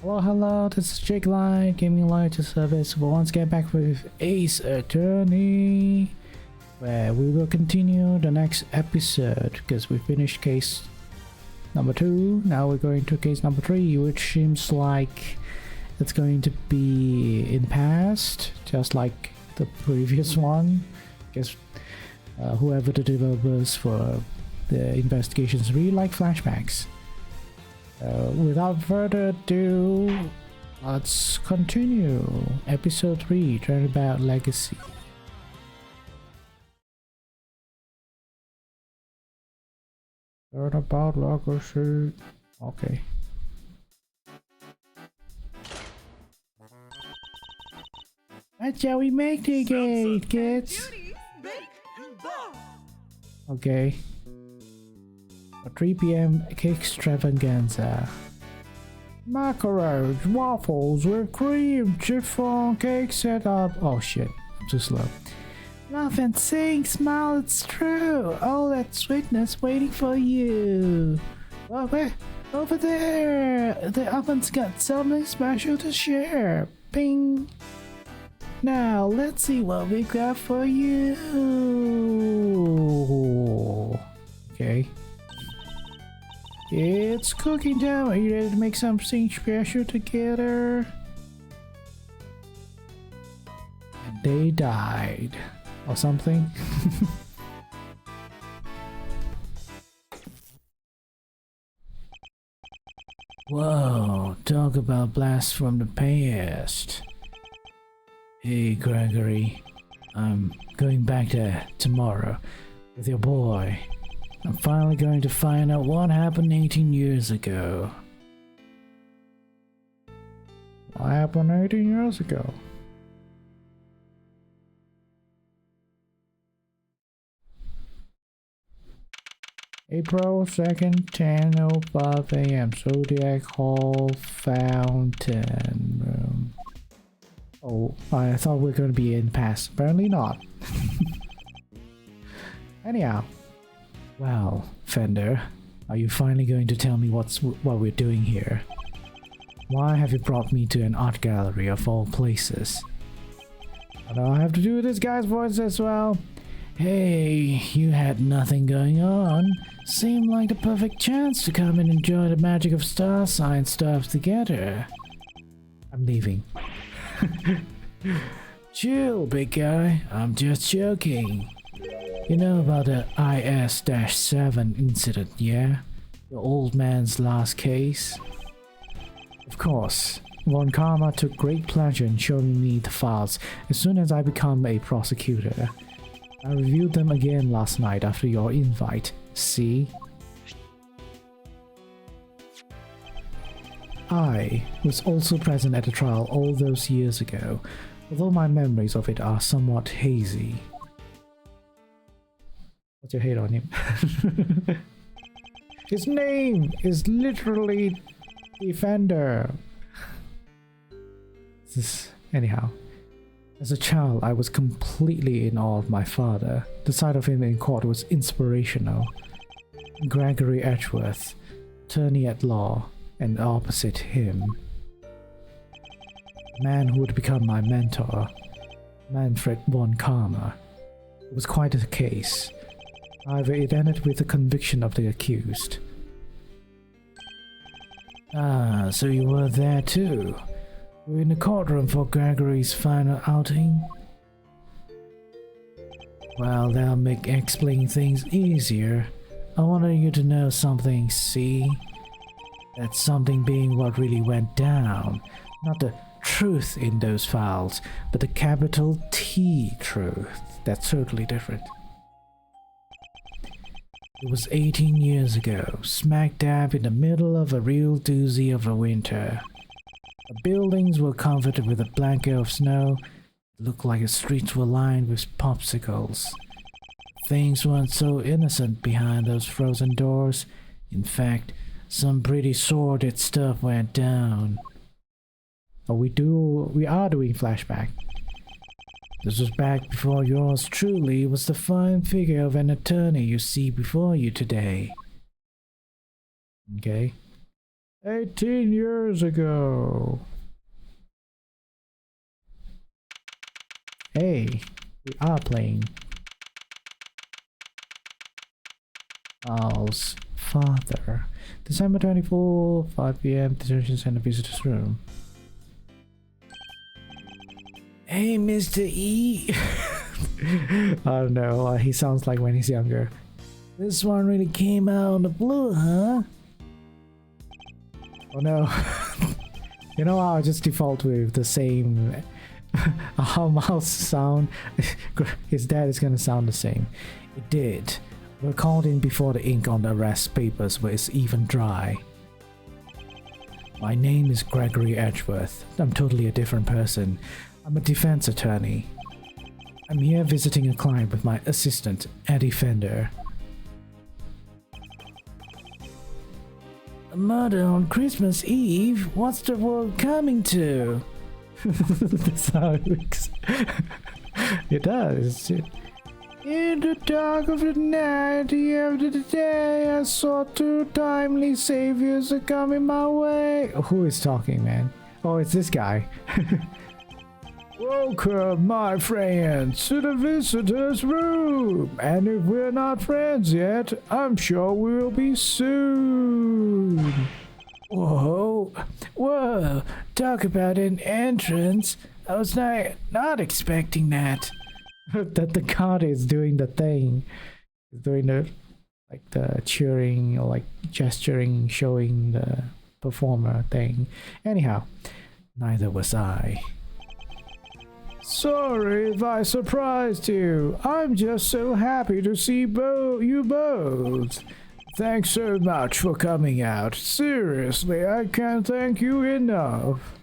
Hello, this is Jake Light, Gaming Light to Service. We'll once get back with Ace Attorney, where we will continue the next episode because we finished case number 2. Now we're going to case number 3, which seems like it's going to be in past, just like the previous one. Because whoever the developers for the investigations really like flashbacks. Without further ado, let's continue. Episode 3, Turnabout Legacy. Turnabout Legacy. Okay. That's how we make the gate, kids. Okay. A 3 p.m. cake extravaganza. Macarons, waffles with cream, chiffon cake set up. Oh shit, I'm too slow. Laugh and sing, smile, it's true. All that sweetness waiting for you. Oh, wait, over there. The oven's got something special to share. Ping. Now, let's see what we got for you. Okay. It's cooking time. Are you ready to make something special together? And they died. Or something. Whoa, talk about blast from the past. Hey Gregory, I'm going back there tomorrow with your boy. I'm finally going to find out what happened 18 years ago. What happened 18 years ago? April 2nd, 10:05 a.m. Zodiac Hall Fountain Room. Oh, I thought we were going to be in past. Apparently not. Anyhow. Well, Fender, are you finally going to tell me what we're doing here? Why have you brought me to an art gallery of all places? What do I have to do with this guy's voice as well? Hey, you had nothing going on. Seemed like the perfect chance to come and enjoy the magic of star sign stuff together. I'm leaving. Chill, big guy. I'm just joking. You know about the IS-7 incident, yeah? The old man's last case? Of course. Von Karma took great pleasure in showing me the files as soon as I become a prosecutor. I reviewed them again last night after your invite. See? I was also present at the trial all those years ago, although my memories of it are somewhat hazy. What's your hate on him? His name is literally Defender. Anyhow, as a child, I was completely in awe of my father. The sight of him in court was inspirational. Gregory Edgeworth, attorney at law, and opposite him, the man who would become my mentor, Manfred von Karma. It was quite a case. However, it ended with the conviction of the accused. Ah, so you were there too. You were in the courtroom for Gregory's final outing? Well, that'll make explaining things easier. I wanted you to know something, see? That something being what really went down. Not the truth in those files, but the capital T truth. That's totally different. It was 18 years ago, smack dab in the middle of a real doozy of a winter. The buildings were covered with a blanket of snow. It looked like the streets were lined with popsicles. Things weren't so innocent behind those frozen doors. In fact, some pretty sordid stuff went down. But we are doing flashback. This was back before yours truly was the fine figure of an attorney you see before you today. Okay. 18 years ago. Hey, we are playing. Al's father. December 24, 5 p.m. Detention center visitor's room. Hey, Mr. E. I don't know. He sounds like when he's younger. This one really came out of the blue, huh? Oh no. You know, I'll just default with the same how mouse sound. His dad is gonna sound the same. It did. We're called in before the ink on the arrest papers was even dry. My name is Gregory Edgeworth. I'm totally a different person. I'm a defense attorney. I'm here visiting a client with my assistant, Eddie Fender. A murder on Christmas Eve? What's the world coming to? That's how it looks. It does. In the dark of the night, the end of the day, I saw two timely saviors are coming my way. Who is talking, man? Oh, it's this guy. Welcome, my friends, to the visitor's room. And if we're not friends yet, I'm sure we'll be soon. Whoa, whoa, talk about an entrance. I was not expecting that. That the card is doing the thing. Doing the, like the cheering or like gesturing, showing the performer thing. Anyhow, neither was I. Sorry if I surprised you. I'm just so happy to see you both. Thanks so much for coming out. Seriously, I can't thank you enough.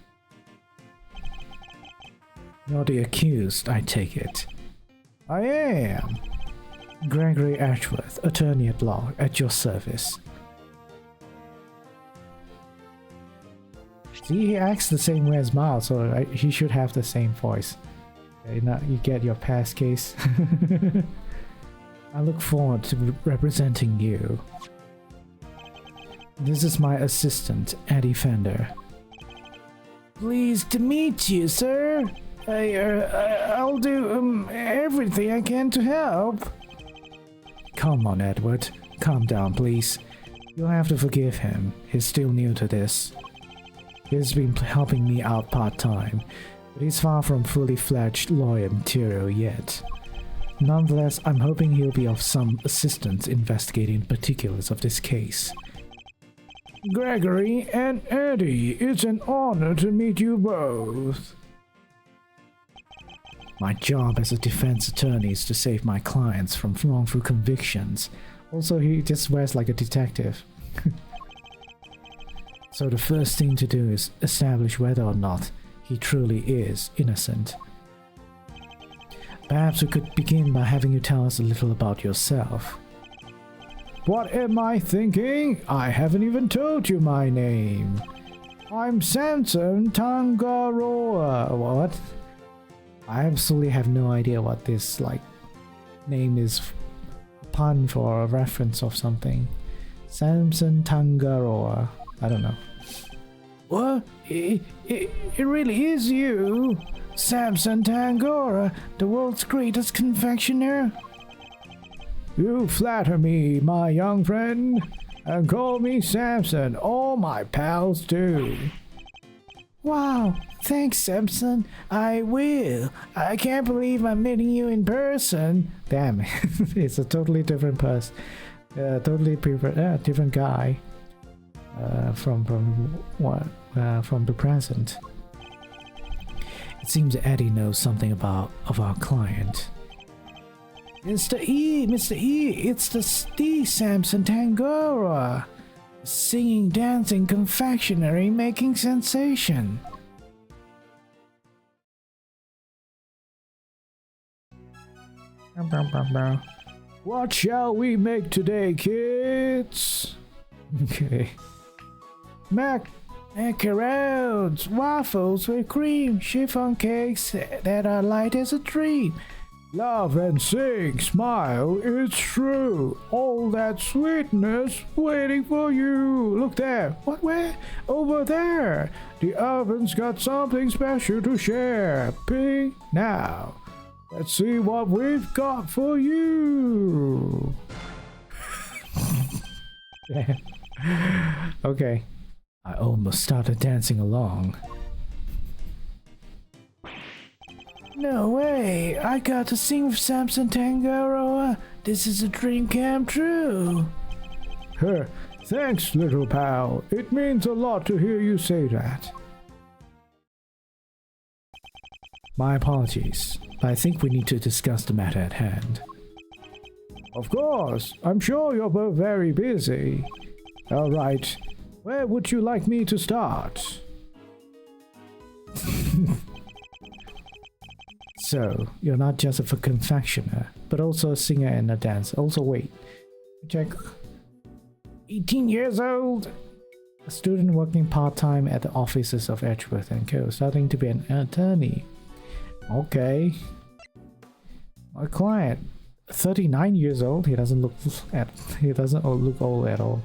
You're the accused, I take it. I am. Gregory Edgeworth, attorney at law, at your service. See, he acts the same way as Miles, so he should have the same voice. Okay, now you get your past case. I look forward to representing you. This is my assistant, Eddie Fender. Pleased to meet you, sir. I'll do everything I can to help. Come on, Edward. Calm down, please. You'll have to forgive him. He's still new to this. He's been helping me out part-time, but he's far from fully fledged lawyer material yet. Nonetheless, I'm hoping he'll be of some assistance investigating the particulars of this case. Gregory and Eddie, it's an honor to meet you both. My job as a defense attorney is to save my clients from wrongful convictions. Also, he just wears like a detective. So the first thing to do is establish whether or not he truly is innocent. Perhaps we could begin by having you tell us a little about yourself. What am I thinking? I haven't even told you my name. I'm Samson Tangaroa. What? I absolutely have no idea what this like name is. A pun for a reference of something. Samson Tangaroa. I don't know. What? It really is you? Samson Tangora, the world's greatest confectioner? You flatter me, my young friend, and call me Samson. All my pals do. Wow, thanks, Samson. I will. I can't believe I'm meeting you in person. Damn, it's a totally different person. Totally different guy. From the present. It seems Eddie knows something of our client. Mr. E, it's the Samson Tangora. Singing, dancing, confectionery, making sensation. What shall we make today, kids? Okay. Macarons, waffles with cream, chiffon cakes that are light as a dream. Love and sing, smile, it's true. All that sweetness waiting for you. Look there. What, where? Over there. The oven's got something special to share. Ping. Now, let's see what we've got for you. Okay. I almost started dancing along. No way! I got to sing with Samson Tangaroa. This is a dream come true. Thanks, little pal. It means a lot to hear you say that. My apologies, but I think we need to discuss the matter at hand. Of course, I'm sure you're both very busy. All right, where would you like me to start? So, you're not just a confectioner, but also a singer and a dancer. Also, wait, check. 18 years old, a student working part-time at the offices of Edgeworth & Co, starting to be an attorney. Okay. My client, 39 years old. He doesn't look old at all.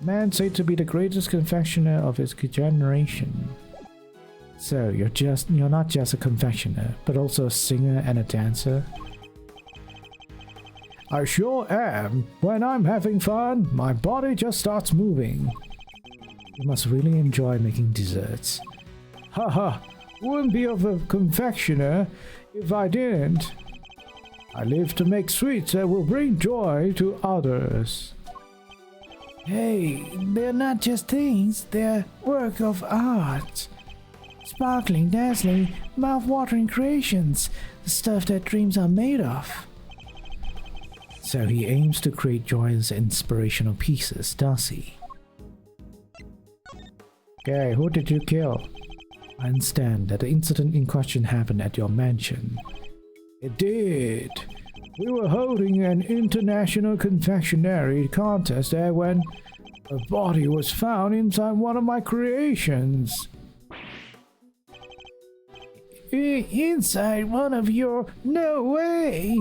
Man said to be the greatest confectioner of his generation. So you're not just a confectioner, but also a singer and a dancer? I sure am. When I'm having fun, my body just starts moving. You must really enjoy making desserts. Haha, wouldn't be of a confectioner if I didn't. I live to make sweets that will bring joy to others. Hey, they're not just things, they're work of art. Sparkling, dazzling, mouth-watering creations, the stuff that dreams are made of. So he aims to create joyous, inspirational pieces, does he? Okay, who did you kill? I understand that the incident in question happened at your mansion. It did. We were holding an international confectionery contest there when a body was found inside one of my creations. Inside one of your... No way!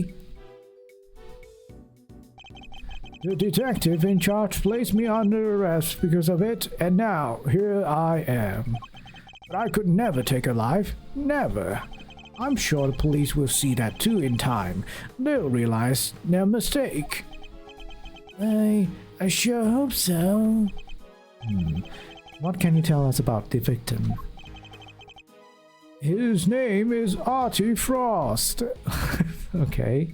The detective in charge placed me under arrest because of it, and now here I am. But I could never take a life. Never. I'm sure the police will see that too in time. They'll realize their mistake. I sure hope so. What can you tell us about the victim? His name is Artie Frost. Okay.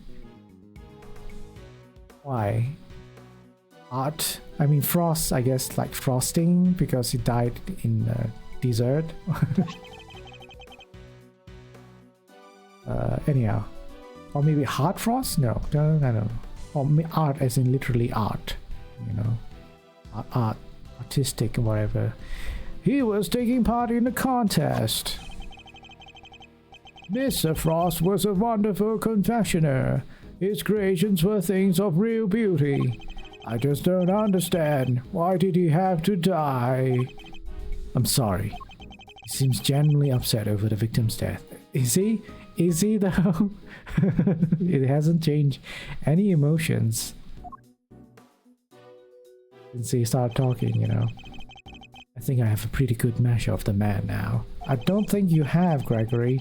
Why? Art? I mean Frost, I guess like frosting because he died in desert. Anyhow. Or maybe hard frost? No, I don't know. Or art as in literally art. You know. Art. Artistic or whatever. He was taking part in the contest. Mr. Frost was a wonderful confectioner. His creations were things of real beauty. I just don't understand. Why did he have to die? I'm sorry. He seems genuinely upset over the victim's death. Is he? Is he though? It hasn't changed any emotions since he started talking, you know. I think I have a pretty good measure of the man now. I don't think you have, Gregory.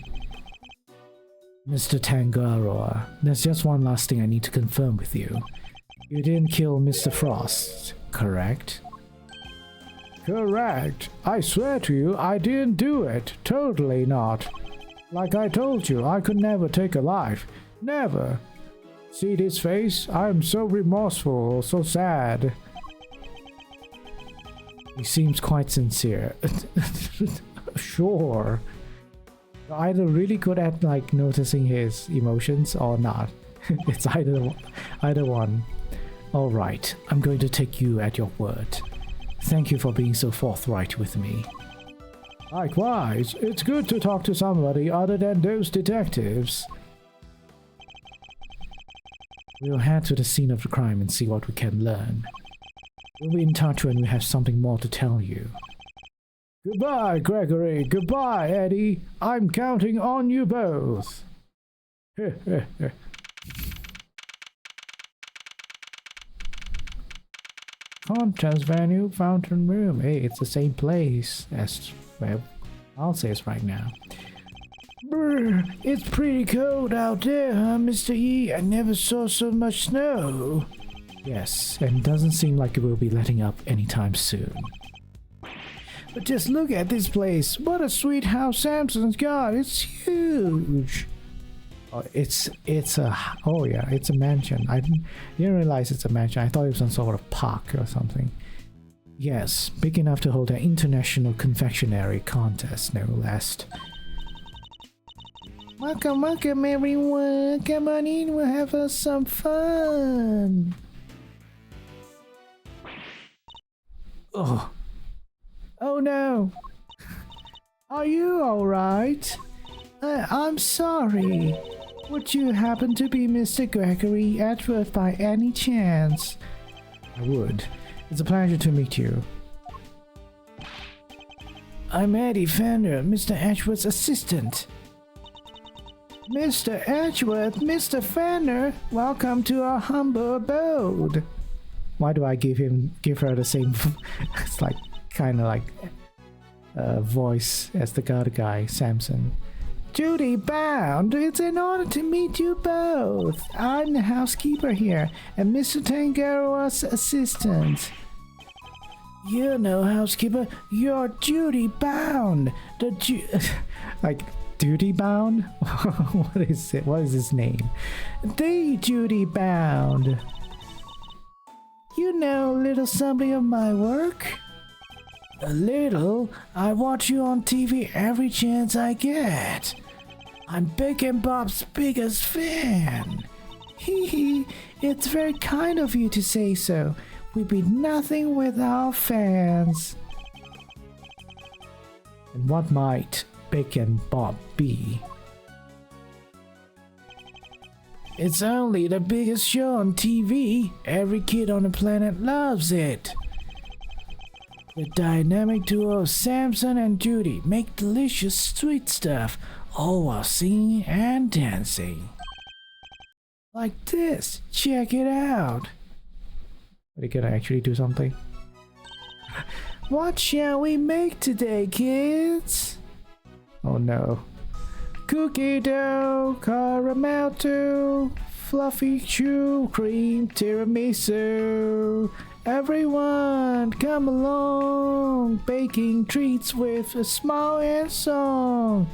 Mr. Tangaroa, there's just one last thing I need to confirm with you. You didn't kill Mr. Frost, correct? Correct. I swear to you, I didn't do it. Totally not. Like I told you, I could never take a life. Never. See this face? I'm so remorseful, so sad. He seems quite sincere. Sure. You're either really good at like noticing his emotions or not. It's either one. All right, I'm going to take you at your word. Thank you for being so forthright with me. Likewise, it's good to talk to somebody other than those detectives. We'll head to the scene of the crime and see what we can learn. We'll be in touch when we have something more to tell you. Goodbye, Gregory. Goodbye, Eddie. I'm counting on you both. Contest venue, fountain room. Hey, it's the same place as where I'll say it's right now. Brr, it's pretty cold out there, huh, Mr. E? I never saw so much snow. Yes, and it doesn't seem like it will be letting up anytime soon. But just look at this place. What a sweet house Samson's got. It's huge. Oh, it's a mansion. I didn't realize it's a mansion. I thought it was some sort of park or something. Yes, big enough to hold an international confectionery contest, no less. Welcome, welcome everyone. Come on in, we'll have some fun. Oh. Oh no. Are you alright? I'm sorry. Would you happen to be Mr. Gregory Edward by any chance? I would. It's a pleasure to meet you. I'm Eddie Fender, Mr. Edward's assistant. Mr. Edward, Mr. Fender, welcome to our humble abode. Why do I give her the same? It's like kind of like voice as the other guy, Samson. Judy Bound, it's an honor to meet you both. I'm the housekeeper here, and Mr. Tangaroa's assistant. You know, housekeeper, you're Judy Bound. Like Duty Bound? What is it? What is his name? The Judy Bound. You know a little something of my work? A little? I watch you on TV every chance I get. I'm Big and Bob's biggest fan. Hee hee, it's very kind of you to say so. We'd be nothing without our fans. And what might Big and Bob be? It's only the biggest show on TV. Every kid on the planet loves it. The dynamic duo of Samson and Judy make delicious sweet stuff, all while singing and dancing. Like this, check it out. Are they gonna actually do something? What shall we make today, kids? Oh no. Cookie dough, caramel too, fluffy chew, cream tiramisu. Everyone, come along, baking treats with a smile and song.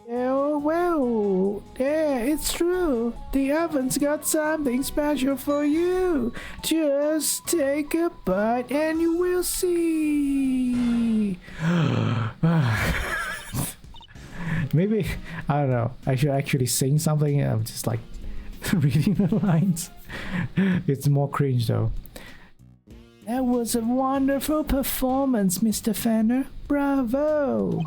Oh, well, yeah, it's true. The oven's got something special for you. Just take a bite and you will see. Maybe, I don't know, I should actually sing something. I'm just like reading the lines. It's more cringe though. That was a wonderful performance, Mr. Fenner. Bravo!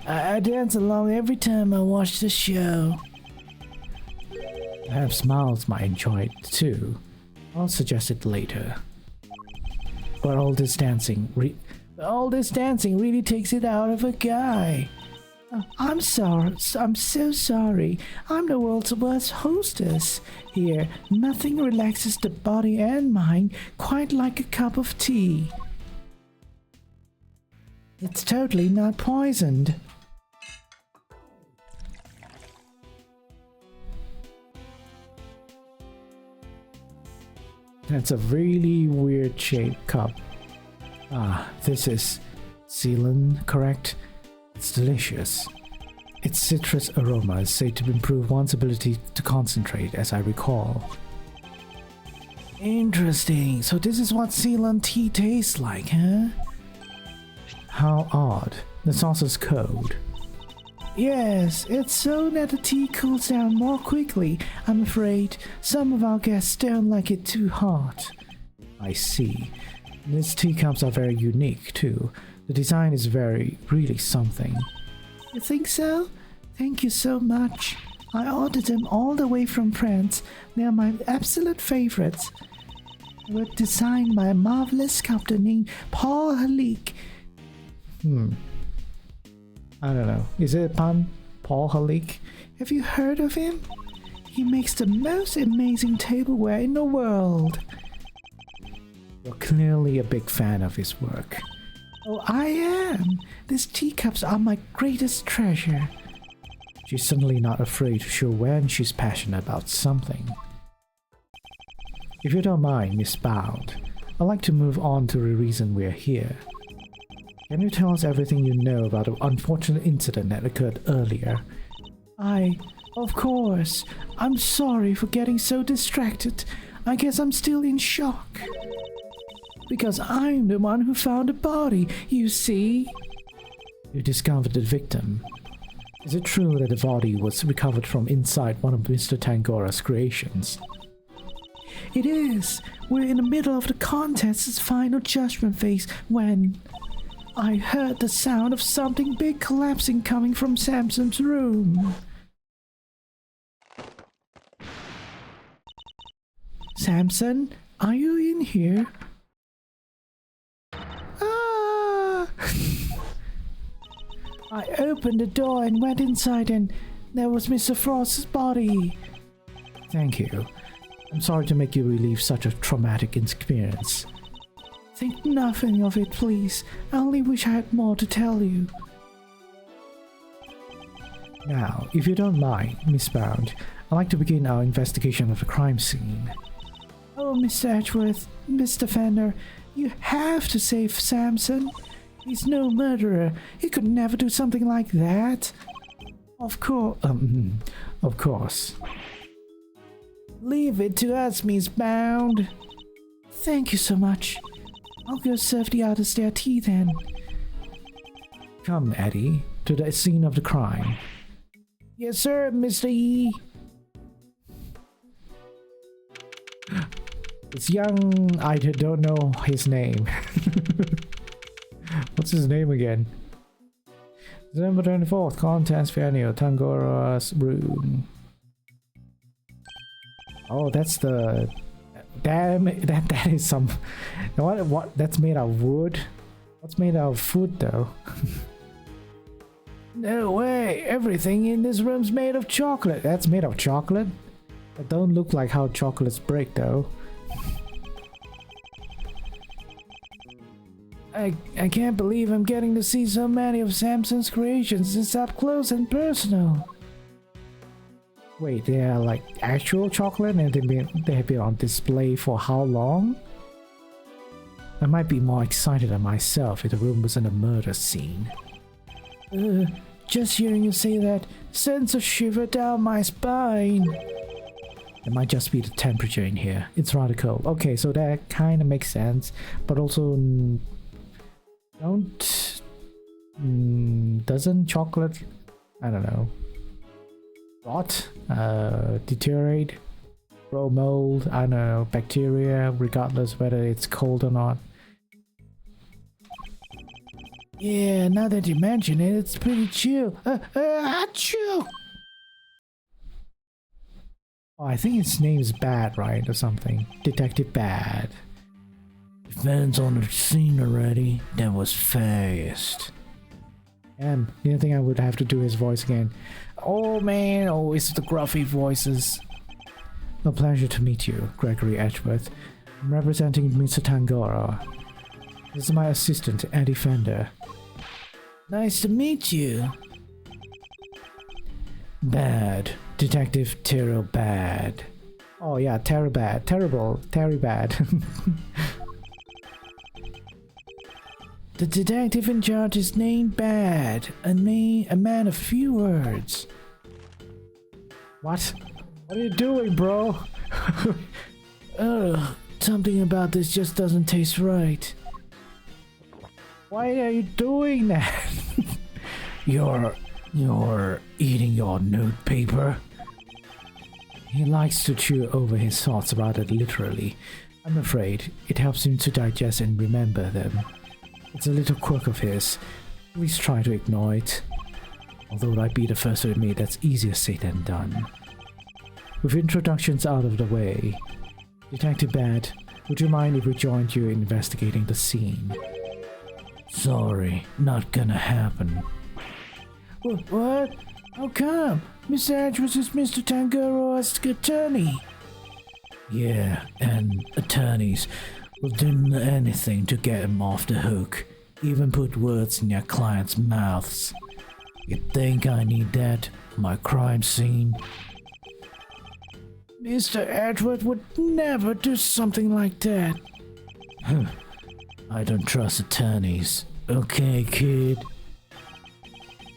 I dance along every time I watch the show. Perhaps Smiles might enjoy it too. I'll suggest it later. But all this dancing really takes it out of a guy. I'm sorry. I'm so sorry. I'm the world's worst hostess. Here, nothing relaxes the body and mind quite like a cup of tea. It's totally not poisoned. That's a really weird shaped cup. Ah, this is Ceylon, correct? It's delicious. Its citrus aroma is said to improve one's ability to concentrate, as I recall. Interesting. So this is what Ceylon tea tastes like, huh? How odd. The saucer's cold. Yes, it's so that the tea cools down more quickly. I'm afraid some of our guests don't like it too hot. I see. These teacups are very unique too. The design is really something. You think so? Thank you so much. I ordered them all the way from France. They are my absolute favorites. They were designed by a marvelous sculptor named Paul Halik. I don't know. Is it a pun? Halik. Have you heard of him? He makes the most amazing tableware in the world. You're clearly a big fan of his work. Oh, I am. These teacups are my greatest treasure. She's suddenly not afraid to show when she's passionate about something. If you don't mind, Miss Bound, I'd like to move on to the reason we're here. Can you tell us everything you know about the unfortunate incident that occurred earlier? Of course. I'm sorry for getting so distracted. I guess I'm still in shock. Because I'm the one who found the body, you see? You discovered the victim. Is it true that the body was recovered from inside one of Mr. Tangora's creations? It is. We're in the middle of the contest's final judgment phase when I heard the sound of something big collapsing coming from Samson's room. Samson, are you in here? Ah! I opened the door and went inside and there was Mr. Frost's body. Thank you. I'm sorry to make you relive such a traumatic experience. Think nothing of it, please. I only wish I had more to tell you. Now, if you don't mind, Miss Bound, I'd like to begin our investigation of the crime scene. Oh, Mr. Edgeworth, Mr. Fender, you have to save Samson. He's no murderer. He could never do something like that. Of course. Leave it to us, Miss Bound. Thank you so much. I'll go serve the others their tea then. Come, Eddie, to the scene of the crime. Yes, sir, Mr. E. It's young... I don't know his name. What's his name again? December 24th, contest venue, Tangora's room. Oh, that's the... Damn, that is some... What? That's made out of wood? What's made out of food, though? No way! Everything in this room's made of chocolate! That's made of chocolate? That don't look like how chocolates break, though. I can't believe I'm getting to see so many of Samson's creations. It's up close and personal. Wait, they are like actual chocolate and they have been on display for how long? I might be more excited than myself if the room was in a murder scene. Just hearing you say that sends a shiver down my spine. It might just be the temperature in here. It's rather cold. Okay, so that kind of makes sense, but also doesn't chocolate, I don't know, rot, deteriorate, grow mold, I don't know, bacteria, regardless whether it's cold or not. Yeah, now that you mention it, it's pretty chill. Achoo! Oh, I think his name is Bad, right, or something. Detective Bad. If man's on the scene already, that was fast. And didn't think I would have to do his voice again. Oh man, oh, it's the gruffy voices. A pleasure to meet you, Gregory Edgeworth. I'm representing Mr. Tangora. This is my assistant, Eddie Fender. Nice to meet you. Bad. Detective Terror Bad. Oh yeah, Terror Bad. Terrible. Terry Bad. The detective in charge is named Bad, a man of few words. What? What are you doing, bro? Ugh, something about this just doesn't taste right. Why are you doing that? You're eating your notepaper? He likes to chew over his thoughts rather literally. I'm afraid it helps him to digest and remember them. It's a little quirk of his. Please try to ignore it. Although I'd be the first to admit that's easier said than done. With introductions out of the way, Detective Bad, would you mind if we joined you in investigating the scene? Sorry, not gonna happen. What? How come? Mr. Edwards is Mr. Tanguro's attorney. Yeah, and attorneys will do anything to get him off the hook, even put words in their clients' mouths. You think I need that on my crime scene? Mr. Edward would never do something like that. I don't trust attorneys. Okay, kid.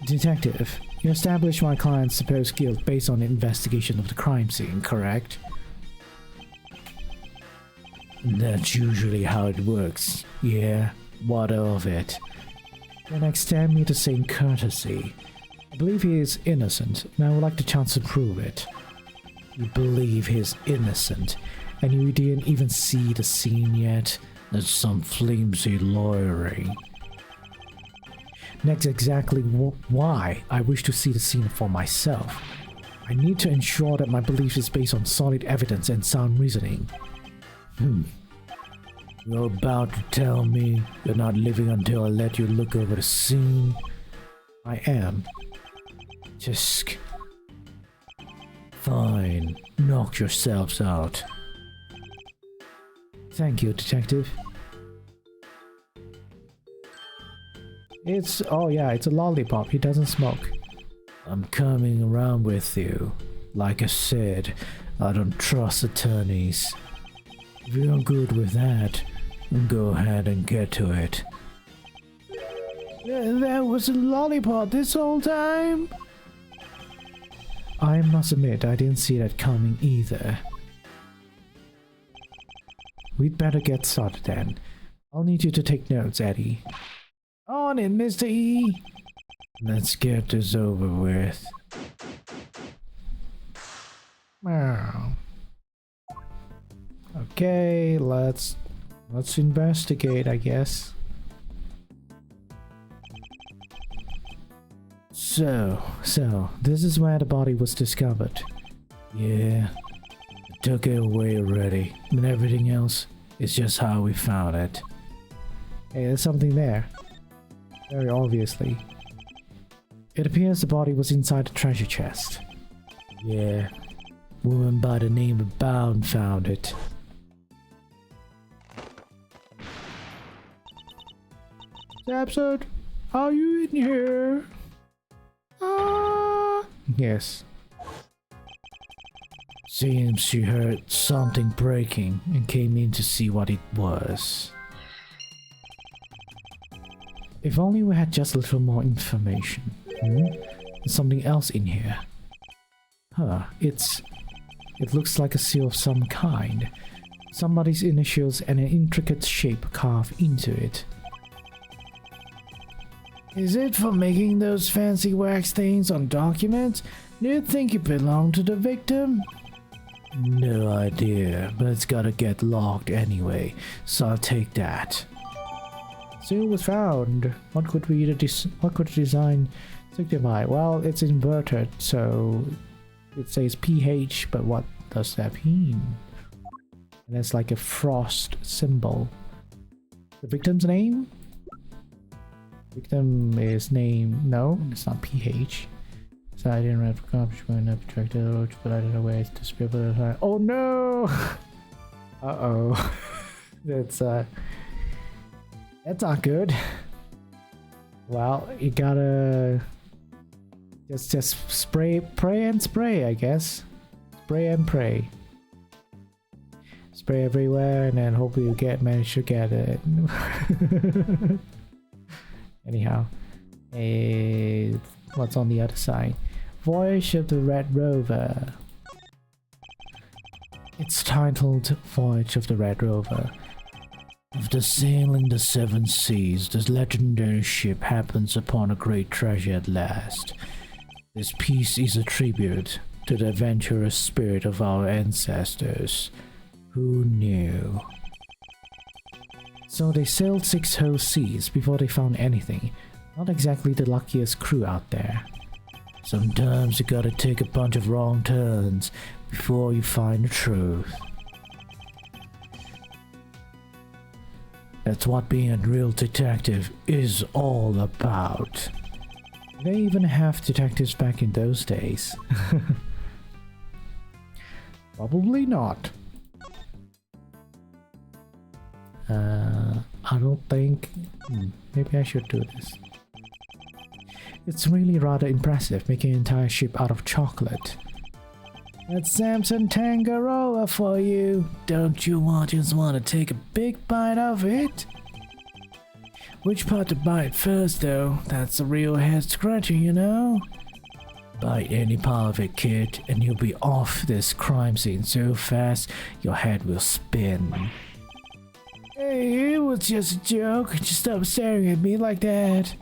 Detective, you established my client's supposed guilt based on the investigation of the crime scene, correct? That's usually how it works. Yeah, what of it? Then extend me the same courtesy. I believe he is innocent, and I would like the chance to prove it. You believe he's innocent, and you didn't even see the scene yet? That's some flimsy lawyering. That's exactly why I wish to see the scene for myself. I need to ensure that my belief is based on solid evidence and sound reasoning. You're about to tell me you're not living until I let you look over the scene? I am. Just... Fine. Knock yourselves out. Thank you, detective. Oh yeah, it's a lollipop. He doesn't smoke. I'm coming around with you. Like I said, I don't trust attorneys. If you're good with that, then go ahead and get to it. That was a lollipop this whole time? I must admit, I didn't see that coming either. We'd better get started then. I'll need you to take notes, Eddie. On it, Mr. E! Let's get this over with. Okay, let's investigate, I guess. So, this is where the body was discovered. Yeah, I took it away already, and everything else is just how we found it. Hey, there's something there. Very obviously. It appears the body was inside the treasure chest. Yeah, woman by the name of Bound found it. Sapsod, are you in here? Yes. Seems she heard something breaking and came in to see what it was. If only we had just a little more information. There's something else in here. It looks like a seal of some kind. Somebody's initials and an intricate shape carved into it. Is it for making those fancy wax stains on documents? Do you think it belonged to the victim? No idea, but it's gotta get locked anyway, so I'll take that. Seal was found. What could the design signify? Well, it's inverted, so it says PH, but what does that mean? And it's like a frost symbol. The victim's name? Victim is name. No, it's not PH. So I didn't have accomplishment of attracted, but I don't know where it's distributed. Oh no! Uh-oh. That's not good. Well, you gotta just pray and spray, I guess. Spray and pray. Spray everywhere, and then hopefully you manage to get it. Anyhow, what's on the other side? Voyage of the Red Rover. It's titled Voyage of the Red Rover. After sailing the seven seas, this legendary ship happens upon a great treasure at last. This piece is a tribute to the adventurous spirit of our ancestors. Who knew? So they sailed 6 whole seas before they found anything. Not exactly the luckiest crew out there. Sometimes you gotta take a bunch of wrong turns before you find the truth. That's what being a real detective is all about. They even have detectives back in those days. Probably not. I don't think... maybe I should do this. It's really rather impressive, making an entire ship out of chocolate. That's Samson Tangaroa for you. Don't you just want to take a big bite of it? Which part to bite first, though? That's a real head-scratcher, you know? Bite any part of it, kid, and you'll be off this crime scene so fast your head will spin. Hey, it was just a joke. Just stop staring at me like that.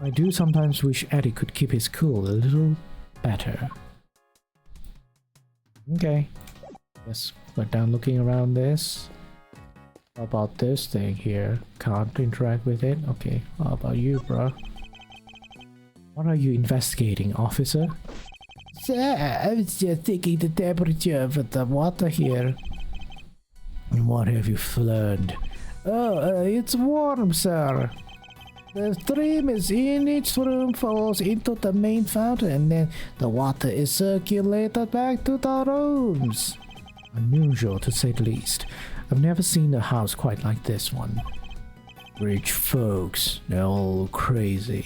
I do sometimes wish Eddie could keep his cool a little better. Okay. Yes, we're done looking around this. How about this thing here? Can't interact with it? Okay, how about you, bro? What are you investigating, officer? Sir, I was just taking the temperature of the water here. And what have you learned? Oh, it's warm, sir. The stream is in each room, falls into the main fountain, and then the water is circulated back to the rooms. Unusual, to say the least. I've never seen a house quite like this one. Rich folks, they're all crazy.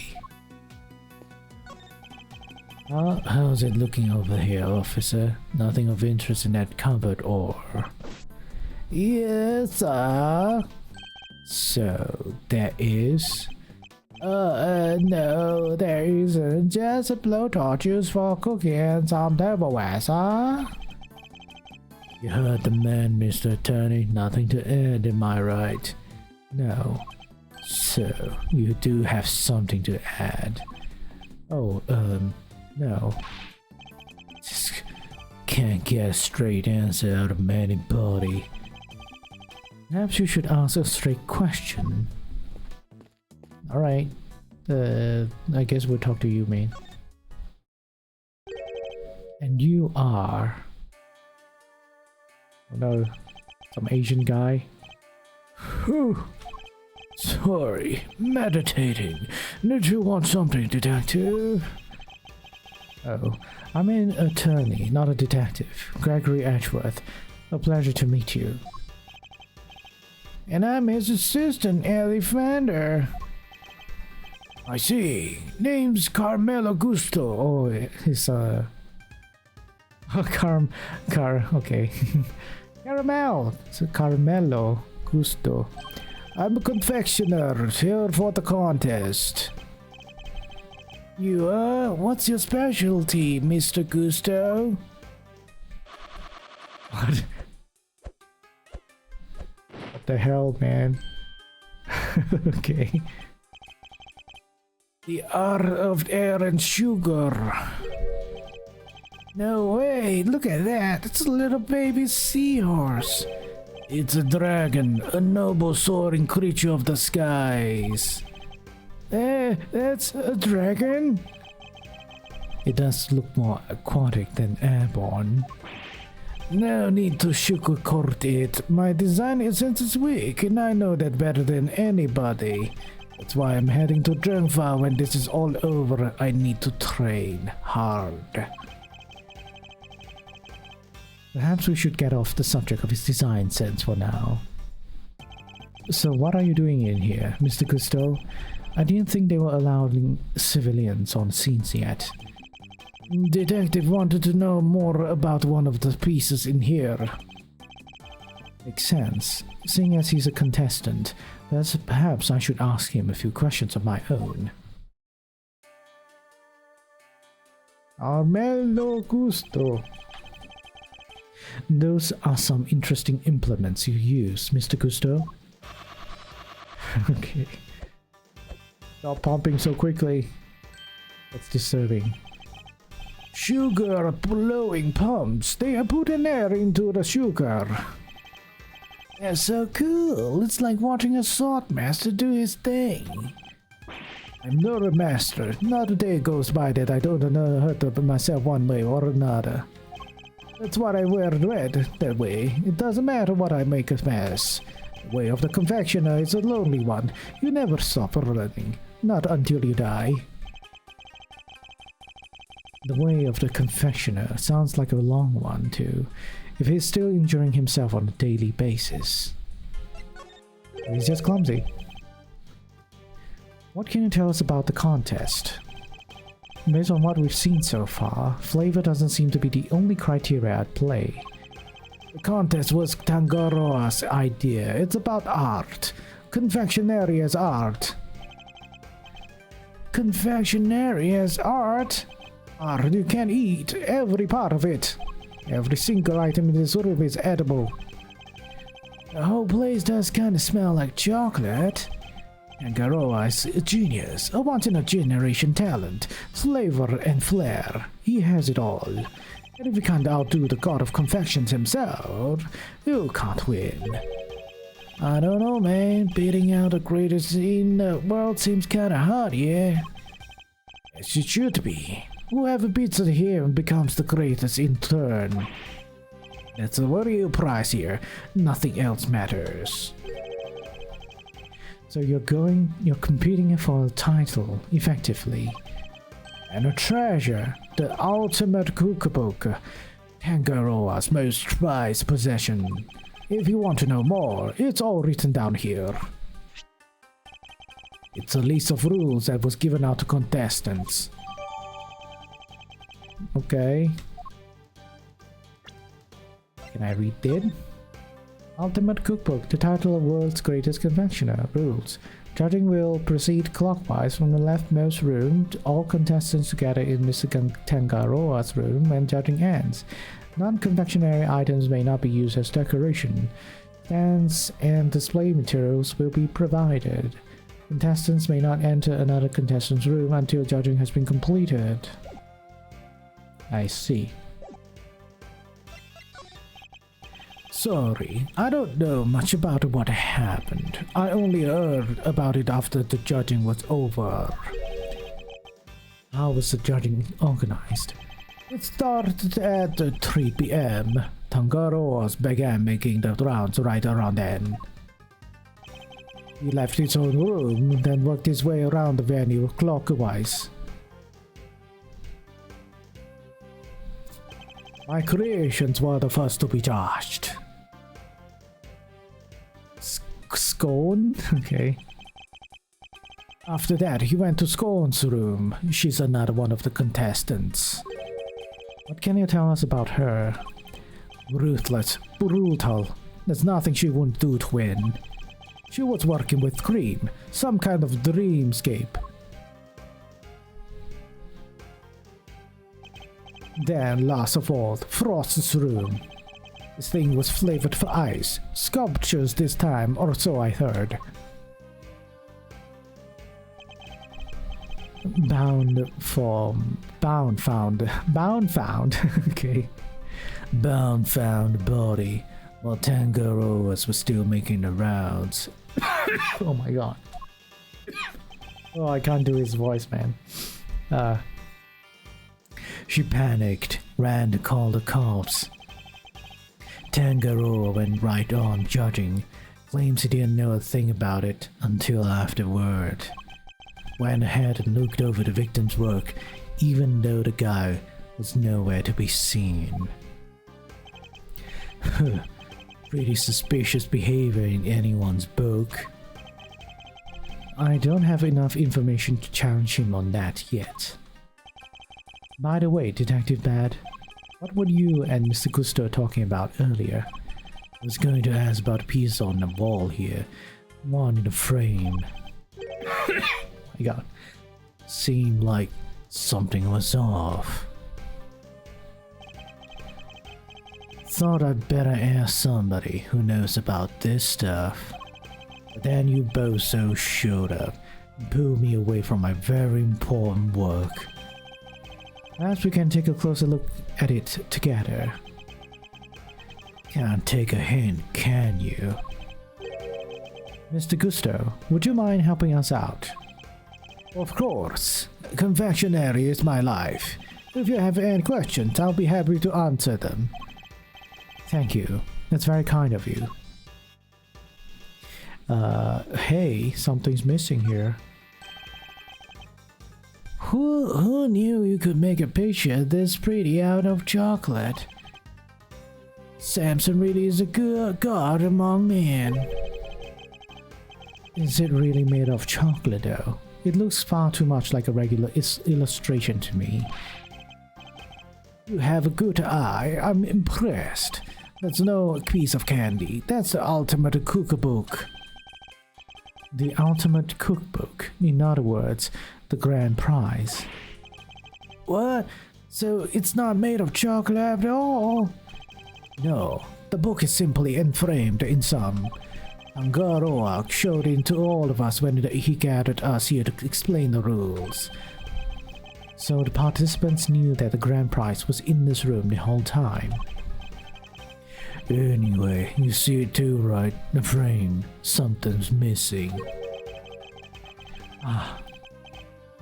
How's it looking over here, officer? Nothing of interest in that cupboard, or... Yes, sir. So, there is... no, there isn't. Just a blowtorch used for cooking and some tableware, sir. You heard the man, Mr. Attorney. Nothing to add, am I right? No. So, you do have something to add. Oh, no. Just can't get a straight answer out of anybody. Perhaps you should ask a straight question. Alright. I guess we'll talk to you, man. And you are... Oh no, some Asian guy. Whew. Sorry, meditating. Did you want something, detective? Oh, I'm an attorney, not a detective. Gregory Edgeworth. A pleasure to meet you. And I'm his assistant, Ellie Fender. I see. Name's Carmelo Gusto. Oh, he's okay. Caramel. It's a Carmelo Gusto. I'm a confectioner here for the contest. You what's your specialty, Mr. Gusto? What? What the hell, man? Okay. The art of air and sugar. No way, look at that. It's a little baby seahorse. It's a dragon, a noble soaring creature of the skies. That's a dragon? It does look more aquatic than airborne. No need to sugarcoat it. My design is sense weak, and I know that better than anybody. That's why I'm heading to Drengfa. When this is all over, I need to train hard. Perhaps we should get off the subject of his design sense for now. So what are you doing in here, Mr. Gusto? I didn't think they were allowing civilians on scenes yet. Detective wanted to know more about one of the pieces in here. Makes sense. Seeing as he's a contestant, perhaps I should ask him a few questions of my own. Carmelo Gusto. Those are some interesting implements you use, Mr. Gusto. Okay. Stop pumping so quickly. That's disturbing. Sugar blowing pumps. They are putting air into the sugar. That's so cool. It's like watching a sword master do his thing. I'm not a master. Not a day goes by that I don't hurt myself one way or another. That's why I wear red that way. It doesn't matter what I make a mess. The way of the confectioner is a lonely one. You never stop running. Not until you die. The way of the confectioner sounds like a long one too, if he's still injuring himself on a daily basis. He's just clumsy. What can you tell us about the contest? Based on what we've seen so far, flavor doesn't seem to be the only criteria at play. The contest was Tangaroa's idea. It's about art. Confectionery as art. Confectionery as art? Art you can eat, every part of it. Every single item in this room is edible. The whole place does kind of smell like chocolate. Tangaroa is a genius, a once-in-a-generation talent, flavor and flair. He has it all. And if you can't outdo the god of confections himself, you can't win. I don't know, man. Beating out the greatest in the world seems kinda hard, yeah? As it should be. Whoever beats it here becomes the greatest in turn. That's the real prize here. Nothing else matters. So you're competing for a title, effectively. And a treasure, the ultimate cookbook, Tangaroa's most prized possession. If you want to know more, it's all written down here. It's a list of rules that was given out to contestants. Okay. Can I read it? Ultimate Cookbook, the title of World's Greatest Confectioner. Rules. Judging will proceed clockwise from the leftmost room. All contestants together in Mr. Tangaroa's room when judging ends. Non-confectionery items may not be used as decoration. Stands and display materials will be provided. Contestants may not enter another contestant's room until judging has been completed. I see. Sorry, I don't know much about what happened. I only heard about it after the judging was over. How was the judging organized? It started at 3 p.m. Tangaroa began making the rounds right around then. He left his own room, then worked his way around the venue clockwise. My creations were the first to be judged. Scone? Okay. After that, he went to Scone's room. She's another one of the contestants. What can you tell us about her? Ruthless, brutal. There's nothing she wouldn't do to win. She was working with cream, some kind of dreamscape. Then, last of all, Frost's room. This thing was flavored for ice. Sculptures this time, or so I heard. Bound found. Okay. Bound found body, while Tangaroa was still making the rounds. Oh my god. Oh, I can't do his voice, man. She panicked, ran to call the cops. Tangaroa went right on judging, claims he didn't know a thing about it until afterward. Went ahead and looked over the victim's work, even though the guy was nowhere to be seen. Pretty suspicious behavior in anyone's book. I don't have enough information to challenge him on that yet. By the way, Detective Bad, what were you and Mr. Gusto talking about earlier? I was going to ask about a piece on the wall here. One in a frame. My god. Seemed like something was off. Thought I'd better ask somebody who knows about this stuff. But then you both so showed up and pulled me away from my very important work. Perhaps we can take a closer look at it together. Can't take a hint, can you? Mr. Gusto, would you mind helping us out? Of course. Confectionery is my life. If you have any questions, I'll be happy to answer them. Thank you. That's very kind of you. Hey, something's missing here. Who knew you could make a picture this pretty out of chocolate? Samson really is a good god among men. Is it really made of chocolate though? It looks far too much like a regular illustration to me. You have a good eye. I'm impressed. That's no piece of candy. That's the ultimate cookbook. The ultimate cookbook. In other words, the grand prize. What? So it's not made of chocolate at all? No, the book is simply enframed in some. Tangaroa showed it to all of us when he gathered us here to explain the rules. So the participants knew that the grand prize was in this room the whole time. Anyway, you see it too, right? The frame. Something's missing.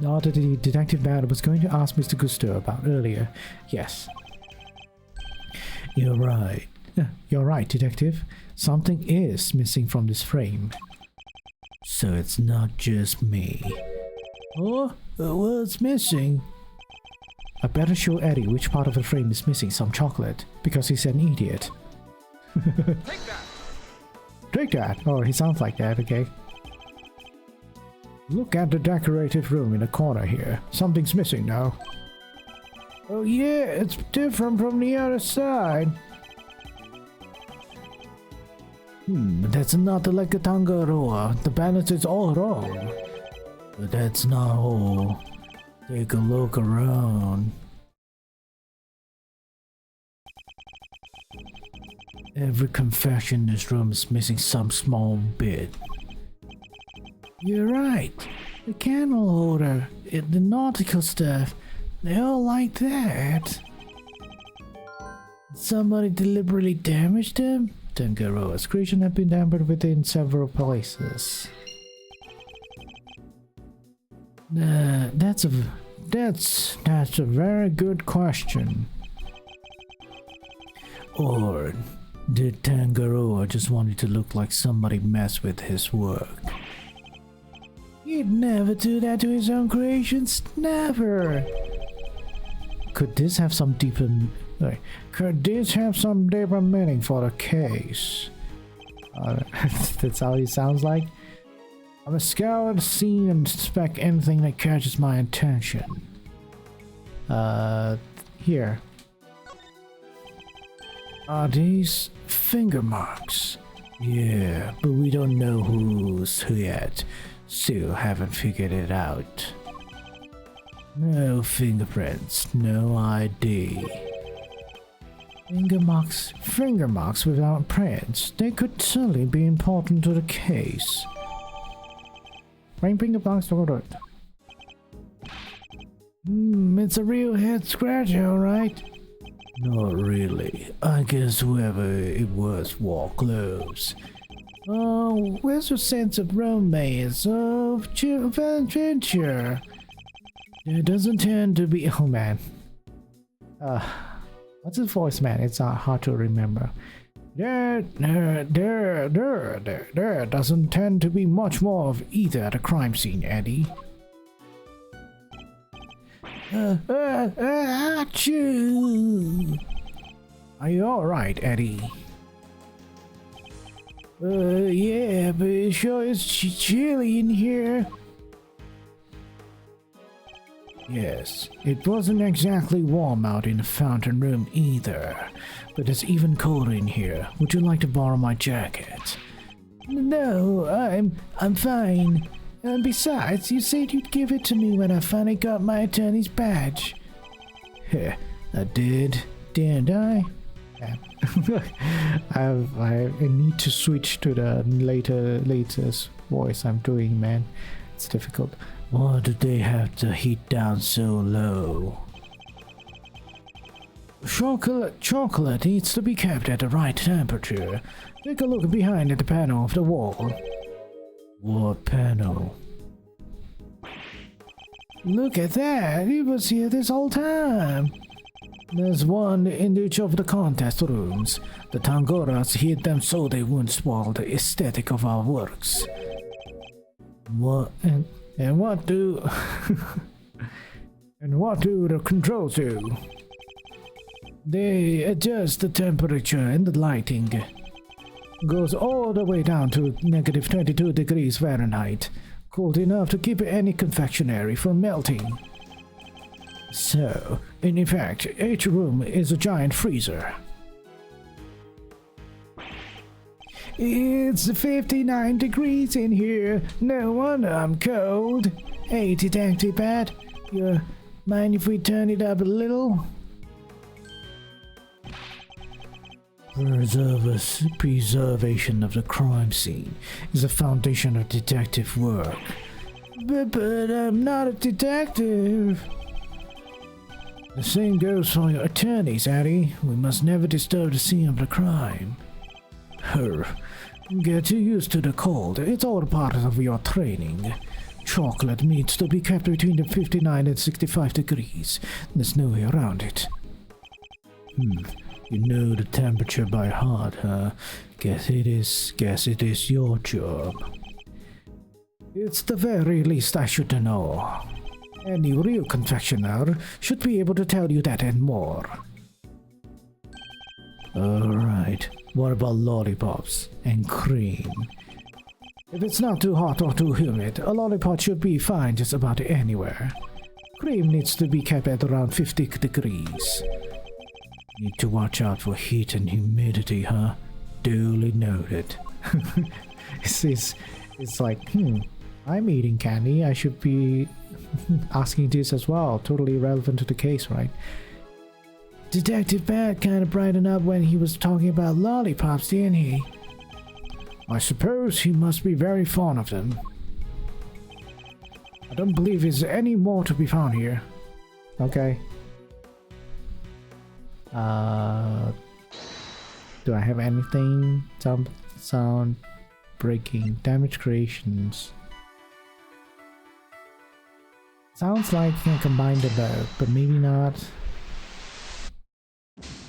Not that the detective man was going to ask Mr. Gusto about earlier. Yes. You're right. You're right, detective. Something is missing from this frame. So it's not just me. Oh, what's missing? I better show Eddie which part of the frame is missing some chocolate, because he's an idiot. Take that! Take that! Oh, he sounds like that, okay. Look at the decorated room in the corner here. Something's missing now. Oh yeah, it's different from the other side. That's not like a Tangaroa. The balance is all wrong. But that's not all. Take a look around. Every confession in this room is missing some small bit. You're right. The candle holder, the nautical stuff, they all like that. Somebody deliberately damaged them? Tangaroa's creation had been dampened within several places. That's a very good question. Or did Tangaroa just wanted to look like somebody messed with his work? He'd never do that to his own creations, never. Could this have some deeper meaning for the case? That's how he sounds like. I'm a scour the scene and inspect anything that catches my attention. Here. Are these finger marks? Yeah, but we don't know who's who yet. Still haven't figured it out. No fingerprints, no ID. Finger marks without prints. They could certainly be important to the case. Bring finger marks to it. It's a real head scratcher, alright? Not really. I guess whoever it was wore clothes. Oh, where's your sense of romance, of adventure? There doesn't tend to be. Oh man. What's his voice, man? It's hard to remember. There doesn't tend to be much more of either at a crime scene, Eddie. Achoo! Are you alright, Eddie? Yeah, but it sure is chilly in here. Yes, it wasn't exactly warm out in the fountain room either, but it's even colder in here. Would you like to borrow my jacket? No, I'm fine. And besides, you said you'd give it to me when I finally got my attorney's badge. Heh, I did, didn't I? I need to switch to the latest voice I'm doing, man. It's difficult. Why did they have to heat down so low? Chocolate needs to be kept at the right temperature. Take a look behind at the panel of the wall. What panel? Look at that! It was here this whole time! There's one in each of the contest rooms. The Tangoras hid them so they wouldn't spoil the aesthetic of our works. What? And what do... And what do the controls do? They adjust the temperature and the lighting. Goes all the way down to negative 22 degrees Fahrenheit. Cold enough to keep any confectionery from melting. So, in effect, each room is a giant freezer. It's 59 degrees in here. No wonder I'm cold. Hey, Detective Pat, you mind if we turn it up a little? Preservation of the crime scene is the foundation of detective work. But I'm not a detective. The same goes for your attorneys, Addie. We must never disturb the scene of the crime. Get used to the cold. It's all part of your training. Chocolate needs to be kept between the 59 and 65 degrees. There's no way around it. You know the temperature by heart, huh? Guess it is your job. It's the very least I should know. Any real confectioner should be able to tell you that and more. Alright, what about lollipops and cream? If it's not too hot or too humid, a lollipop should be fine just about anywhere. Cream needs to be kept at around 50 degrees. Need to watch out for heat and humidity, huh? Duly noted. It's like, I'm eating candy. I should be asking this as well. Totally relevant to the case, right? Detective Pat kind of brightened up when he was talking about lollipops, didn't he? I suppose he must be very fond of them. I don't believe there's any more to be found here. Okay. Do I have anything? Sound breaking, damage creations. Sounds like you can combine the both, but maybe not.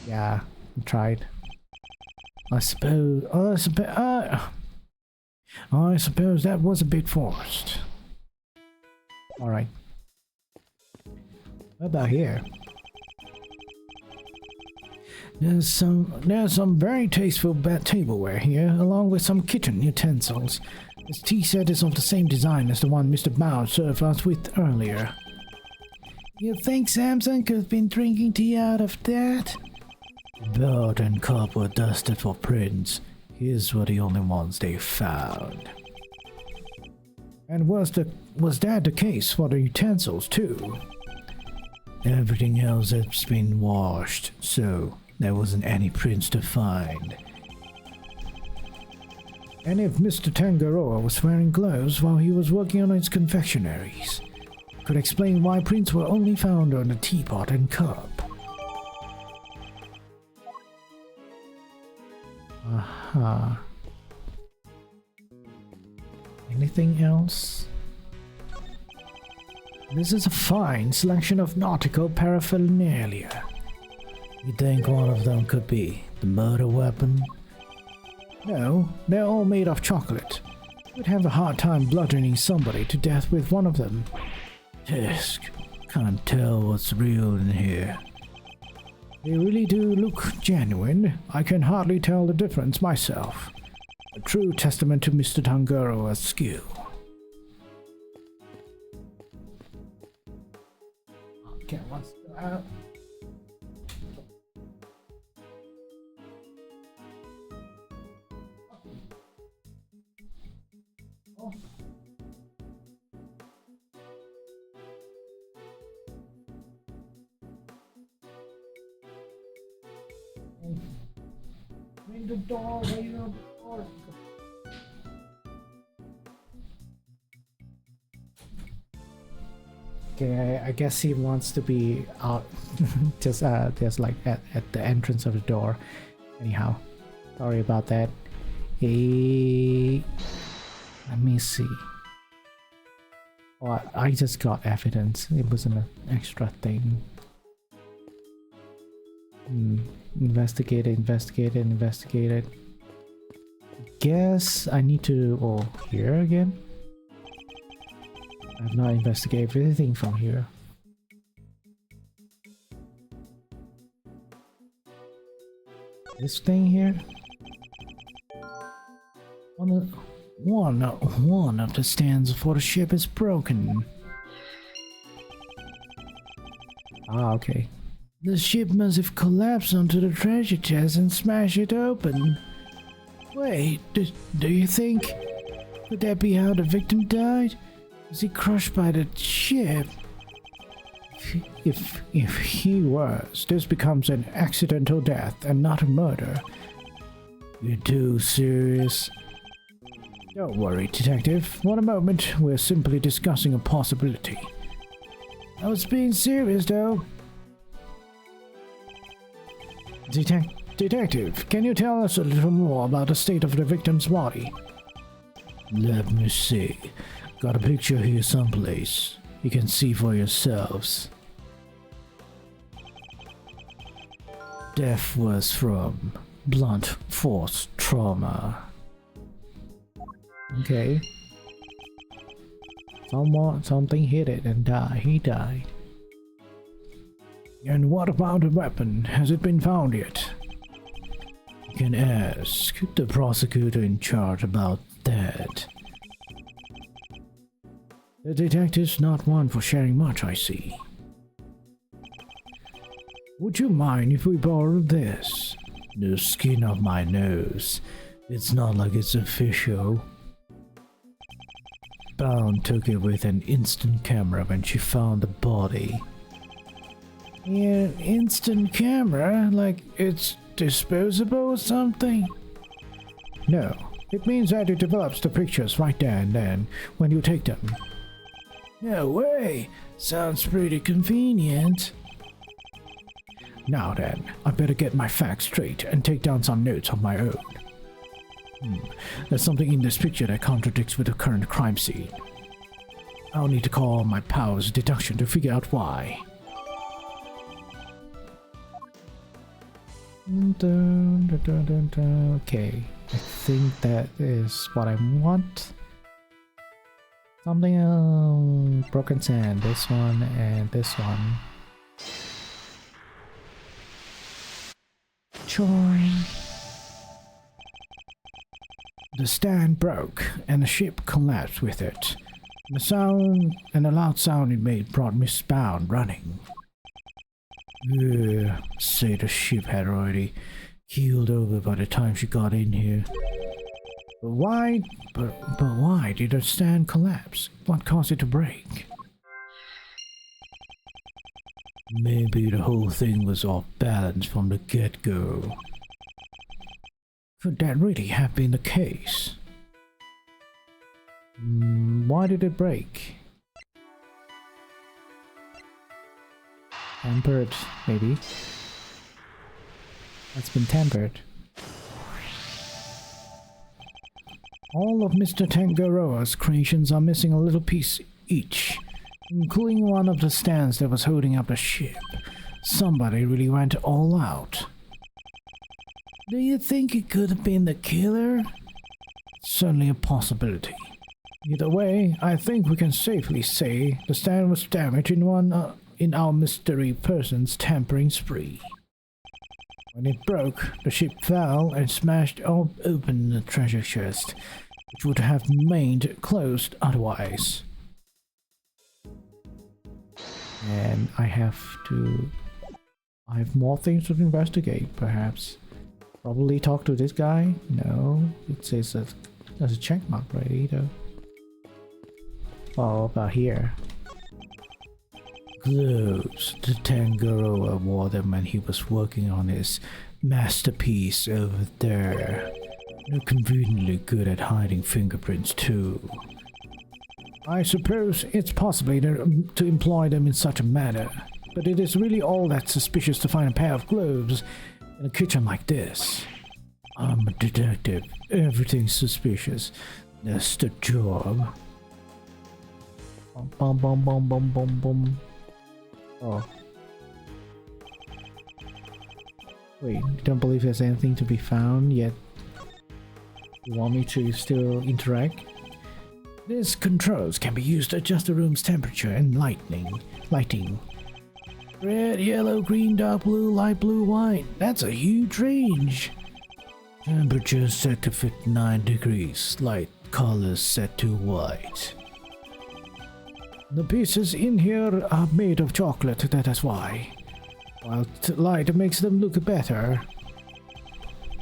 Yeah, I tried. I suppose that was a bit forced. Alright. What about here? There's some very tasteful tableware here, along with some kitchen utensils. This tea set is of the same design as the one Mr. Mao served us with earlier. You think Samson could have been drinking tea out of that? Belt and cup were dusted for prints. His were the only ones they found. And was that the case for the utensils too? Everything else has been washed, so there wasn't any prints to find. And if Mr. Tangaroa was wearing gloves while he was working on his confectionaries, could explain why prints were only found on the teapot and cup. Aha. Anything else? This is a fine selection of nautical paraphernalia. You think one of them could be the murder weapon? No, they're all made of chocolate. We'd have a hard time bludgeoning somebody to death with one of them. Tisk, can't tell what's real in here. They really do look genuine. I can hardly tell the difference myself. A true testament to Mr. Tangaroa's skill. Okay, let's go out. Ring the door, wait on the door. Okay, I guess he wants to be out just like at the entrance of the door. Anyhow, sorry about that. Hey, let me see. Oh, I just got evidence. It wasn't an extra thing. Investigate it. Guess I need to... Oh, here again? I've not investigated anything from here. This thing here? One of the stands for the ship is broken. Ah, okay. The ship must have collapsed onto the treasure chest and smashed it open. Wait, do you think? Could that be how the victim died? Was he crushed by the ship? If he was, this becomes an accidental death and not a murder. You're too serious. Don't worry, detective. One moment, we're simply discussing a possibility. I was being serious, though. Detective, can you tell us a little more about the state of the victim's body? Let me see. Got a picture here someplace. You can see for yourselves. Death was from blunt force trauma. Okay. Something hit it and he died. And what about the weapon? Has it been found yet? You can ask the prosecutor in charge about that. The detective's not one for sharing much, I see. Would you mind if we borrow this? The skin of my nose. It's not like it's official. Bound took it with an instant camera when she found the body. Yeah, instant camera? Like it's disposable or something? No, it means that it develops the pictures right there and then when you take them. No way! Sounds pretty convenient. Now then, I better get my facts straight and take down some notes of my own. There's something in this picture that contradicts with the current crime scene. I'll need to call my powers deduction to figure out why. Okay, I think that is what I want. Something broken sand, this one and this one. Join. The stand broke and the ship collapsed with it. The sound and the loud sound it made brought Miss Bound running. Say the ship had already keeled over by the time she got in here. But why did the stand collapse? What caused it to break? Maybe the whole thing was off balance from the get-go. Could that really have been the case? Why did it break? Tempered, maybe. That's been tempered. All of Mr. Tangaroa's creations are missing a little piece each, including one of the stands that was holding up the ship. Somebody really went all out. Do you think it could have been the killer? Certainly a possibility. Either way, I think we can safely say the stand was damaged in our mystery person's tampering spree. When it broke, the ship fell and smashed open the treasure chest, which would have remained closed otherwise. And I have more things to investigate, perhaps. Probably talk to this guy? No, it says that there's a check mark right either. Oh, about here. Gloves. The Tangaroa wore them when he was working on his masterpiece over there. They're conveniently good at hiding fingerprints too. I suppose it's possible to employ them in such a manner, but it is really all that suspicious to find a pair of gloves in a kitchen like this. I'm a detective. Everything's suspicious. That's the job. Bum bum bum bum bum bum. Oh. Wait, you don't believe there's anything to be found yet? You want me to still interact? These controls can be used to adjust the room's temperature and lighting. Red, yellow, green, dark blue, light blue, white. That's a huge range. Temperature set to 59 degrees. Light colors set to white. The pieces in here are made of chocolate, that is why. While light makes them look better.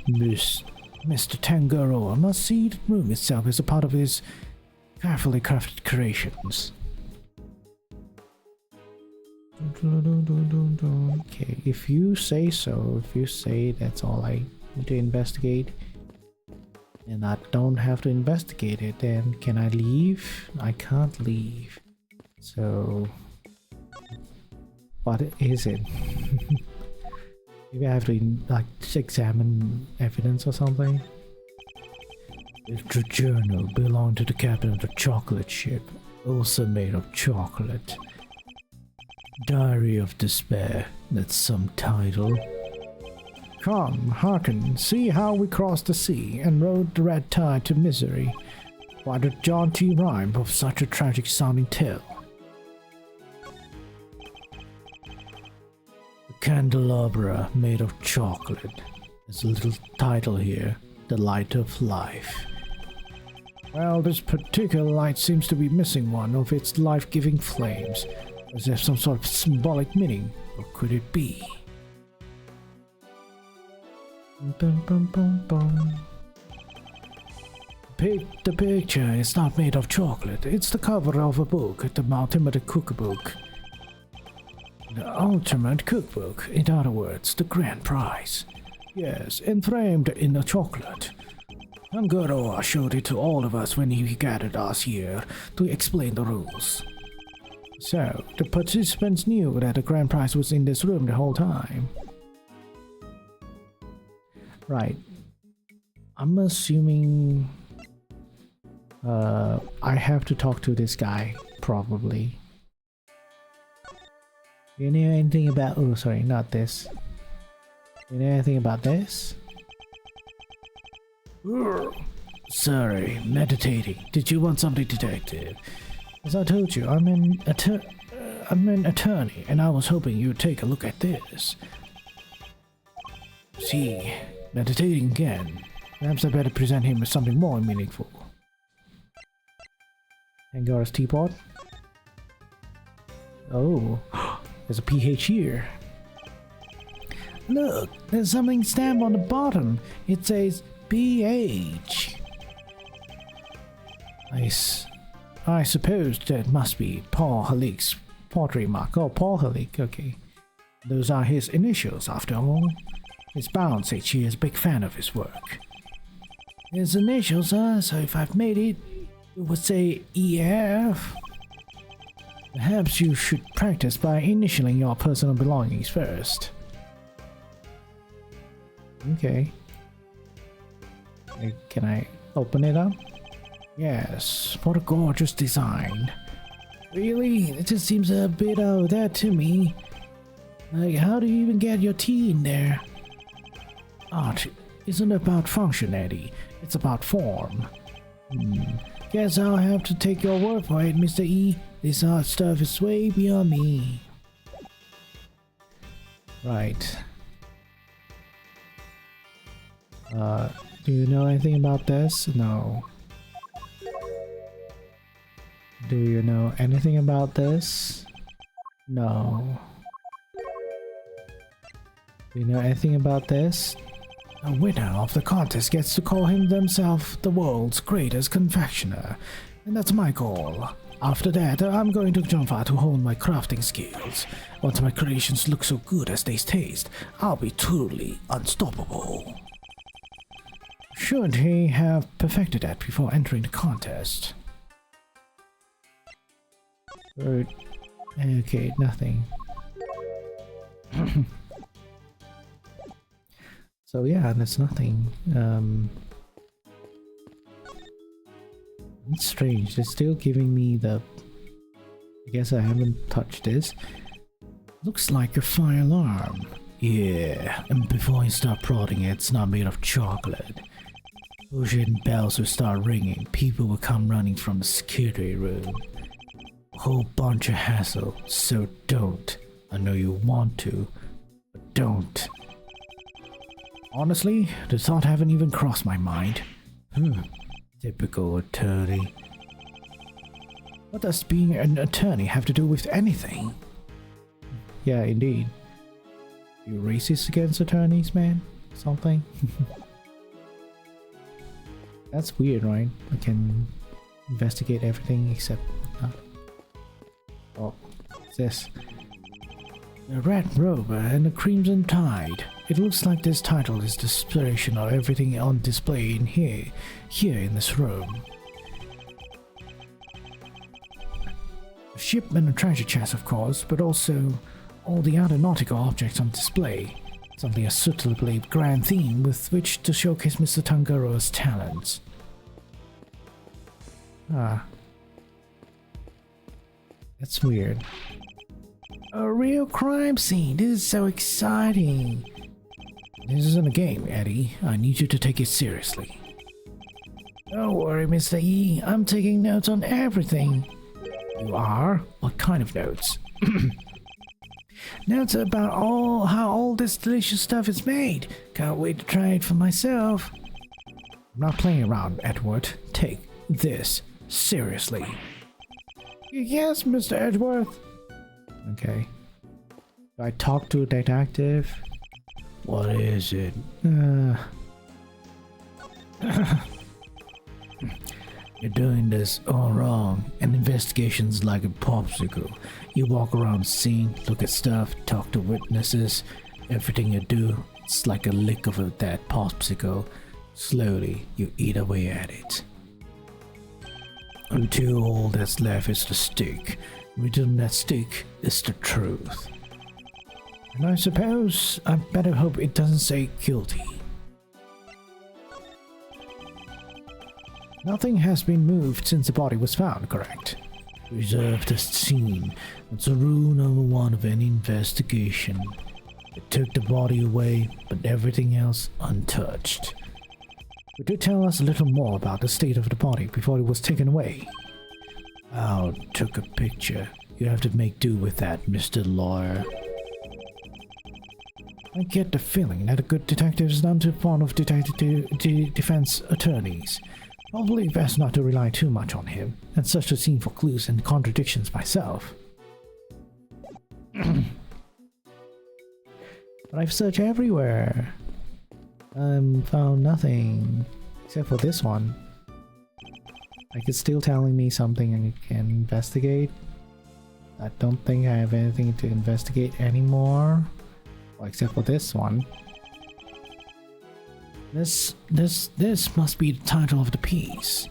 Mr. Tangaroa must see the room itself as a part of his carefully crafted creations. Okay, if you say so, if you say that's all I need to investigate, and I don't have to investigate it, then can I leave? I can't leave. So, what is it? Maybe I have to like examine evidence or something. The journal belonged to the captain of the chocolate ship, also made of chocolate. Diary of Despair, that's some title. Come, hearken, see how we crossed the sea and rode the red tide to misery. What a jaunty rhyme of such a tragic sounding tale. The candelabra made of chocolate. There's a little title here, The Light of Life. Well, this particular light seems to be missing one of its life-giving flames. Does it have some sort of symbolic meaning? What could it be? Bum, bum, bum, bum. The picture is not made of chocolate. It's the cover of a book, the Ultimate Cookbook. The Ultimate Cookbook, in other words, the grand prize. Yes, enframed in the chocolate. Tangaroa showed it to all of us when he gathered us here to explain the rules. So, the participants knew that the grand prize was in this room the whole time. Right. I'm assuming I have to talk to this guy, probably. You know anything about... Oh, sorry, not this. You know anything about this? Sorry, meditating. Did you want something, detective? As I told you, I'm an attorney, and I was hoping you'd take a look at this. See, meditating again. Perhaps I better present him with something more meaningful. Angora's teapot. Oh, there's a PH here. Look, there's something stamped on the bottom. It says PH. I suppose that must be Paul Halik's pottery mark. Oh, Paul Halik, okay. Those are his initials, after all. His bound said she is a big fan of his work. His initials, so if I've made it, it would say EF. Perhaps you should practice by initialing your personal belongings first. Okay. Can I open it up? Yes, what a gorgeous design. Really? It just seems a bit out of that to me. Like, how do you even get your tea in there? Art isn't about function, Eddie. It's about form. Guess I'll have to take your word for it, Mr. E. This art stuff is way beyond me. Right. Do you know anything about this? No. Do you know anything about this? No. Do you know anything about this? The winner of the contest gets to call him themselves the world's greatest confectioner, and that's my goal. After that, I'm going to Jumfa to hone my crafting skills. Once my creations look so good as they taste, I'll be truly unstoppable. Should he have perfected that before entering the contest? Okay, nothing. So yeah, that's nothing. It's strange. It's still giving me the... I guess I haven't touched this. Looks like a fire alarm. Yeah, and before you start prodding it, it's not made of chocolate. Ocean bells will start ringing. People will come running from the security room. A whole bunch of hassle, so don't I know you want to, but don't. Honestly, the thought haven't even crossed my mind. Typical attorney. What does being an attorney have to do with anything? Yeah, indeed. You racist against attorneys, man? Something? That's weird, right? I can investigate everything except... Oh, what's this? The Red Rover and the Crimson Tide. It looks like this title is the inspiration of everything on display in here in this room. A ship and a treasure chest, of course, but also all the other nautical objects on display. Something a suitably grand theme with which to showcase Mr. Tangaro's talents. Ah. That's weird. A real crime scene. This is so exciting. This isn't a game, Eddie. I need you to take it seriously. Don't worry, Mr. E. I'm taking notes on everything. You are? What kind of notes? Notes about how all this delicious stuff is made. Can't wait to try it for myself. I'm not playing around, Edward. Take this seriously. Yes, Mr. Edgeworth. Okay. Do I talk to a detective? What is it? You're doing this all wrong. An investigation's like a popsicle. You walk around the scene, look at stuff, talk to witnesses. Everything you do, it's like a lick of that popsicle. Slowly, you eat away at it. Until all that's left is the stick. Within that stick is the truth. And I suppose I better hope it doesn't say guilty. Nothing has been moved since the body was found, correct? Reserve the scene. It's a rule number 1 of any investigation. They took the body away, but everything else untouched. Would you tell us a little more about the state of the body before it was taken away? I took a picture. You have to make do with that, Mr. Lawyer. I get the feeling that a good detective is none too fond of defense attorneys. Probably best not to rely too much on him, and search the scene for clues and contradictions myself. But I've searched everywhere. Found nothing except for this one. Like, it's still telling me something I can investigate. I don't think I have anything to investigate anymore. Well, except for this one. This must be the title of the piece.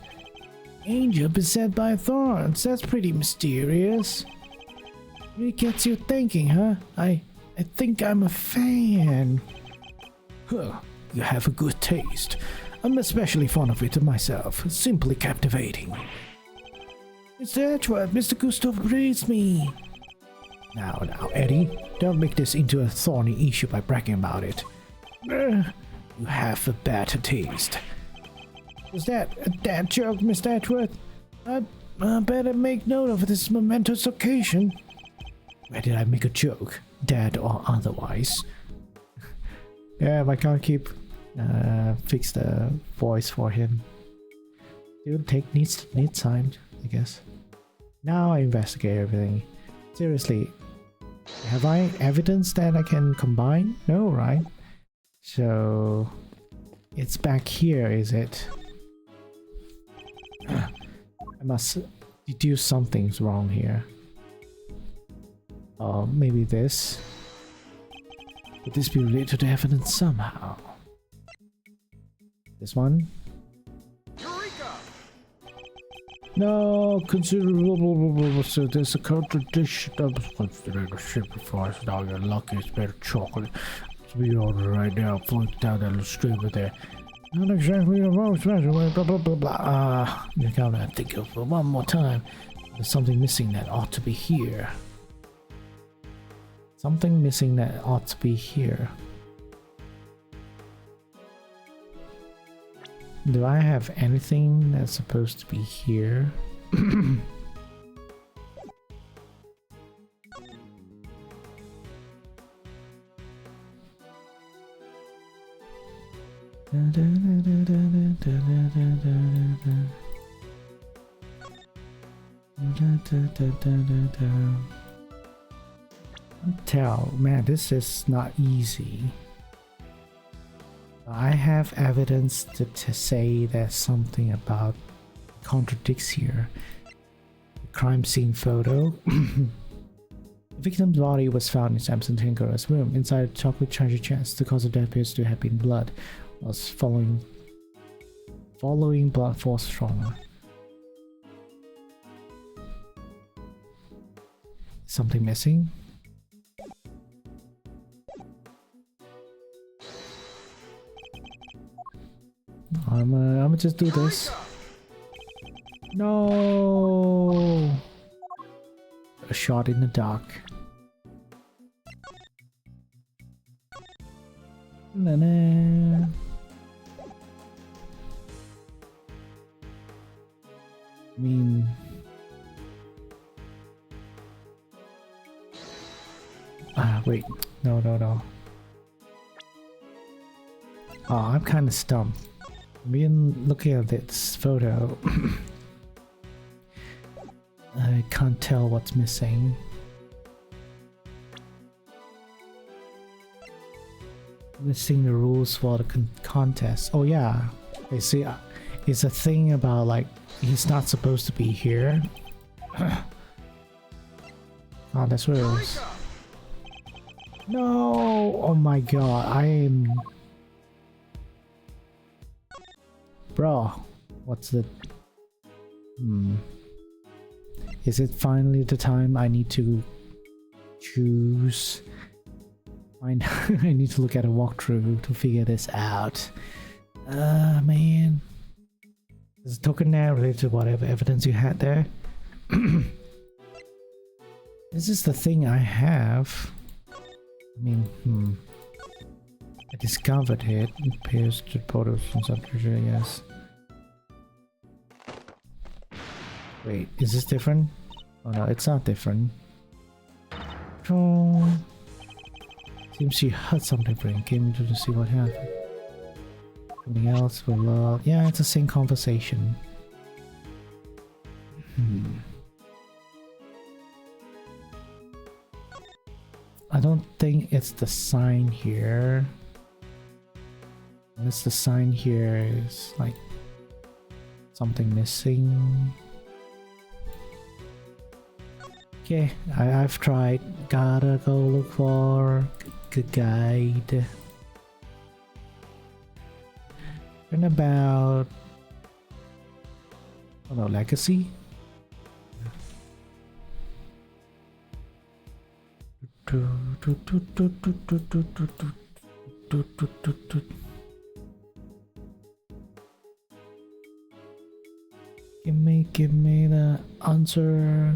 Angel beset by thorns. That's pretty mysterious. It gets you thinking, huh? I think I'm a fan. Huh. You have a good taste. I'm especially fond of it myself. It's simply captivating. Mr. Edgeworth, Mr. Gustav praised me. Now, Eddie, don't make this into a thorny issue by bragging about it. You have a bad taste. Was that a dad joke, Mr. Edgeworth? I better make note of this momentous occasion. Where did I make a joke? Dad or otherwise? Yeah, I can't keep fix the voice for him. It will need time, I guess. Now I investigate everything. Seriously, have I evidence that I can combine? No, right? So it's back here, is it? I must deduce something's wrong here. Maybe this. Would this be related to evidence somehow? This one? Eureka! No, considerable. So there's a contradiction. I was considering a ship before. So now you're lucky it's better chocolate. To be ordered right now. Float down that little stream there. Not exactly the most measure. Blah blah blah blah. You gotta think of it one more time. There's something missing that ought to be here. Something missing that ought to be here. Do I have anything that's supposed to be here? Tell, man, this is not easy. I have evidence to say there's something about contradicts here. The crime scene photo. The victim's body was found in Samson Tinker's room. Inside a chocolate treasure chest. The cause of death appears to have been blood. Was following blunt force trauma. Something missing? I'm just do this. No! A shot in the dark. Na-na. I mean... wait. No. Oh, I'm kind of stumped. Looking at this photo, I can't tell what's missing. Missing the rules for the contest. Oh yeah, they see. It's a thing about like he's not supposed to be here. Oh, that's rules. No! Oh my god, I am. Bro, what's the... Is it finally the time I need to choose? I need to look at a walkthrough to figure this out. Man. Is the token now related to whatever evidence you had there? This is the thing I have. I mean, I discovered it. It appears to photos from some treasure, yes. Wait, is this different? Oh no, it's not different. Oh, seems she heard something different. Came into to see what happened. Something else will yeah, it's the same conversation. I don't think it's the sign here. Unless the sign here is like something missing. Okay, I've tried. Gotta go look for a guide. And about... oh no, legacy? Give me the answer.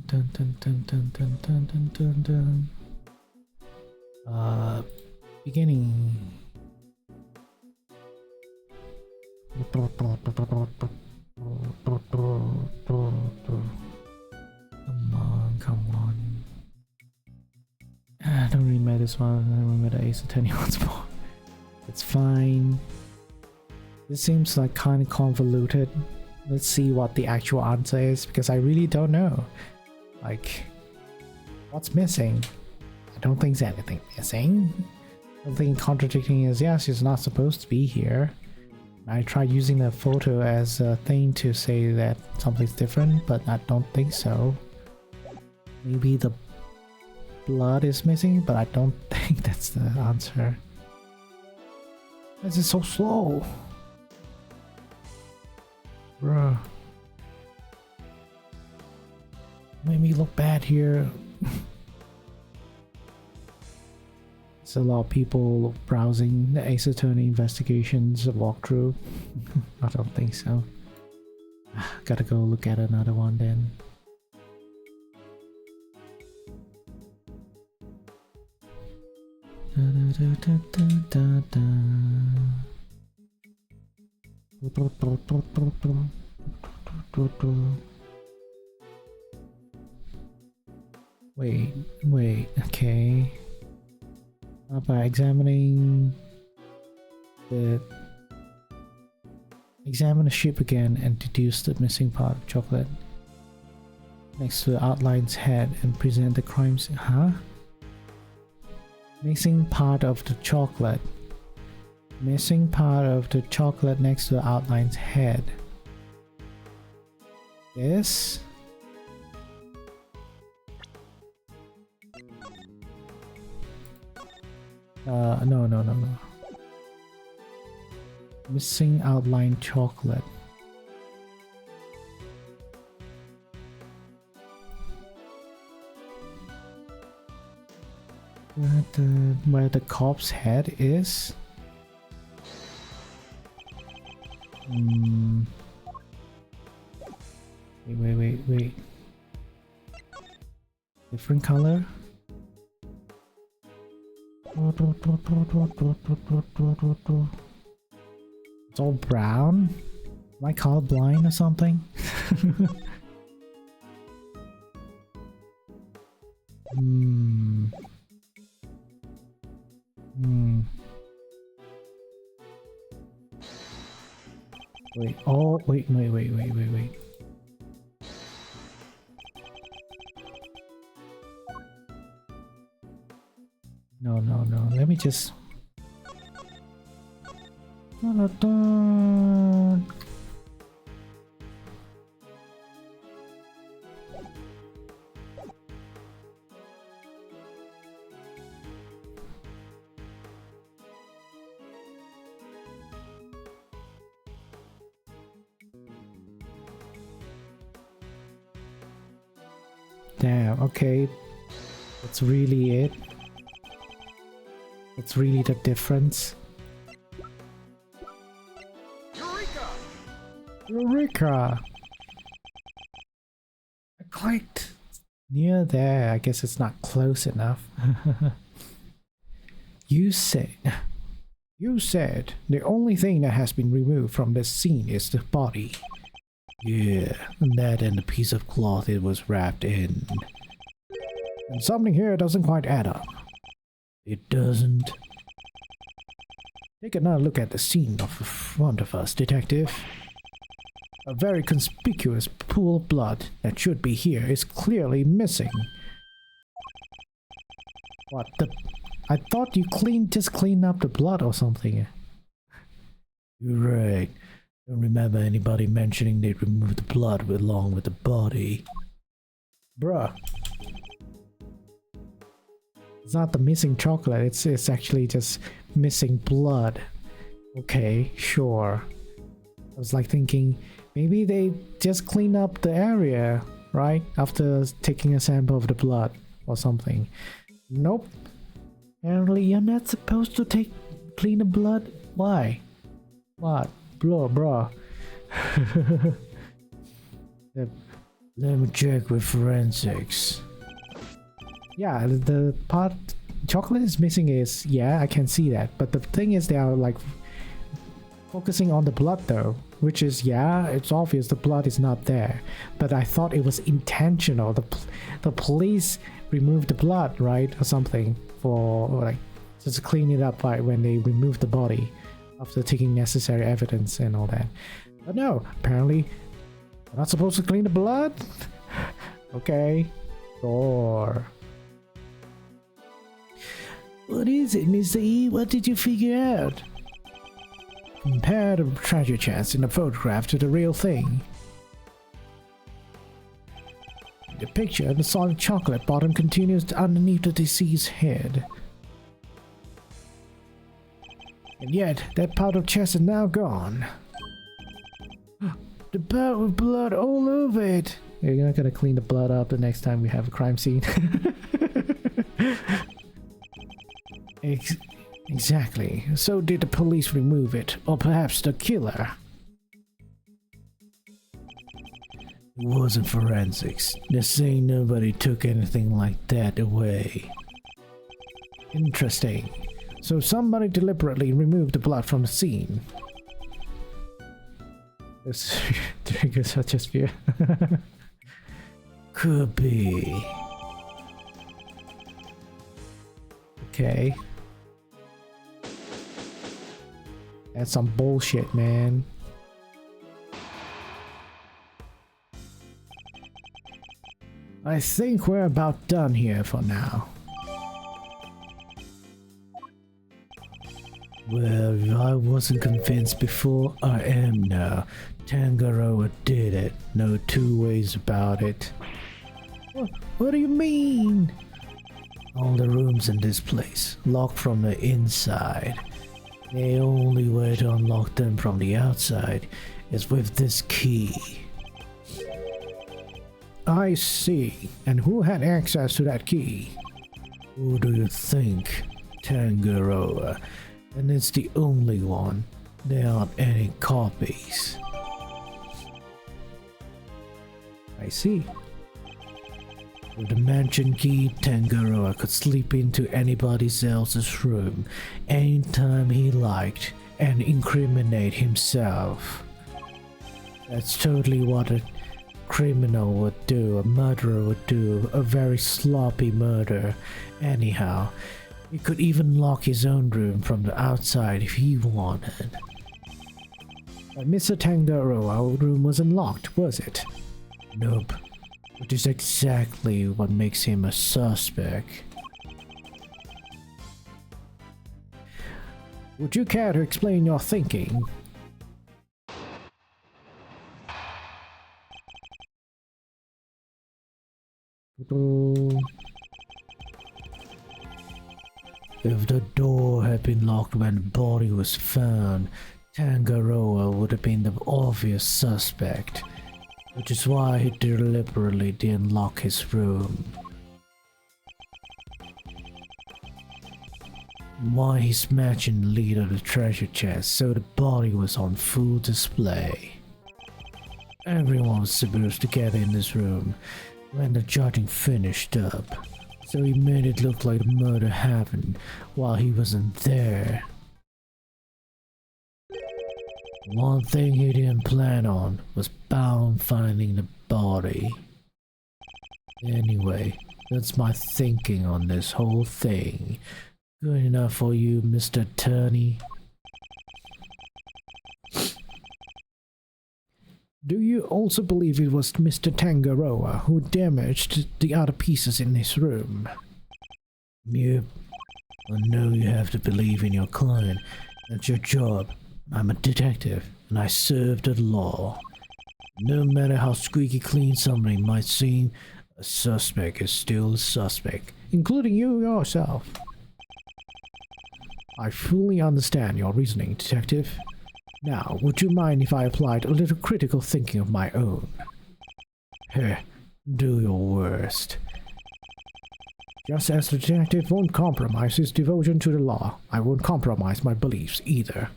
Dun, dun, dun, dun, dun, dun, dun, dun, dun. Beginning. Come on. I don't remember this one. I remember the Ace Attorney once more. It's fine. This seems like kind of convoluted. Let's see what the actual answer is, because I really don't know. Like, what's missing? I don't think there's anything missing. The thing contradicting is, yes, she's not supposed to be here. I tried using the photo as a thing to say that something's different, but I don't think so. Maybe the blood is missing, but I don't think that's the answer. This is so slow. Bruh. Made me look bad here. There's a lot of people browsing the Ace Attorney investigations walkthrough. I don't think so. Gotta go look at another one then. Wait, okay. By examining the examine the ship again and deduce the missing part of chocolate next to the outline's head and present the crimes. Huh? Missing part of the chocolate. Missing part of the chocolate next to the outline's head. This? No. Missing outline chocolate. Where the corpse head is? Wait. Different color? It's all brown? Am I colorblind or something? Wait, oh, wait. No, let me just... Damn, okay. That's really it. It's really the difference. Eureka! I clicked near there. I guess it's not close enough. You said the only thing that has been removed from this scene is the body. Yeah, and that and the piece of cloth it was wrapped in. And something here doesn't quite add up. It doesn't. Take another look at the scene in front of us, Detective. A very conspicuous pool of blood that should be here is clearly missing. What the? I thought you just cleaned up the blood or something. You're right. Don't remember anybody mentioning they'd removed the blood along with the body. Bruh. It's not the missing chocolate, it's actually just missing blood. Okay, sure. I was like thinking, maybe they just clean up the area, right? After taking a sample of the blood or something. Nope. Apparently you're not supposed to clean the blood? Why? What? Bro. Let me check with forensics. Yeah, the part chocolate is missing is, yeah, I can see that. But the thing is they are like focusing on the blood though, which is, yeah, it's obvious the blood is not there. But I thought it was intentional. The police removed the blood, right? Or something for like just to clean it up right when they removed the body after taking necessary evidence and all that. But no, apparently we're not supposed to clean the blood? Okay, sure. What is it, Mr. E? What did you figure out? Compare the treasure chest in the photograph to the real thing. In the picture, the solid chocolate bottom continues underneath the deceased's head. And yet, that powder chest is now gone. The bag with blood all over it. You're not gonna clean the blood up the next time we have a crime scene. Exactly. So did the police remove it? Or perhaps the killer? It wasn't forensics. They're saying nobody took anything like that away. Interesting. So somebody deliberately removed the blood from the scene. This triggers such a fear. Could be. Okay. That's some bullshit, man. I think we're about done here for now. Well, if I wasn't convinced before, I am now. Tangaroa did it. No two ways about it. What do you mean? All the rooms in this place, locked from the inside. The only way to unlock them from the outside is with this key. I see. And who had access to that key? Who do you think? Tangaroa. And it's the only one. There aren't any copies. I see. With the mansion key, Tangaroa could slip into anybody else's room anytime he liked and incriminate himself. That's totally what a criminal would do, a murderer would do, a very sloppy murder. Anyhow, he could even lock his own room from the outside if he wanted. But Mr. Tangaroa's room wasn't locked, was it? Nope. Which is exactly what makes him a suspect. Would you care to explain your thinking? If the door had been locked when the body was found, Tangaroa would have been the obvious suspect, which is why he deliberately didn't lock his room. Why he smashed in the lid of the treasure chest so the body was on full display. Everyone was supposed to gather in this room when the judging finished up, so he made it look like the murder happened while he wasn't there. One thing he didn't plan on was Bound finding the body. Anyway, that's my thinking on this whole thing. Good enough for you, Mr. Attorney? Do you also believe it was Mr. Tangaroa who damaged the other pieces in his room? Yep. I know you have to believe in your client. That's your job. I'm a detective, and I serve the law. No matter how squeaky clean somebody might seem, a suspect is still a suspect, including you yourself. I fully understand your reasoning, detective. Now, would you mind if I applied a little critical thinking of my own? Heh, do your worst. Just as the detective won't compromise his devotion to the law, I won't compromise my beliefs either.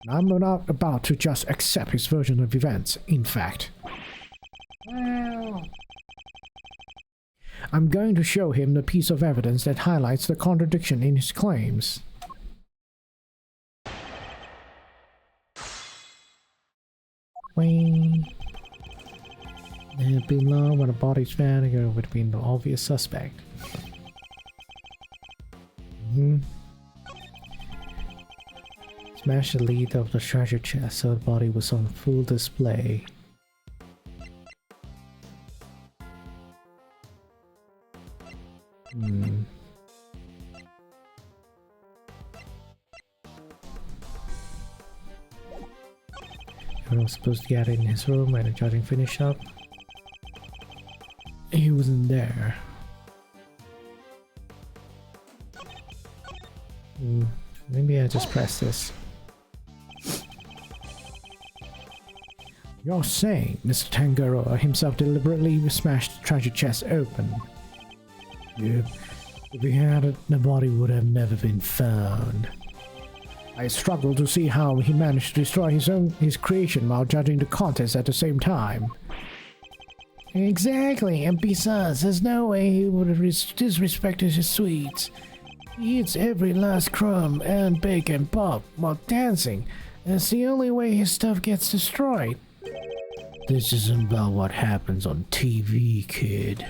I'm not about to just accept his version of events, in fact. I'm going to show him the piece of evidence that highlights the contradiction in his claims. Wait. There had been long when a body's found, it would have been the obvious suspect. Smashed the lid of the treasure chest so the body was on full display. Everyone was supposed to get in his room when the judging finished up. He wasn't there. Maybe I just press this. You're saying Mr. Tangaroa himself deliberately smashed the treasure chest open? Yep. If he had it, the body would have never been found. I struggle to see how he managed to destroy his creation while judging the contents at the same time. Exactly, and besides, there's no way he would have disrespected his sweets. He eats every last crumb and bacon pop while dancing. That's the only way his stuff gets destroyed. This isn't about what happens on TV, kid.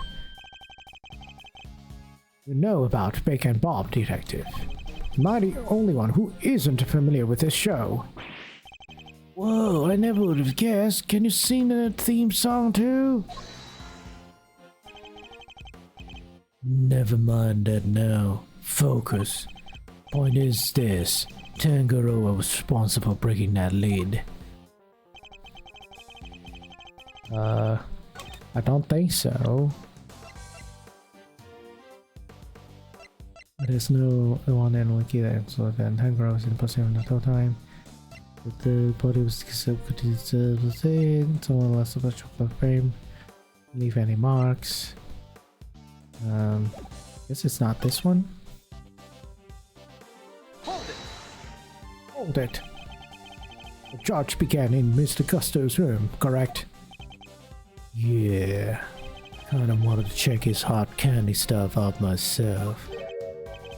You know about Bacon Bob, detective. Am I the only one who isn't familiar with this show? Whoa, I never would have guessed. Can you sing the theme song too? Never mind that now. Focus. Point is this. Tangaroa was responsible for breaking that lead. I don't think so. There's no one in Wiki that so then Tangaroa was in possession the whole time. The body was the thing. Someone was supposed to frame. Leave any marks. Guess it's not this one. Hold it. The charge began in Mr. Gusto's room, correct? Yeah. Kinda wanted to check his hard candy stuff out myself.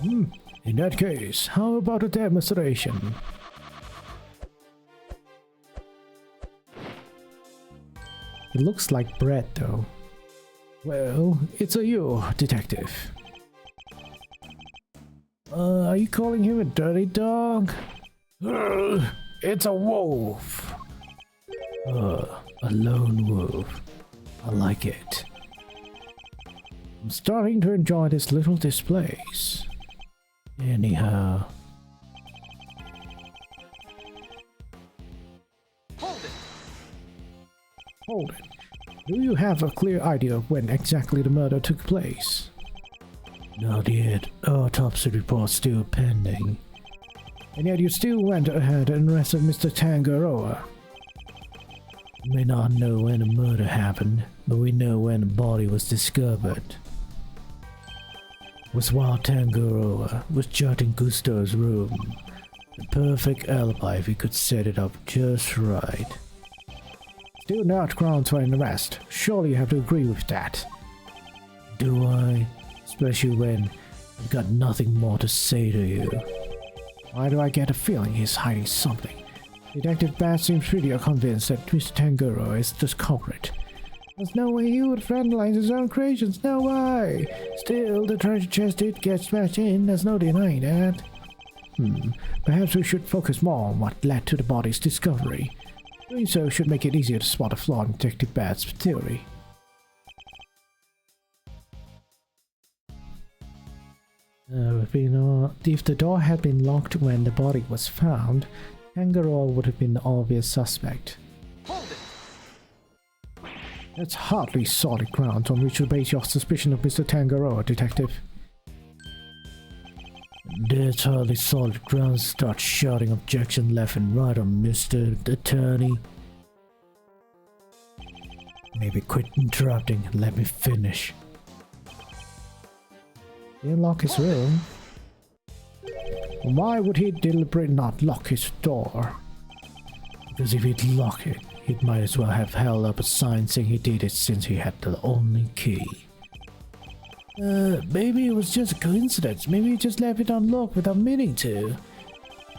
In that case, how about a demonstration? It looks like bread though. Well, it's a you, detective. Are you calling him a dirty dog? It's a wolf. A lone wolf. I like it. I'm starting to enjoy these little displays. Anyhow. Hold it. Do you have a clear idea of when exactly the murder took place? Not yet. Autopsy report still pending. And yet you still went ahead and arrested Mr. Tangaroa. We may not know when the murder happened, but we know when the body was discovered. It was while Tangaroa was judging Gusto's room. The perfect alibi if he could set it up just right. Still not grounds for an arrest. Surely you have to agree with that. Do I? Especially when I've got nothing more to say to you. Why do I get a feeling he's hiding something? Detective Bass seems pretty convinced that Mr. Tangaroa is the culprit. There's no way he would vandalize his own creations, no way! Still, the treasure chest did get smashed in, there's no denying that. Perhaps we should focus more on what led to the body's discovery. Doing so should make it easier to spot a flaw in Detective Bass' theory. If the door had been locked when the body was found, Tangaroa would have been the obvious suspect. That's hardly solid ground on which to base your suspicion of Mr. Tangaroa, Detective. That's hardly solid ground. Start shouting objection left and right on Mr. Attorney. Maybe quit interrupting and let me finish. He didn't lock his room. Why would he deliberately not lock his door? Because if he'd lock it, he might as well have held up a sign saying he did it since he had the only key. Maybe it was just a coincidence. Maybe he just left it unlocked without meaning to.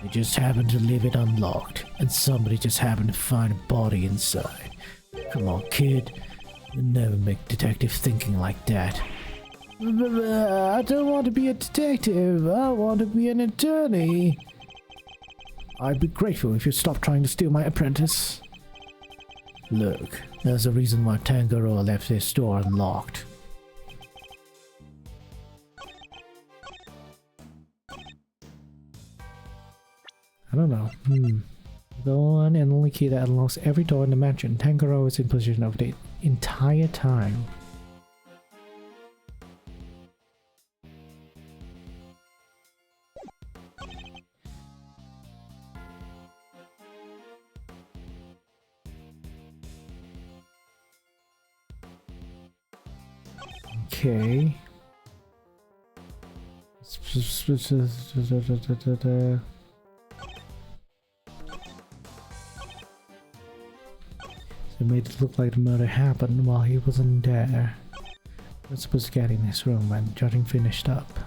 He just happened to leave it unlocked, and somebody just happened to find a body inside. Come on, kid. You never make detective thinking like that. I don't want to be a detective. I want to be an attorney. I'd be grateful if you stopped trying to steal my apprentice. Look, there's a reason why Tangaroa left his door unlocked. I don't know. The one and only key that unlocks every door in the mansion. Tangaroa is in position of the entire time. Okay. It made it look like the murder happened while he wasn't there. We're supposed to get in his room when judging finished up.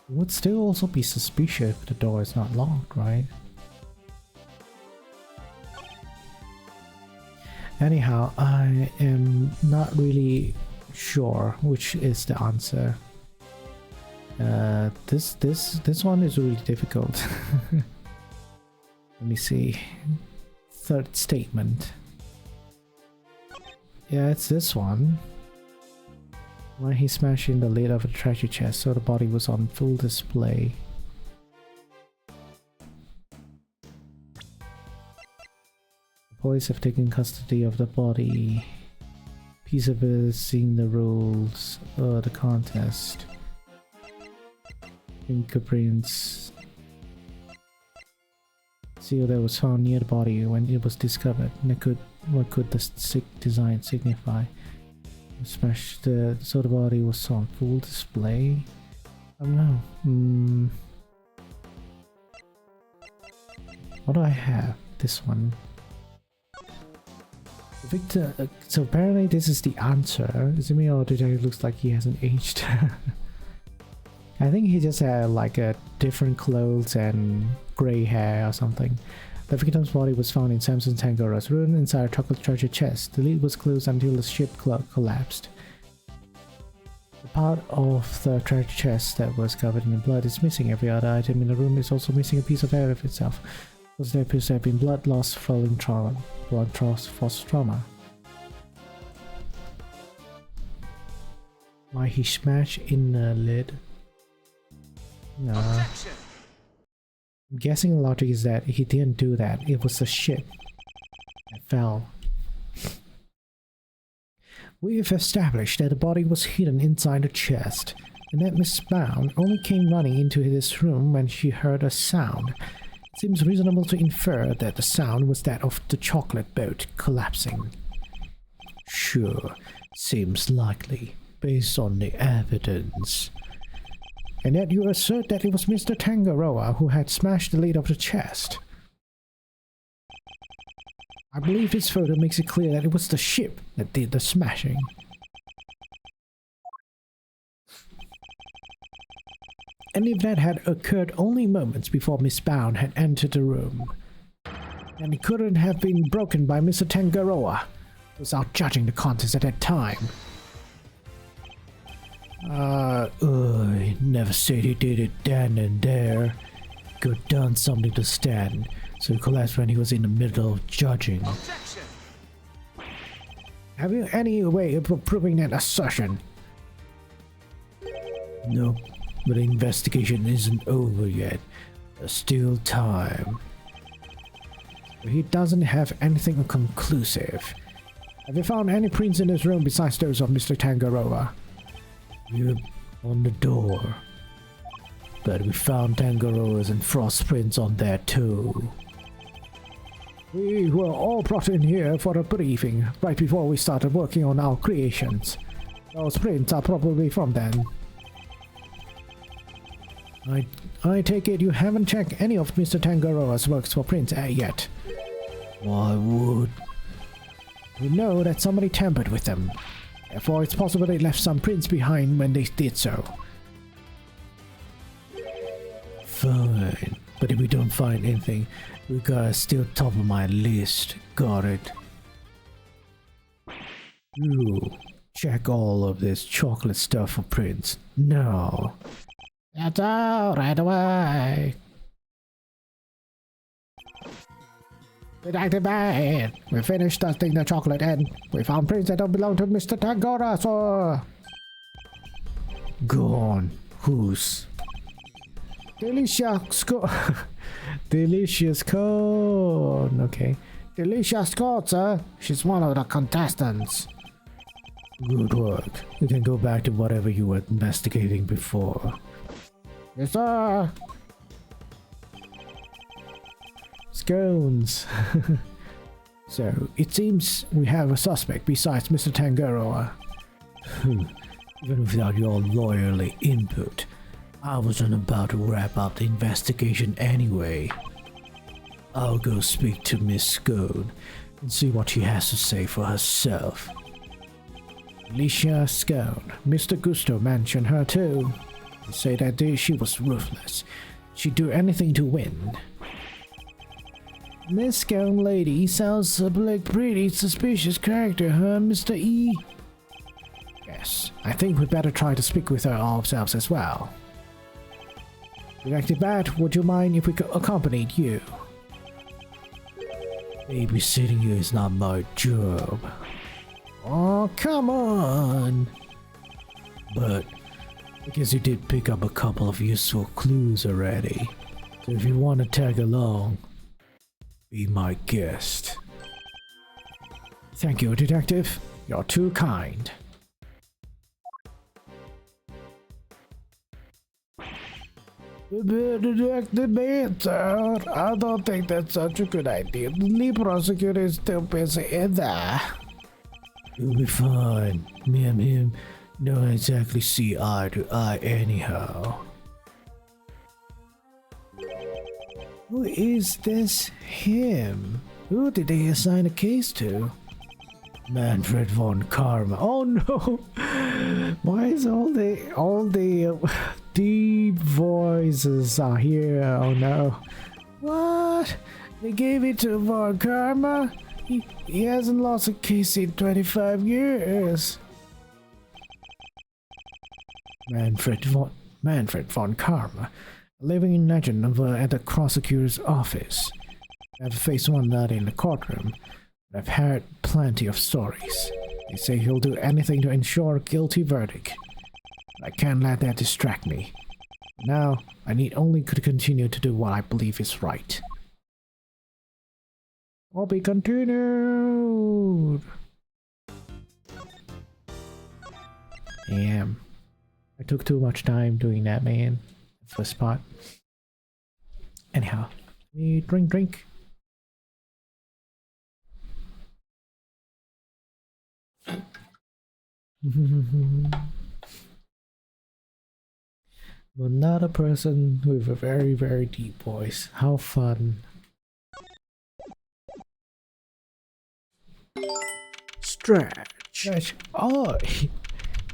It would still also be suspicious if the door is not locked, right? Anyhow, I am not really sure which is the answer. This one is really difficult. Let me see. Third statement. Yeah, it's this one. When he smashed in the lid of a treasure chest, so the body was on full display. The police have taken custody of the body. Piece of it seeing the rules of the contest. Fingerprints. Seal that was found near the body when it was discovered. What could the design signify? Smashed so the body was on full display. I don't know. What do I have? This one. Victor. So apparently this is the answer. Is it me or it looks like he hasn't aged? I think he just had like a different clothes and grey hair or something. The victim's body was found in Samson Tangora's room inside a chocolate treasure chest. The lid was closed until the ship collapsed. The part of the treasure chest that was covered in blood is missing. Every other item in the room is also missing a piece of hair of itself. Because there appears to have been blood loss following trauma. Why he smashed in the lid? No. Objection. I'm guessing the logic is that he didn't do that. It was the ship that fell. We've established that the body was hidden inside the chest, and that Miss Brown only came running into this room when she heard a sound. It seems reasonable to infer that the sound was that of the chocolate boat collapsing. Sure, seems likely, based on the evidence. And yet you assert that it was Mr. Tangaroa who had smashed the lid of the chest. I believe this photo makes it clear that it was the ship that did the smashing. And if that had occurred only moments before Miss Brown had entered the room, then it couldn't have been broken by Mr. Tangaroa without judging the contents at that time. Never said he did it then and there. Could have done something to stand, so he collapsed when he was in the middle of judging. Objection. Have you any way of proving that assertion? Nope, but the investigation isn't over yet. There's still time. He doesn't have anything conclusive. Have you found any prints in this room besides those of Mr. Tangaroa? Yep, on the door. But we found Tangaroa's and Frost prints on there too. We were all brought in here for a briefing right before we started working on our creations. Those prints are probably from then. I take it you haven't checked any of Mr. Tangaroa's works for prints yet. Why would? We know that somebody tampered with them. Therefore, it's possible they left some prints behind when they did so. Fine, but if we don't find anything, we gotta still top of my list. Got it. You check all of this chocolate stuff for prints. No. That's all right away. Good activate. We finished dusting the chocolate and we found prints that don't belong to Mr. Tangora, so... Gone. Whose? Delicious Delicious cone. Okay. Delicious cone, sir. She's one of the contestants. Good work. You can go back to whatever you were investigating before. Yes, sir. Scones. So, it seems we have a suspect besides Mr. Tangaroa. Even without your lawyerly input, I wasn't about to wrap up the investigation anyway. I'll go speak to Miss Scone and see what she has to say for herself. Alicia Scone. Mr. Gusto mentioned her too. He said that day she was ruthless. She'd do anything to win. Miss Scone lady sounds like pretty suspicious character, huh, Mr. E? Yeah, Yes, I think we better try to speak with her ourselves as well. Detective Bat, would you mind if we accompanied you? Babysitting you is not my job. Oh, come on! But I guess you did pick up a couple of useful clues already. So if you want to tag along, be my guest. Thank you, Detective. You're too kind. Detective, I don't think that's such a good idea. The lead prosecutor is still busy in there. You'll be fine. Me and him don't exactly see eye to eye anyhow. Who is this him? Who did they assign a case to? Manfred von Karma. Oh no! Why is all the deep voices are here? Oh no! What? They gave it to von Karma? He hasn't lost a case in 25 years. Manfred von Karma, a living legend at the prosecutor's office. I've faced one not in the courtroom, but I've heard plenty of stories. They say he'll do anything to ensure a guilty verdict. But I can't let that distract me. Now, I need only to continue to do what I believe is right. I'll be continued! Damn. I took too much time doing that, man. First part. Anyhow, we drink. But not a person with a very, very deep voice. How fun. Stretch. Oh,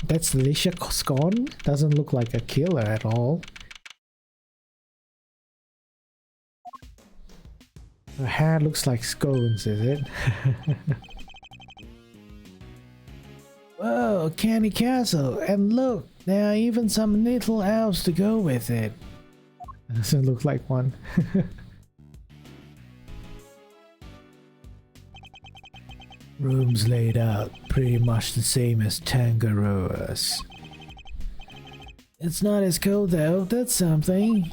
that's Alicia Scone. Doesn't look like a killer at all. Her hair looks like scones, is it? Whoa, Candy Castle! And look, there are even some little elves to go with it. Doesn't look like one. Rooms laid out pretty much the same as Tangaroa's. It's not as cold though, that's something.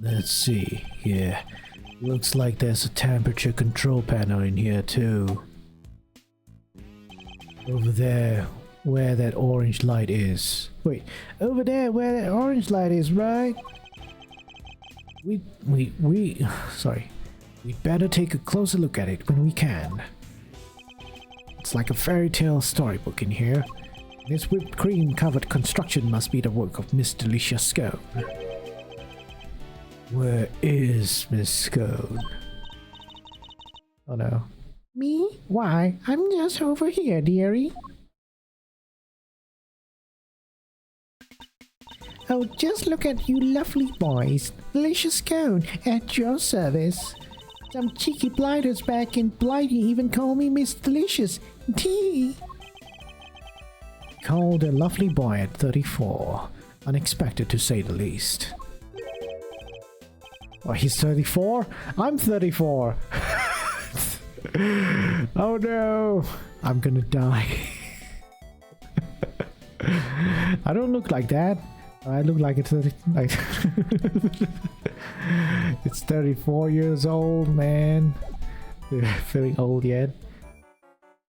Let's see, yeah. Looks like there's a temperature control panel in here too. Over there, where that orange light is. Wait, over there where that orange light is, right? Sorry. We'd better take a closer look at it when we can. It's like a fairy tale storybook in here. This whipped cream covered construction must be the work of Miss Delicia Scone. Where is Miss Scone? Oh no. Me? Why? I'm just over here, dearie. Oh, just look at you lovely boys. Delicia Scone at your service. Some cheeky blighters back in Blighty even call me Miss Delicious. Tee. Called a lovely boy at 34. Unexpected to say the least. Oh, he's 34? I'm 34! Oh no! I'm gonna die. I don't look like that. I look like it's 30, like it's 34 years old, man. Feeling old yet?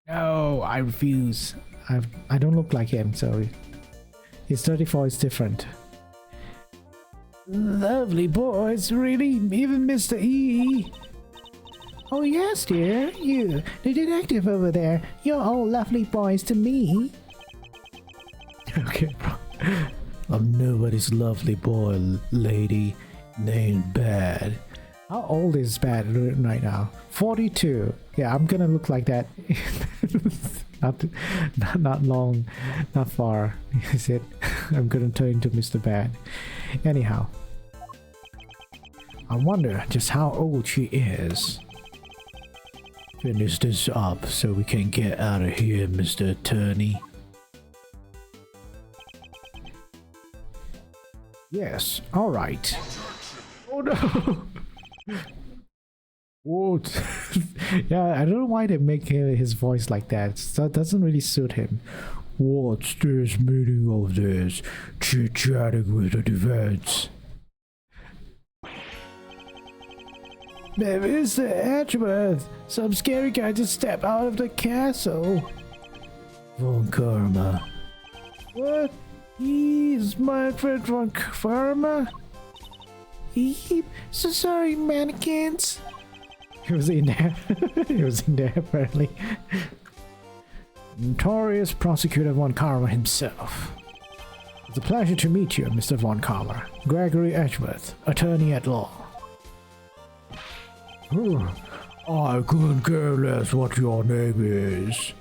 No, I refuse. I don't look like him, so he's 34 is different. Lovely boys, really? Even Mr. E? Oh yes, dear. You, the detective over there. You're all lovely boys to me. Okay, bro. I'm nobody's lovely boy, lady named Bad. How old is Bad right now? 42. Yeah, I'm gonna look like that. not long, not far. Is it? I'm gonna turn into Mr. Bad. Anyhow, I wonder just how old she is. Finish this up so we can get out of here, Mr. Attorney. Yes, alright. Oh no! What? Yeah, I don't know why they make his voice like that. That doesn't really suit him. What's this meaning of this? Chit-chatting with the defense. Mr. Edgeworth, some scary guy just stepped out of the castle. Von Karma. What? He's my friend Von Karma? So sorry, mannequins. He was in there. He was in there, apparently. Notorious Prosecutor Von Karma himself. It's a pleasure to meet you, Mr. Von Karma. Gregory Edgeworth, attorney at law. I couldn't care less what your name is.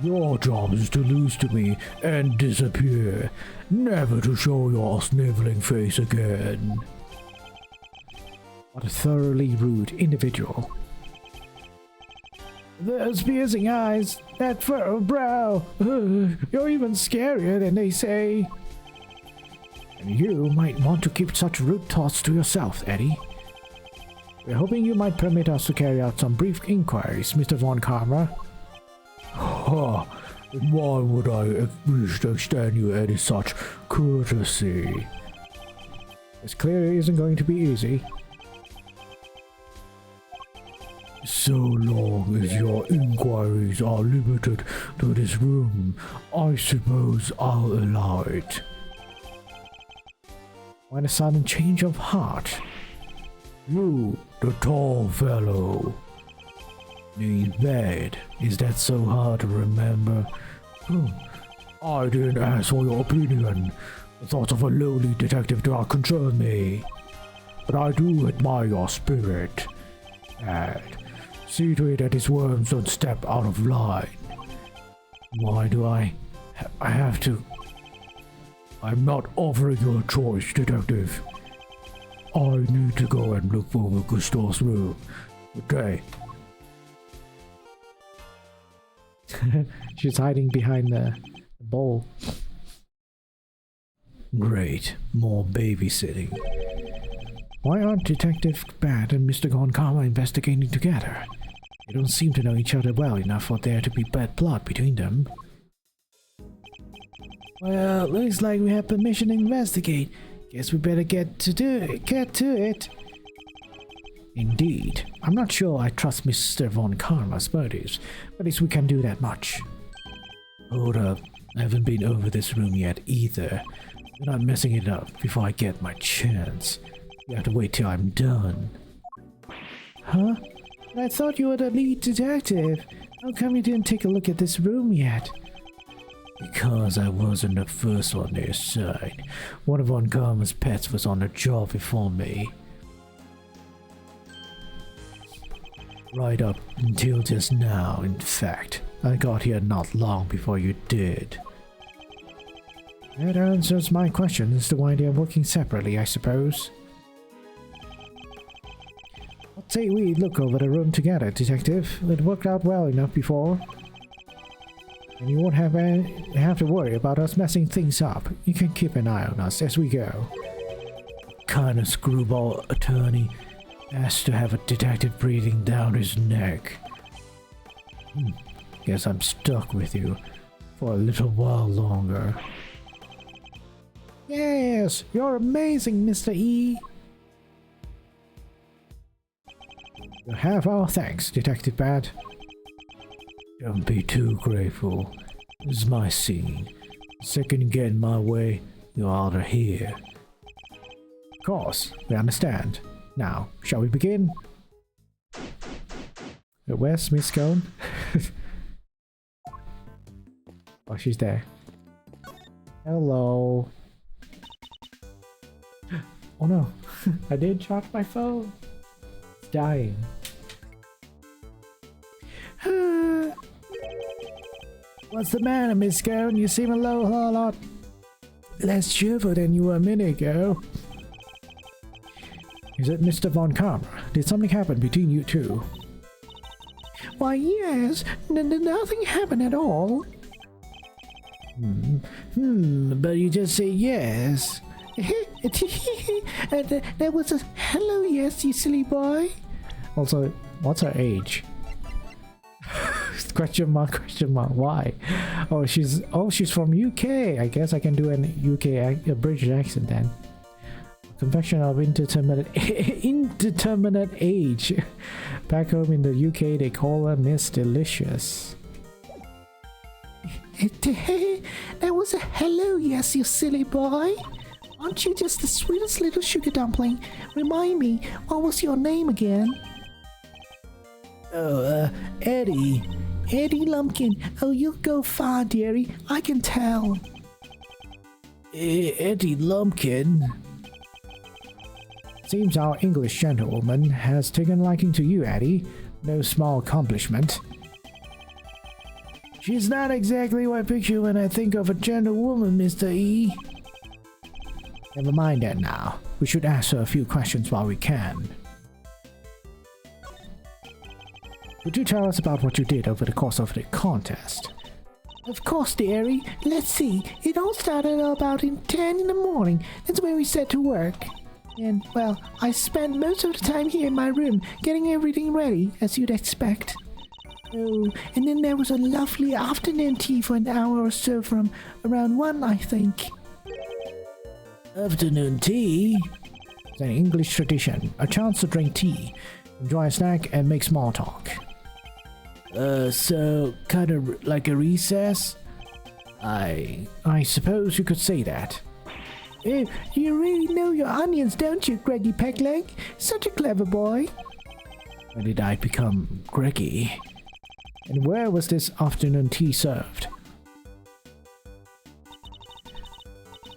Your job is to lose to me and disappear, never to show your sniveling face again. What a thoroughly rude individual. Those piercing eyes, that furrowed brow, you're even scarier than they say. And you might want to keep such rude thoughts to yourself, Eddie. We're hoping you might permit us to carry out some brief inquiries, Mr. Von Karma. Why would I wish to extend you any such courtesy? This clearly isn't going to be easy. So long as your inquiries are limited to this room, I suppose I'll allow it. Why a sudden change of heart? You, the tall fellow. Named Bad. Is that so hard to remember? I didn't ask for your opinion. The thoughts of a lowly detective do not concern me. But I do admire your spirit. Bad. See to it that his worms don't step out of line. Why do I have to? I'm not offering you a choice, detective. I need to go and look for Gustav's room. Okay. She's hiding behind the bowl. Great. More babysitting. Why aren't Detective Bad and Mr. Von Karma investigating together? They don't seem to know each other well enough for there to be bad blood between them. Well, looks like we have permission to investigate. Guess we better get to it. Indeed. I'm not sure I trust Mr. Von Karma's motives, but at least we can do that much. Hold up. I haven't been over this room yet either. You're not messing it up before I get my chance. You have to wait till I'm done. Huh? But I thought you were the lead detective. How come you didn't take a look at this room yet? Because I wasn't the first on their side. One of Von Karma's pets was on the job before me. Right up until just now, in fact. I got here not long before you did. That answers my question as to why they are working separately, I suppose. I'd say we look over the room together, Detective. It worked out well enough before. And you won't have to worry about us messing things up. You can keep an eye on us as we go. What kind of screwball attorney has to have a detective breathing down his neck? Guess I'm stuck with you for a little while longer. Yes, you're amazing, Mr. E. You have our thanks, Detective Bad. Don't be too grateful. This is my scene. The second you get in my way, you're out of here. Of course, we understand. Now, shall we begin? Where's Miss Cone? Oh, she's there. Hello. Oh no, I didn't charge my phone. It's dying. What's the matter, Miss Cone? You seem a lot less cheerful than you were a minute ago. Is it Mr. Von Karma? Did something happen between you two? Why, yes. Nothing happened at all. But you just say yes. That was a hello yes, you silly boy. Also, what's her age? Question mark, why? Oh, she's from UK. I guess I can do an a British accent then. Confection of indeterminate age. Back home in the UK, they call her Miss Delicious. That was a hello, yes, you silly boy. Aren't you just the sweetest little sugar dumpling? Remind me, what was your name again? Oh, Eddie. Eddie Lumpkin. Oh, you'll go far, dearie. I can tell. Eddie Lumpkin. Seems our English gentlewoman has taken liking to you, Eddie. No small accomplishment. She's not exactly what I picture when I think of a gentlewoman, Mr. E. Never mind that now. We should ask her a few questions while we can. Would you tell us about what you did over the course of the contest? Of course, dearie. Let's see. It all started about 10 in the morning. That's when we set to work. And, well, I spent most of the time here in my room, getting everything ready, as you'd expect. Oh, and then there was a lovely afternoon tea for an hour or so from around 1, I think. Afternoon tea? It's an English tradition. A chance to drink tea, enjoy a snack, and make small talk. So kind of like a recess? I suppose you could say that. Oh, you really know your onions, don't you, Greggy Pegleg? Such a clever boy. When did I become Greggy? And where was this afternoon tea served?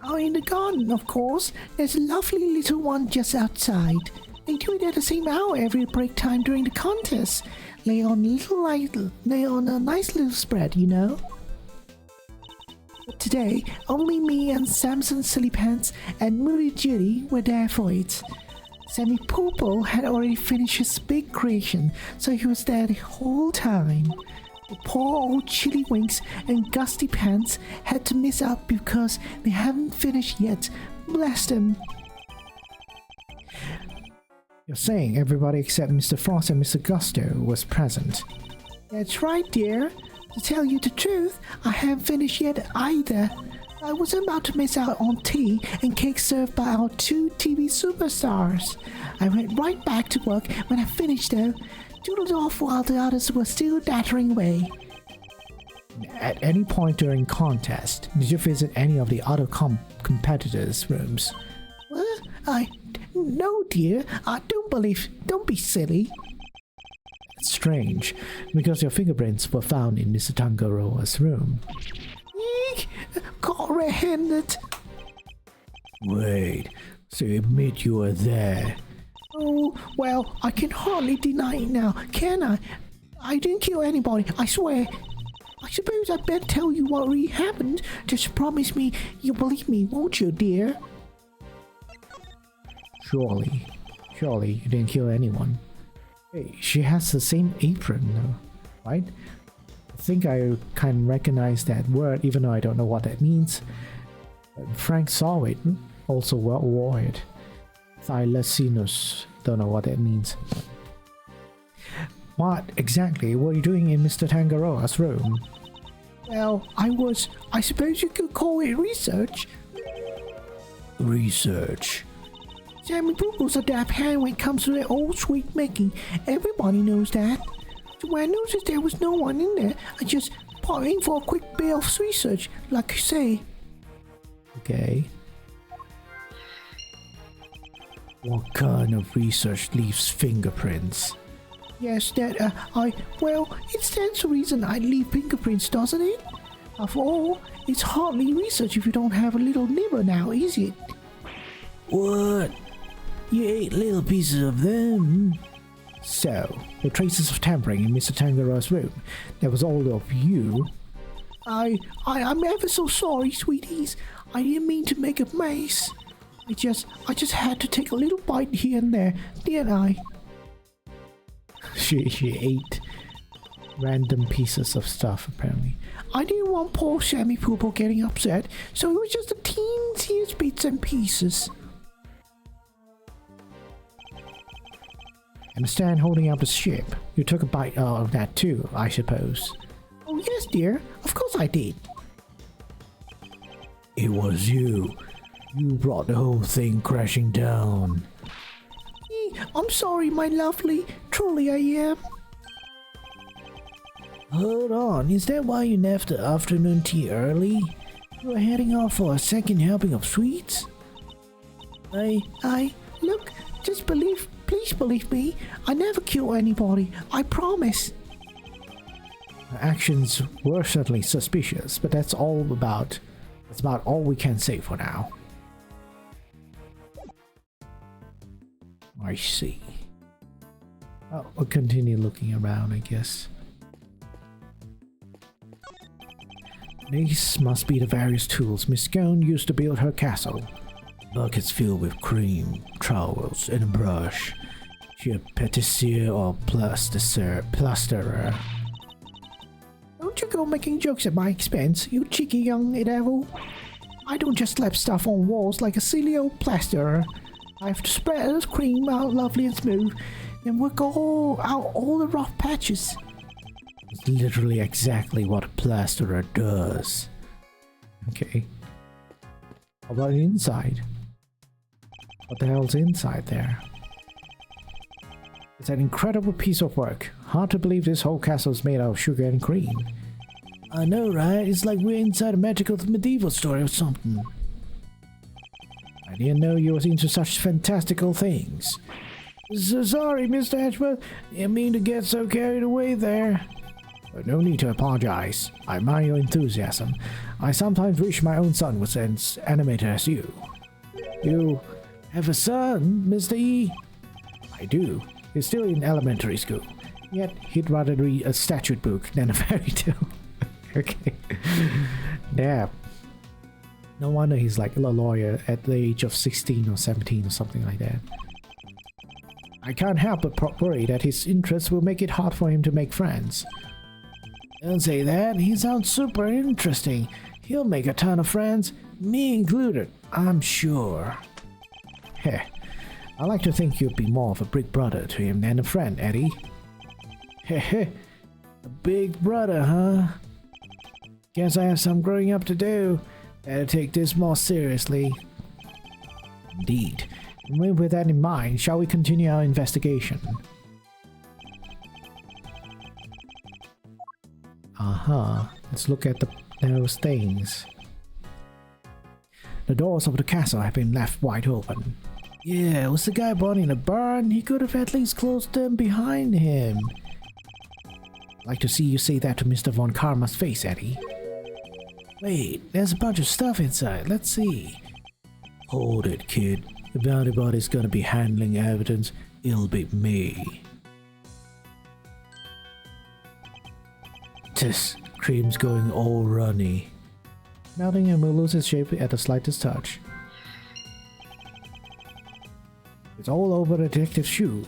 Oh, in the garden, of course. There's a lovely little one just outside. They do it at the same hour every break time during the contest. Lay on a nice little spread, you know. But today, only me and Samson Sillypants and Moody Judy were there for it. Sammy Poople had already finished his big creation, so he was there the whole time. The poor old Chili Winks and Gusty Pants had to miss out because they haven't finished yet. Bless them. You're saying everybody except Mr. Frost and Mr. Gusto was present. That's right, dear. To tell you the truth, I haven't finished yet either. I was about to miss out on tea and cake served by our 2 TV superstars. I went right back to work when I finished though, doodled off while the others were still dattering away. At any point during contest, did you visit any of the other competitors' rooms? Well, no, dear. Don't be silly. It's strange, because your fingerprints were found in Mr. Tangaroa's room. Eek! Caught red-handed. Wait, so you admit you were there? Oh, well, I can hardly deny it now, can I? I didn't kill anybody, I swear. I suppose I'd better tell you what really happened. Just promise me you'll believe me, won't you, dear? Surely you didn't kill anyone. Hey, she has the same apron though, right? I think I kind of recognize that word even though I don't know what that means. Frank saw it, also wore it. Thylacinus, don't know what that means. What exactly were you doing in Mr. Tangaroa's room? Well, I suppose you could call it research. Research? Sammy Poople's a dab hand when it comes to their old sweet making. Everybody knows that. So when I noticed there was no one in there, I just popped in for a quick bit of research, like you say. Okay. What kind of research leaves fingerprints? Yes, well, it stands to reason I'd leave fingerprints, doesn't it? After all, it's hardly research if you don't have a little nibble now, is it? What? You ate little pieces of them? So, the traces of tampering in Mr. Tangaroa's room. That was all of you. I'm ever so sorry, sweeties. I didn't mean to make a mess. I just had to take a little bite here and there, didn't I? She ate. random pieces of stuff, apparently. I didn't want poor Sammy Poople getting upset, so it was just the teensiest bits and pieces. And Stan holding up the ship. You took a bite out of that too, I suppose. Oh yes, dear. Of course I did. It was you. You brought the whole thing crashing down. I'm sorry, my lovely. Truly I am. Hold on. Is that why you left the afternoon tea early? You were heading off for a second helping of sweets? Look, please believe me. I never kill anybody. I promise. Her actions were certainly suspicious, but that's about all we can say for now. I see. Oh, we'll continue looking around, I guess. These must be the various tools Miss Scone used to build her castle. Buckets filled with cream, trowels, and a brush. She a patissier or plasterer. Don't you go making jokes at my expense, you cheeky young devil. I don't just slap stuff on walls like a silly old plasterer. I have to spread the cream out lovely and smooth, and work out all the rough patches. It's literally exactly what a plasterer does. Okay. How about the inside? What the hell's inside there? It's an incredible piece of work. Hard to believe this whole castle is made out of sugar and cream. I know, right? It's like we're inside a magical medieval story or something. I didn't know you was into such fantastical things. So sorry, Mr. Edgeworth. Didn't mean to get so carried away there. But no need to apologize. I admire your enthusiasm. I sometimes wish my own son was as animated as you. You have a son, Mr. E? I do. He's still in elementary school. Yet he'd rather read a statute book than a fairy tale. Okay. Damn. No wonder he's like a lawyer at the age of 16 or 17 or something like that. I can't help but worry that his interests will make it hard for him to make friends. Don't say that. He sounds super interesting. He'll make a ton of friends, me included, I'm sure. Heh. I like to think you'd be more of a big brother to him than a friend, Eddie. Heh. A big brother, huh? Guess I have some growing up to do. Better take this more seriously. Indeed. And with that in mind, shall we continue our investigation? Let's look at those things. The doors of the castle have been left wide open. Yeah, was the guy born in a barn? He could have at least closed them behind him. I'd like to see you say that to Mr. Von Karma's face, Eddie. Wait, there's a bunch of stuff inside. Let's see. Hold it, kid. If anybody's gonna be handling evidence, it'll be me. This cream's going all runny. Melting and will lose its shape at the slightest touch. It's all over the detective's shoe.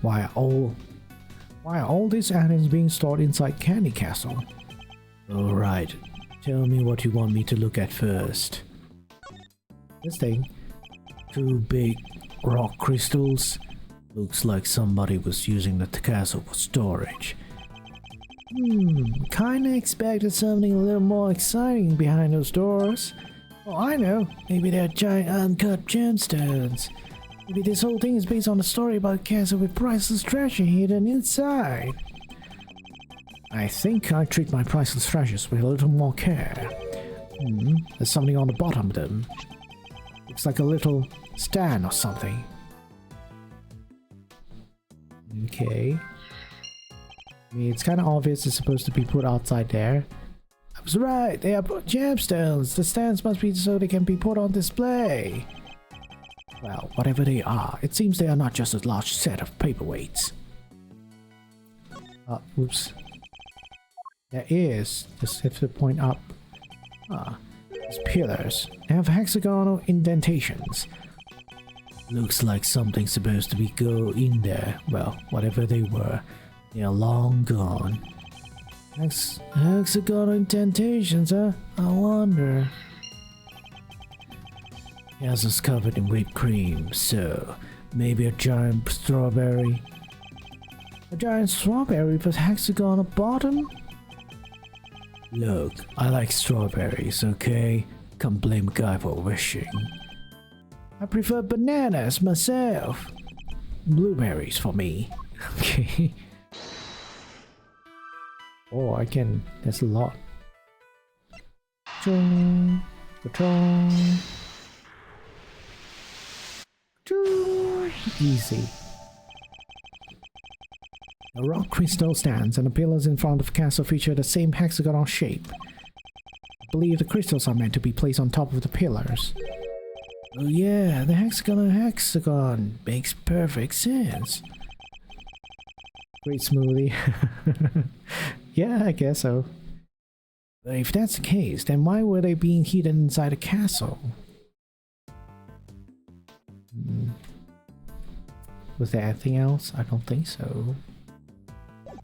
Why are all these items being stored inside Candy Castle? Alright, tell me what you want me to look at first. This thing. 2 big rock crystals. Looks like somebody was using the castle for storage. Kinda expected something a little more exciting behind those doors. Oh, I know. Maybe they're giant uncut gemstones. Maybe this whole thing is based on a story about a castle with priceless treasure hidden inside. I think I treat my priceless treasures with a little more care. There's something on the bottom of them. Looks like a little stand or something. Okay. I mean, it's kind of obvious it's supposed to be put outside there. I was right, they are gemstones. The stands must be so they can be put on display. Well, whatever they are, it seems they are not just a large set of paperweights. Oops. There is, just have to point up. These pillars. They have hexagonal indentations. Looks like something's supposed to be go in there. Well, whatever they were, they're long gone. Hexagonal indentations, huh? I wonder. Yes, it's covered in whipped cream, so maybe a giant strawberry. A giant strawberry with hexagonal bottom? Look, I like strawberries, okay? Can't blame a guy for wishing. I prefer bananas myself. Blueberries for me. Okay. Oh, I can. There's a lot. Chung, chung, chung. Easy. A rock crystal stands and the pillars in front of the castle feature the same hexagonal shape. I believe the crystals are meant to be placed on top of the pillars. Oh yeah, the hexagon makes perfect sense. Great smoothie. Yeah, I guess so. But if that's the case, then why were they being hidden inside a castle? Was there anything else? I don't think so.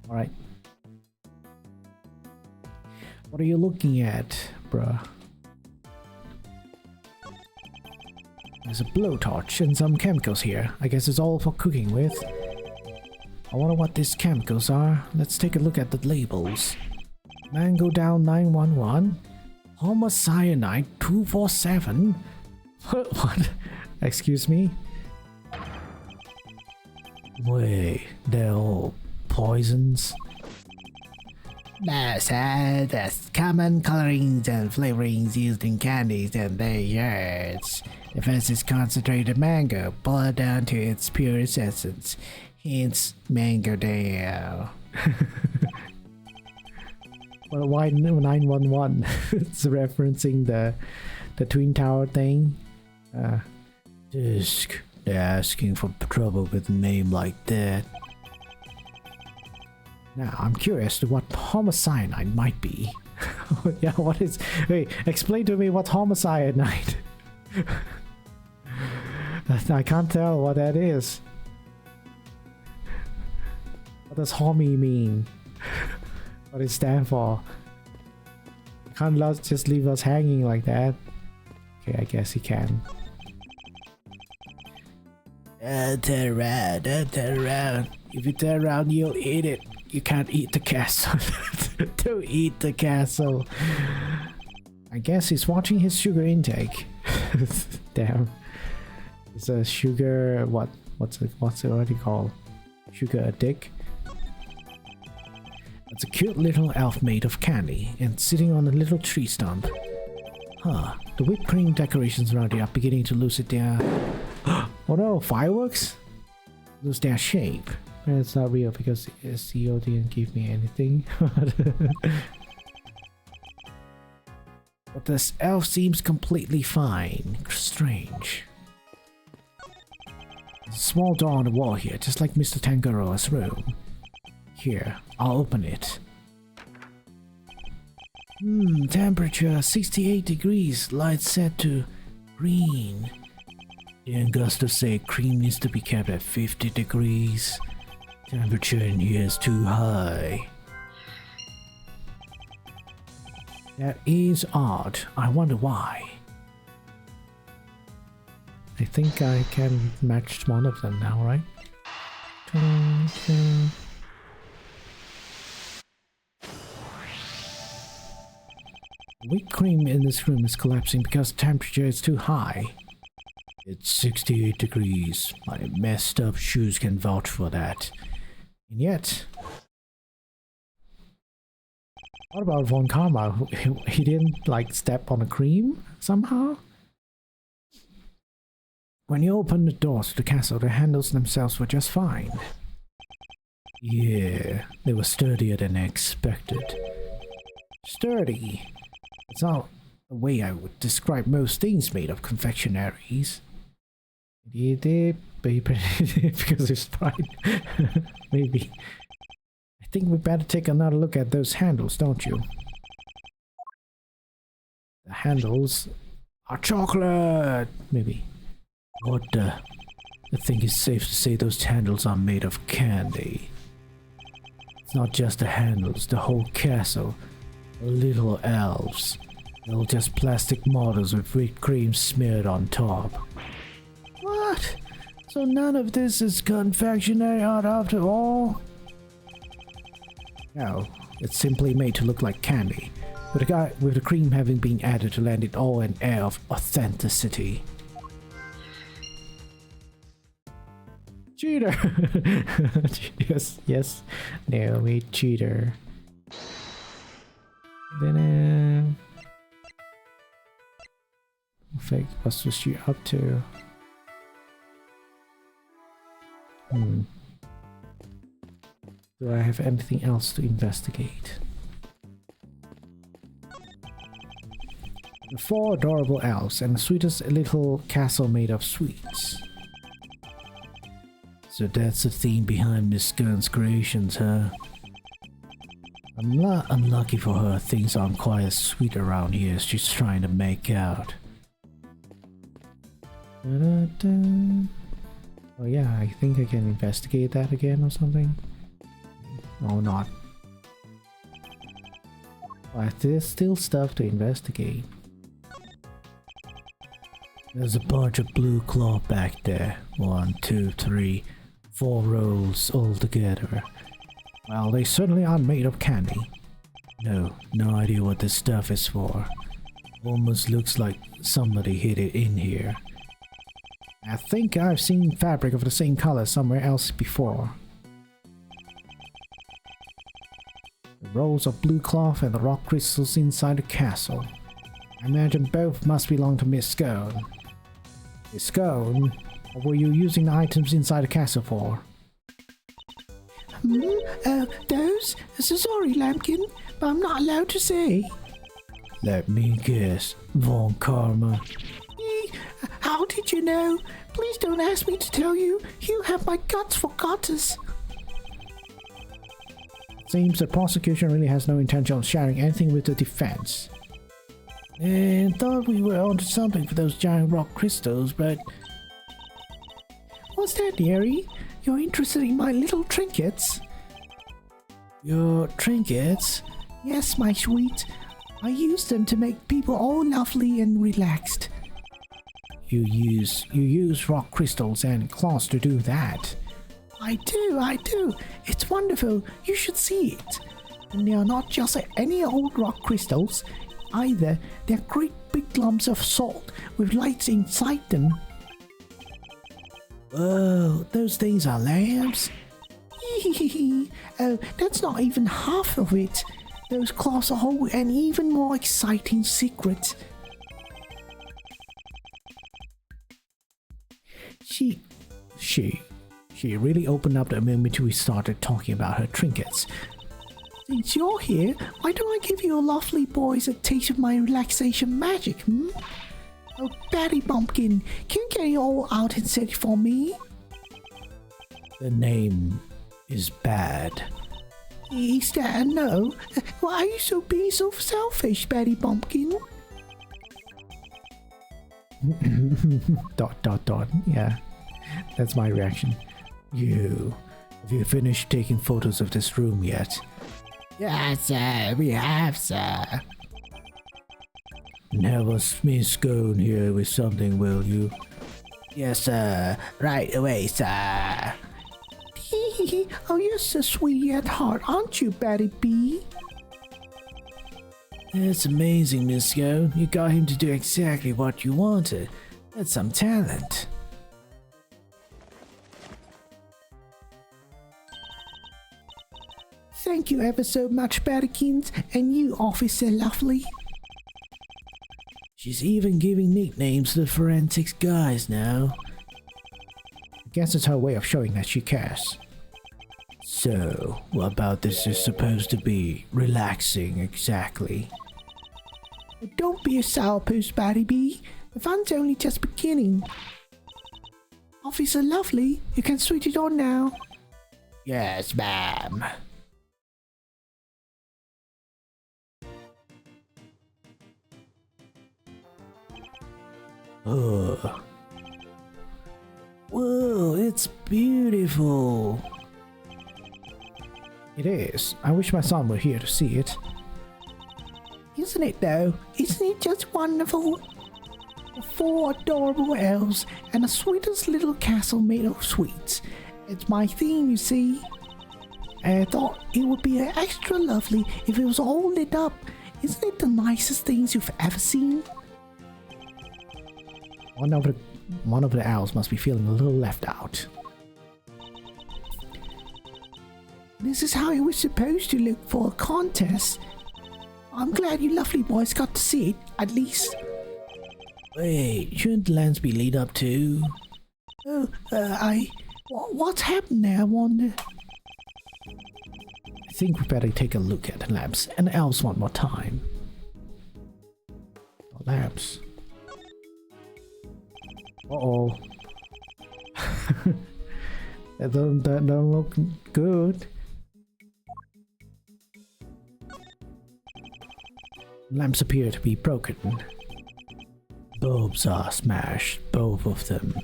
Alright. What are you looking at, bruh? There's a blowtorch and some chemicals here. I guess it's all for cooking with. I wonder what these chemicals are. Let's take a look at the labels. Mango down 911. Homocyanide 247. What? Excuse me? Wait, they're all poisons? No, sir, that's common colorings and flavorings used in candies and desserts. The first is concentrated mango, boiled down to its purest essence. Hence, mango dale. Well, why 911? It's referencing the Twin Tower thing. Disc. They're asking for trouble with a name like that. Now, I'm curious to what homocyanide might be. Yeah, what is... Wait, explain to me what's homocyanide. I can't tell what that is. What does homie mean? What does it stand for? You can't just leave us hanging like that. Okay, I guess he can. Turn around, turn around. If you turn around, you'll eat it. You can't eat the castle. Don't eat the castle. I guess he's watching his sugar intake. Damn. It's a sugar... What's it already called? Sugar addict? It's a cute little elf made of candy and sitting on a little tree stump. Huh. The whipped cream decorations around it are beginning to lose their... Oh no, fireworks? Lose their shape. And it's not real because CEO didn't give me anything. But this elf seems completely fine. Strange. There's a small door on the wall here, just like Mr. Tangaroa's room. Here, I'll open it. Temperature 68 degrees, light set to green. The Augustus say cream needs to be kept at 50 degrees. Temperature in here is too high. That is odd. I wonder why. I think I can match one of them now, right? Whipped cream in this room is collapsing because the temperature is too high. It's 68 degrees. My messed up shoes can vouch for that. And yet... What about Von Karma? He didn't, like, step on a cream somehow? When you open the doors to the castle, the handles themselves were just fine. Yeah, they were sturdier than I expected. Sturdy? It's not the way I would describe most things made of confectionaries. Because it's fine. Maybe. I think we better take another look at those handles, don't you? The handles are chocolate! Maybe. What the... I think it's safe to say those handles are made of candy. It's not just the handles, the whole castle. Little elves. They're just plastic models with whipped cream smeared on top. What? So none of this is confectionery art after all? No, it's simply made to look like candy, with the cream having been added to lend it all an air of authenticity. Cheater! yes, Naomi, cheater. Then, fake, what was she up to? Do I have anything else to investigate? The 4 adorable elves and the sweetest little castle made of sweets. So that's the theme behind Miss Gunn's creations, huh? Unlucky for her, things aren't quite as sweet around here as she's trying to make out. Da-da-da. Oh yeah, I think I can investigate that again or something. Or not. But there's still stuff to investigate. There's a bunch of blue cloth back there. 1, 2, 3, 4 rolls all together. Well, they certainly aren't made of candy. No idea what this stuff is for. Almost looks like somebody hid it in here. I think I've seen fabric of the same color somewhere else before. The rolls of blue cloth and the rock crystals inside the castle. I imagine both must belong to Miss Scone. Miss Scone? What were you using the items inside the castle for? Those? Sorry, Lambkin, but I'm not allowed to say. Let me guess. Von Karma. How did you know? Please don't ask me to tell you. You have my guts for gutters. Seems the prosecution really has no intention of sharing anything with the defense. And thought we were onto something for those giant rock crystals, but... What's that, dearie? You're interested in my little trinkets? Your trinkets? Yes, my sweet. I use them to make people all lovely and relaxed. You use rock crystals and claws to do that? I do. It's wonderful. You should see it. And they are not just any old rock crystals either. They're great big lumps of salt with lights inside them. Whoa, those things are lamps? Oh, that's not even half of it. Those claws hold an even more exciting secret. She really opened up the moment we started talking about her trinkets. Since you're here, why don't I give you lovely boys a taste of my relaxation magic, Oh, Patty Bumpkin, can you get it all out and set it for me? The name is bad. Is that a no? Why are you being so selfish, Patty Bumpkin? ... Yeah, that's my reaction. Have you finished taking photos of this room yet? Yes, sir, we have, sir. Never Miss Scone here with something, will you? Yes, sir. Right away, sir. Oh, you're so sweet at heart, aren't you, Betty B? That's amazing, Miss Scone. You got him to do exactly what you wanted. That's some talent. Thank you ever so much, Bettykins, and you, Officer Lovely. She's even giving nicknames to the forensics guys now. I guess it's her way of showing that she cares. So, what about this is supposed to be relaxing exactly? Don't be a sourpuss, Batty B. The fun's only just beginning. Officer Lovely, you can switch it on now. Yes, ma'am. Whoa, it's beautiful. It is. I wish my son were here to see it. Isn't it though? Isn't it just wonderful? 4 adorable elves and the sweetest little castle made of sweets. It's my theme, you see. I thought it would be extra lovely if it was all lit up. Isn't it the nicest things you've ever seen? One of the elves must be feeling a little left out. This is how it was supposed to look for a contest. I'm glad you lovely boys got to see it, at least. Wait, shouldn't the lamps be lit up too? Oh, what's happened there, I wonder? I think we better take a look at the lamps and the elves one more time. The lamps. Uh-oh. that don't look good. Lamps appear to be broken. Bulbs are smashed, both of them.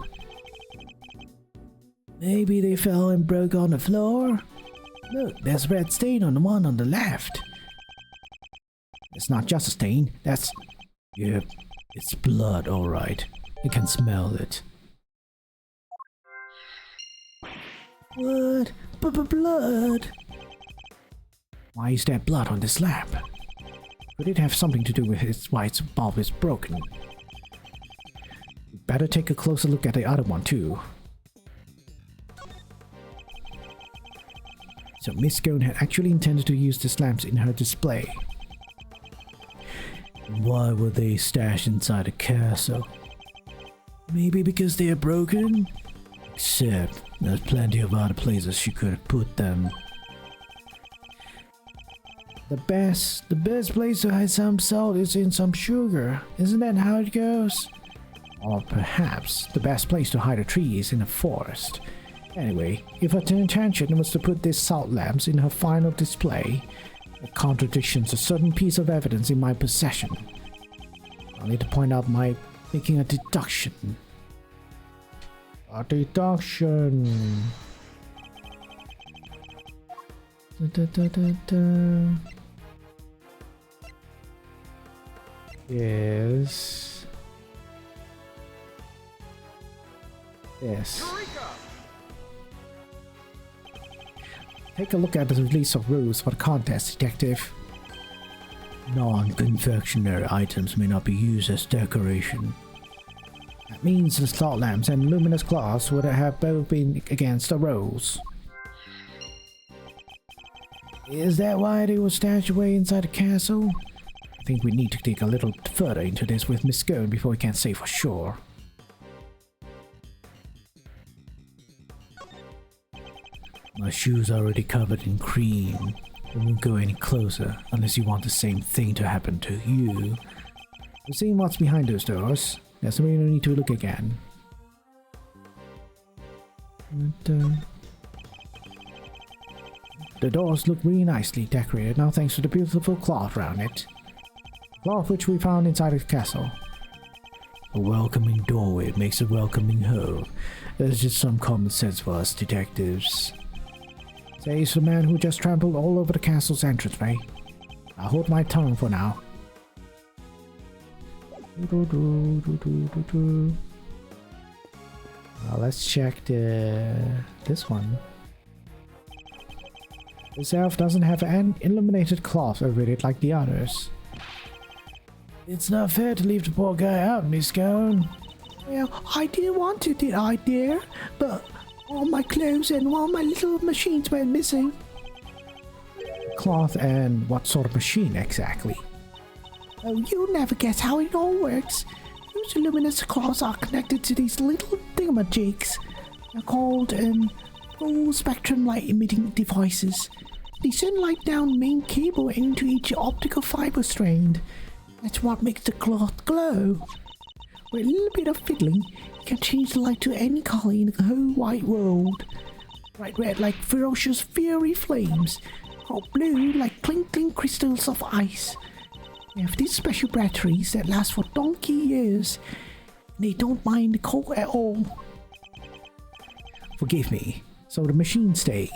Maybe they fell and broke on the floor? Look, there's a red stain on the one on the left. It's not just a stain, that's... Yep, it's blood, alright. You can smell it. What? Blood? Why is there blood on this lamp? Could it have something to do with why its bulb is broken? Better take a closer look at the other one too. So Miss Scone had actually intended to use these lamps in her display. Why were they stashed inside a castle? Maybe because they are broken? Except there's plenty of other places she could have put them. The best place to hide some salt is in some sugar. Isn't that how it goes? Or perhaps the best place to hide a tree is in a forest. Anyway, if her intention was to put these salt lamps in her final display, it contradicts a certain piece of evidence in my possession. I'll need to point out my making a deduction. A deduction. Yes. Yes. Eureka! Take a look at the release of rules for the contest, Detective. Non-confectionery items may not be used as decoration. That means the salt lamps and luminous glass would have both been against the rules. Is that why they were stashed away inside the castle? I think we need to dig a little further into this with Miss Scone before we can say for sure. My shoes are already covered in cream. We won't go any closer unless you want the same thing to happen to you. We've seen what's behind those doors. There's no need to look again. The doors look really nicely decorated now thanks to the beautiful cloth around it. Cloth which we found inside the castle. A welcoming doorway makes a welcoming home. There's just some common sense for us detectives. Says the man who just trampled all over the castle's entranceway. I'll hold my tongue for now. Now let's check this one. This elf doesn't have an illuminated cloth over it like the others. It's not fair to leave the poor guy out, Miss Scone. Well, I didn't want to, did I, dear? But all my clothes and all my little machines went missing. Cloth and what sort of machine exactly? Oh, you'll never guess how it all works. Those luminous cloths are connected to these little thingamajigs. They're called full spectrum light emitting devices. They send light down the main cable into each optical fiber strand. That's what makes the cloth glow. With a little bit of fiddling, you can change the light to any color in the whole wide world. Bright red like ferocious fiery flames, or blue like twinkling crystals of ice. They have these special batteries that last for donkey years, and they don't mind the cold at all. forgive me. So the machines stay.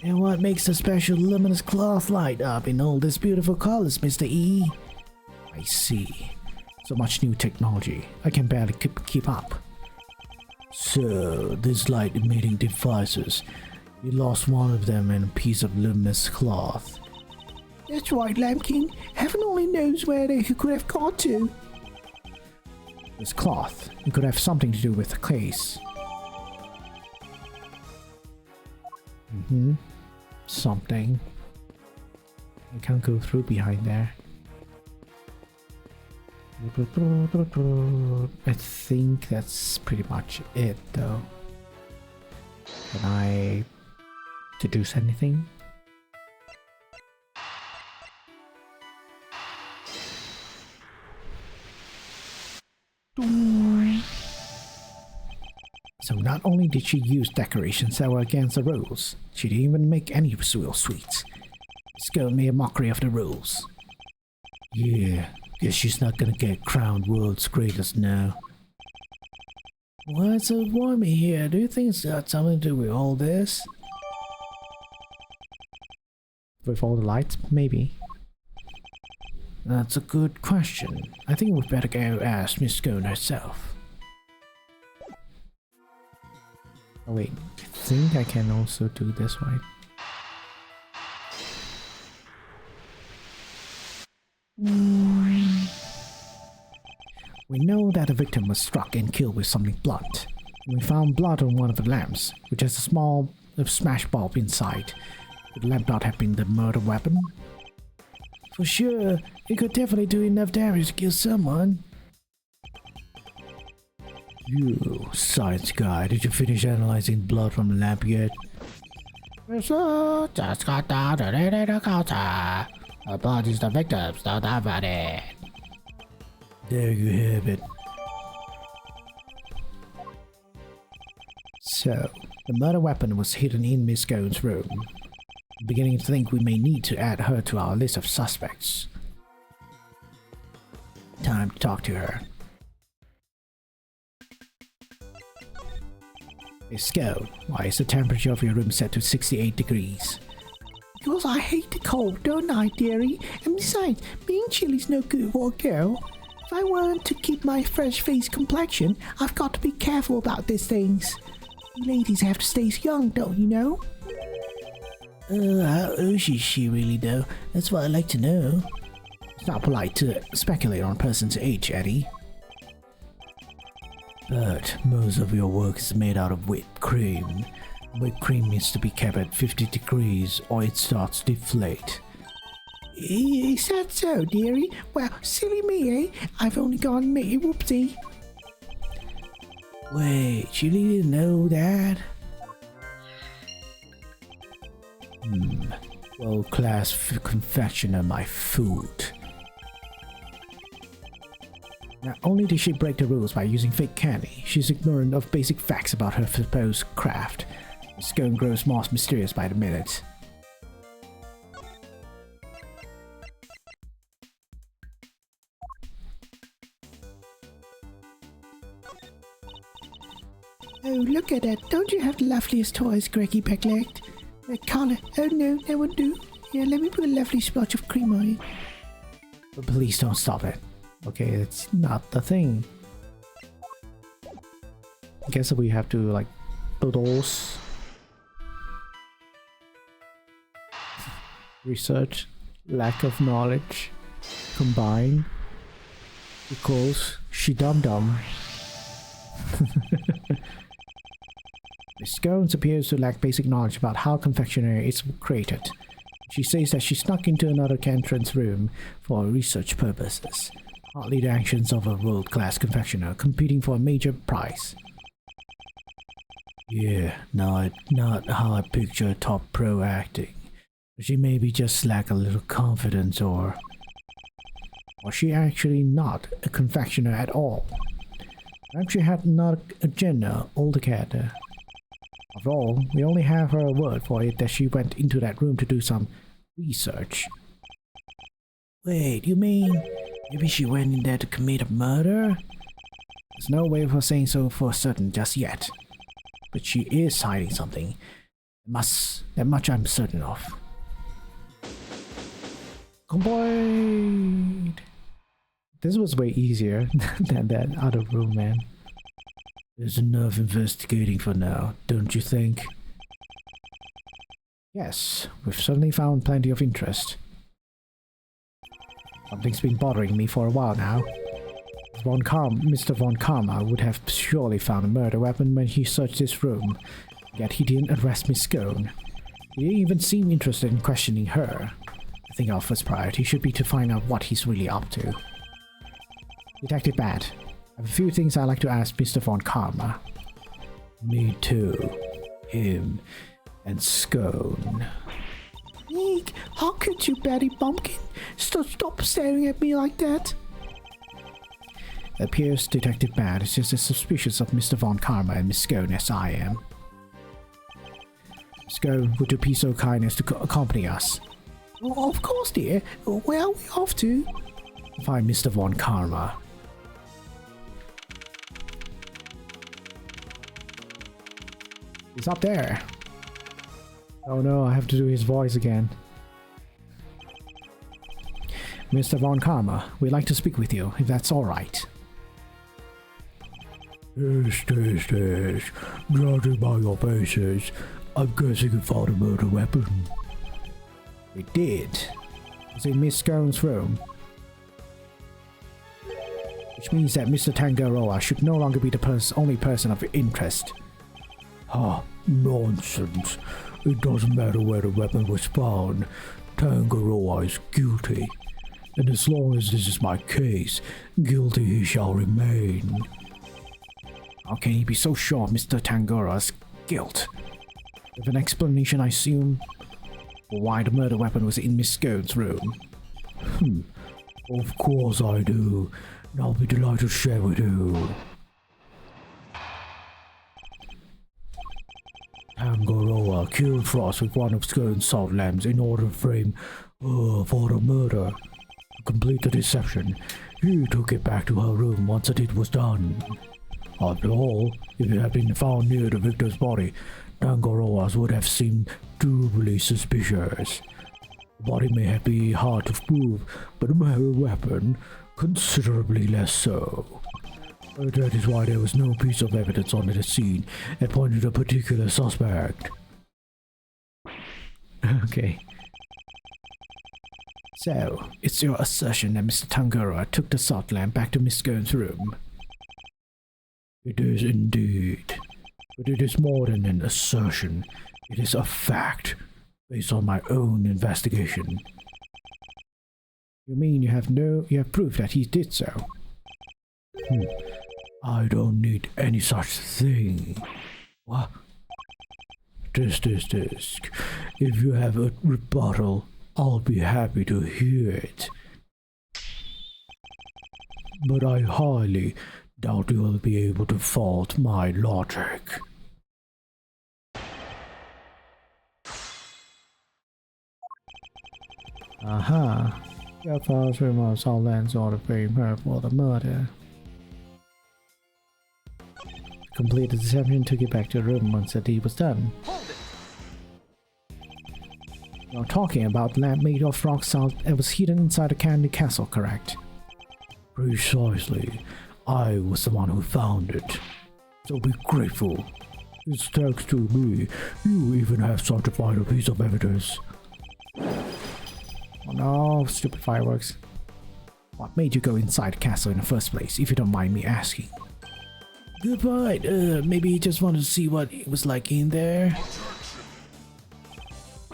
And what makes the special luminous cloth light up in all these beautiful colors, Mr. E? I see. So much new technology, I can barely keep up. So, these light emitting devices, you lost one of them in a piece of luminous cloth. That's right, Lamb King. Heaven only knows where they could have got to. This cloth, it could have something to do with the case. Something. I can't go through behind there. I think that's pretty much it though. Can I deduce anything? So not only did she use decorations that were against the rules, she didn't even make any real sweets. This girl made a mockery of the rules. Yeah, guess she's not gonna get crowned world's greatest now. What's so warm in here? Do you think it's got something to do with all this? With all the lights? Maybe. That's a good question. I think we'd better go ask Miss Scone herself. Oh wait, I think I can also do this right. We know that the victim was struck and killed with something blunt. We found blood on one of the lamps, which has a small smash bulb inside. Could the lamp not have been the murder weapon? For sure, it could definitely do enough damage to kill someone. You, science guy, did you finish analyzing blood from the lamp yet? Just got down to the counter. The blood is the victim's, don't have about it. There you have it. So, the murder weapon was hidden in Miss Scone's room. I'm beginning to think we may need to add her to our list of suspects. Time to talk to her. Miss Scone, why is the temperature of your room set to 68 degrees? Because I hate the cold, don't I, dearie? And besides, being chilly's no good for a girl. If I want to keep my fresh-faced complexion, I've got to be careful about these things. You ladies have to stay young, don't you know? How old is she really, though? That's what I'd like to know. It's not polite to speculate on a person's age, Eddie. But most of your work is made out of whipped cream. Whipped cream needs to be kept at 50 degrees or it starts to deflate. Is that so, dearie? Well, silly me, eh? I've only gone me, whoopsie. Wait, you really didn't know that? World-class confectioner, my food. Not only did she break the rules by using fake candy, she's ignorant of basic facts about her supposed craft. Miss Scone grows more mysterious by the minute. Oh, look at that. Don't you have the loveliest toys, Greggy Pegleg? That collar. Oh no, that won't do. Here, let me put a lovely splotch of cream on it. But please don't stop it. Okay, it's not the thing. I guess we have to like do those. Research, lack of knowledge, combine equals she dum dum. Miss Scone appears to lack basic knowledge about how confectionery is created. She says that she snuck into another entrance room for research purposes. Hardly the actions of a world-class confectioner competing for a major prize. Yeah, not how I picture top pro acting. She maybe just lack a little confidence or she actually not a confectioner at all. Perhaps she had not a gender altogether. After all, we only have her word for it that she went into that room to do some research. Wait, you mean maybe she went in there to commit a murder? There's no way of her saying so for certain just yet. but she is hiding something. That much I'm certain of. Complete! This was way easier than that other room, man. There's enough investigating for now, don't you think? Yes, we've certainly found plenty of interest. Something's been bothering me for a while now. Mr. Von Karma would have surely found a murder weapon when he searched this room, yet he didn't arrest Miss Scone. He didn't even seem interested in questioning her. I think our first priority should be to find out what he's really up to. Detective Bat, I have a few things I'd like to ask Mr. Von Karma. Me too. Him and Scone. Eek, how could you, Betty Bumpkin? Stop staring at me like that. It appears Detective Bat is just as suspicious of Mr. Von Karma and Miss Scone as I am. Scone, would you be so kind as to accompany us? Oh, of course, dear. Where are we off to? Find Mr. Von Karma. He's up there. Oh no, I have to do his voice again. Mr. Von Karma, we'd like to speak with you, if that's alright. Yes. Judging by your faces, I'm guessing you found a murder weapon. We did. It's in Miss Scone's room. Which means that Mr. Tangaroa should no longer be the only person of interest. Ah, nonsense. It doesn't matter where the weapon was found. Tangaroa is guilty. And as long as this is my case, guilty he shall remain. How can he be so sure of Mr. Tangaroa's guilt? With an explanation, I assume, for why the murder weapon was in Miss Scone's room. Of course I do. And I'll be delighted to share with you. Tangaroa killed Frost with one of Scone's salt lamps in order to frame her for the murder. To complete the deception, he took it back to her room once the deed was done. After all, if it had been found near the victor's body, Tangaroa's would have seemed doubly suspicious. The body may have been hard to prove, but the murder weapon, considerably less so. That is why there was no piece of evidence on the scene that pointed to a particular suspect. Okay. So, it's your assertion that Mr. Tangaroa took the salt lamp back to Miss Scone's room? It is indeed. But it is more than an assertion. It is a fact, based on my own investigation. You mean you have proof that he did so? I don't need any such thing. What? This. If you have a rebuttal, I'll be happy to hear it. But I highly doubt you will be able to fault my logic. Aha. Your father's rumors all lands order frame her for the murder. Complete the deception, took it back to the room once the deed was done. You're talking about the lamp made of rock salt that was hidden inside a candy castle, correct? Precisely. I was the one who found it. So be grateful. It's thanks to me, you even have such a vital piece of evidence. Oh no, stupid fireworks. What made you go inside the castle in the first place, if you don't mind me asking? Good point. Maybe he just wanted to see what it was like in there.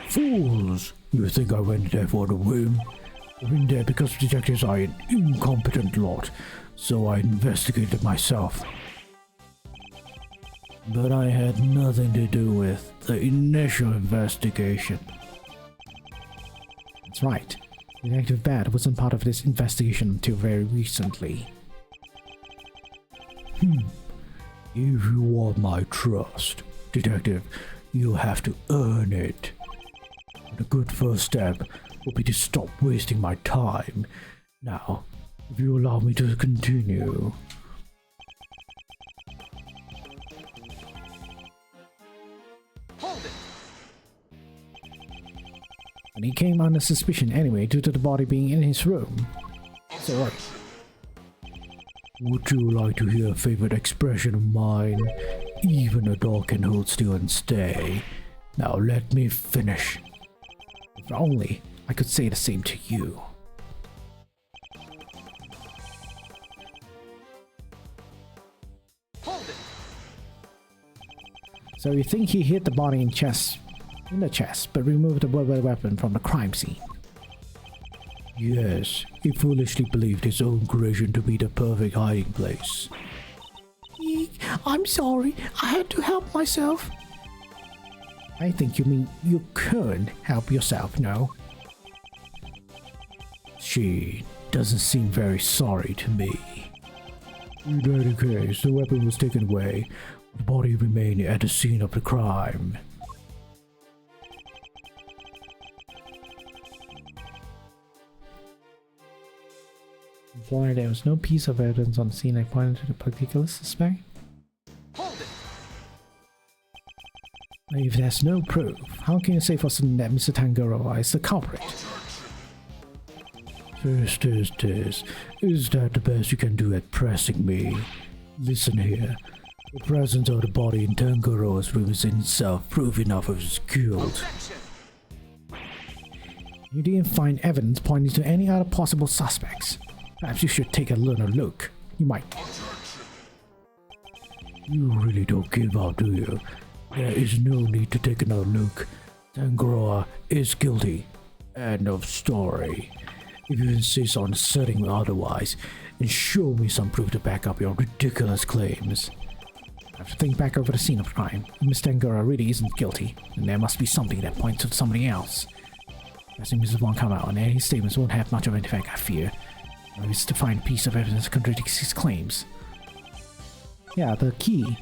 Fools! You think I went there for the whim? I went there because detectives are an incompetent lot, so I investigated myself. But I had nothing to do with the initial investigation. That's right. Detective Bad wasn't part of this investigation until very recently. If you want my trust, Detective, you have to earn it. And a good first step will be to stop wasting my time. Now, if you allow me to continue. Hold it. And he came under suspicion anyway due to the body being in his room. So what? Would you like to hear a favorite expression of mine? Even a dog can hold still and stay. Now let me finish. If only I could say the same to you. Hold it. So you think he hit the body in the chest, but removed the weapon from the crime scene? Yes, he foolishly believed his own creation to be the perfect hiding place. Eek, I'm sorry. I had to help myself. I think you mean you couldn't help yourself, no? She doesn't seem very sorry to me. In any case, the weapon was taken away. The body remained at the scene of the crime. Why there was no piece of evidence on the scene that pointed to the particular suspect? Hold it. If there's no proof, how can you say for certain that Mr. Tangaroa is the culprit? Is that the best you can do at pressing me? Listen here. The presence of the body in Tangaroa's room is in itself proof enough of his guilt. You didn't find evidence pointing to any other possible suspects. Perhaps you should take a little look. You might. You really don't give up, do you? There is no need to take another look. Tangaroa is guilty. End of story. If you insist on asserting otherwise, then show me some proof to back up your ridiculous claims. I have to think back over the scene of the crime. If Mr. Tangaroa really isn't guilty, then there must be something that points to somebody else. I think Mrs. won't come out, and any statements won't have much of an effect, I fear. It's to find a piece of evidence that contradicts his claims. Yeah, the key.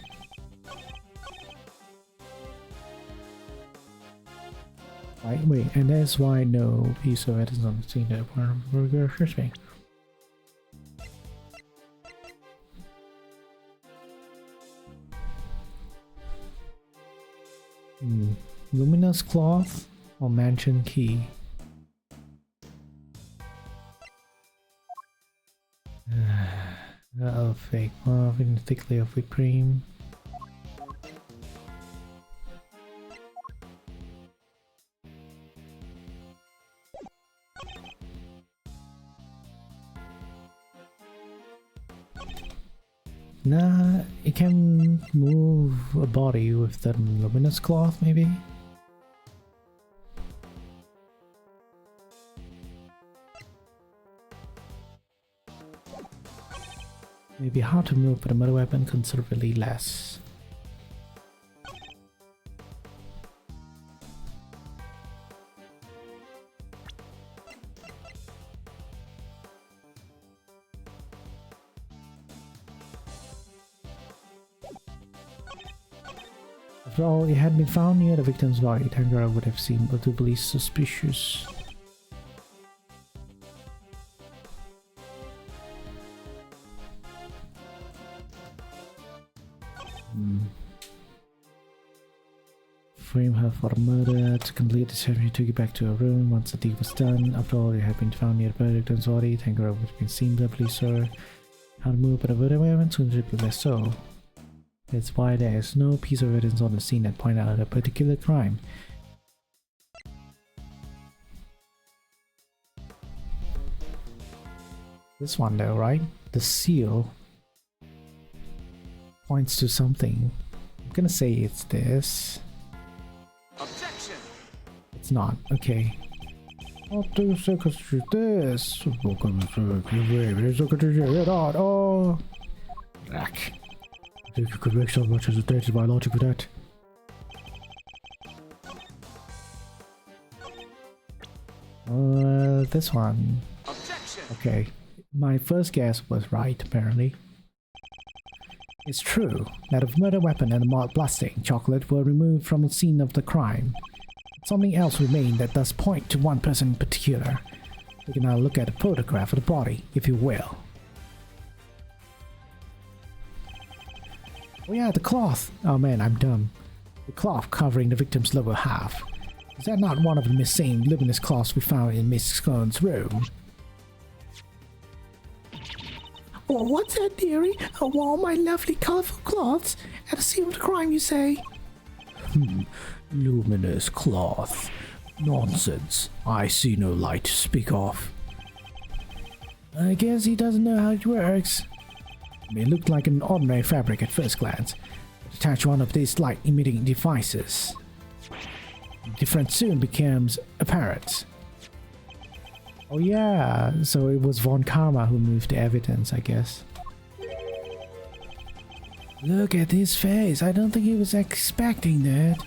Right, wait, and that's why no piece of evidence on the scene that we're searching. Luminous cloth or mansion key? Fake muff in a thick layer of whipped cream. Nah, it can move a body with the luminous cloth, maybe? Maybe hard to move, but a metal weapon considerably less. After all, it had been found near the victim's body. Tangaroa would have seemed doubly suspicious. Frame her for murder. To complete the ceremony, took it back to her room. Once the deed was done, after all, it had been found near the victim's body. Tangaroa would have been seen by the police, sir. How to move, but a murder weapon considerably less so. That's why there is no piece of evidence on the scene that point out a particular crime. This one though, right? The seal points to something. I'm gonna say it's this. Objection. It's not. Okay. I'll do seconds to this. Oh. Rack. I think you could make so much as a dated by logic with that. This one. Objection. Okay. My first guess was right, apparently. It's true that a murder weapon and a marked bloodstained chocolate were removed from the scene of the crime. Something else remained that does point to one person in particular. We can now look at a photograph of the body, if you will. Oh yeah, the cloth! Oh man, I'm dumb. The cloth covering the victim's lower half. Is that not one of the missing luminous cloths we found in Miss Sloane's room? Oh, what's that, dearie? Oh, all my lovely colorful cloths at the scene of the crime, you say? Luminous cloth. Nonsense. I see no light to speak of. I guess he doesn't know how it works. I mean, it looked like an ordinary fabric at first glance. Attach one of these light-emitting devices. The difference soon becomes apparent. Oh yeah, so it was Von Karma who moved the evidence, I guess. Look at his face, I don't think he was expecting that.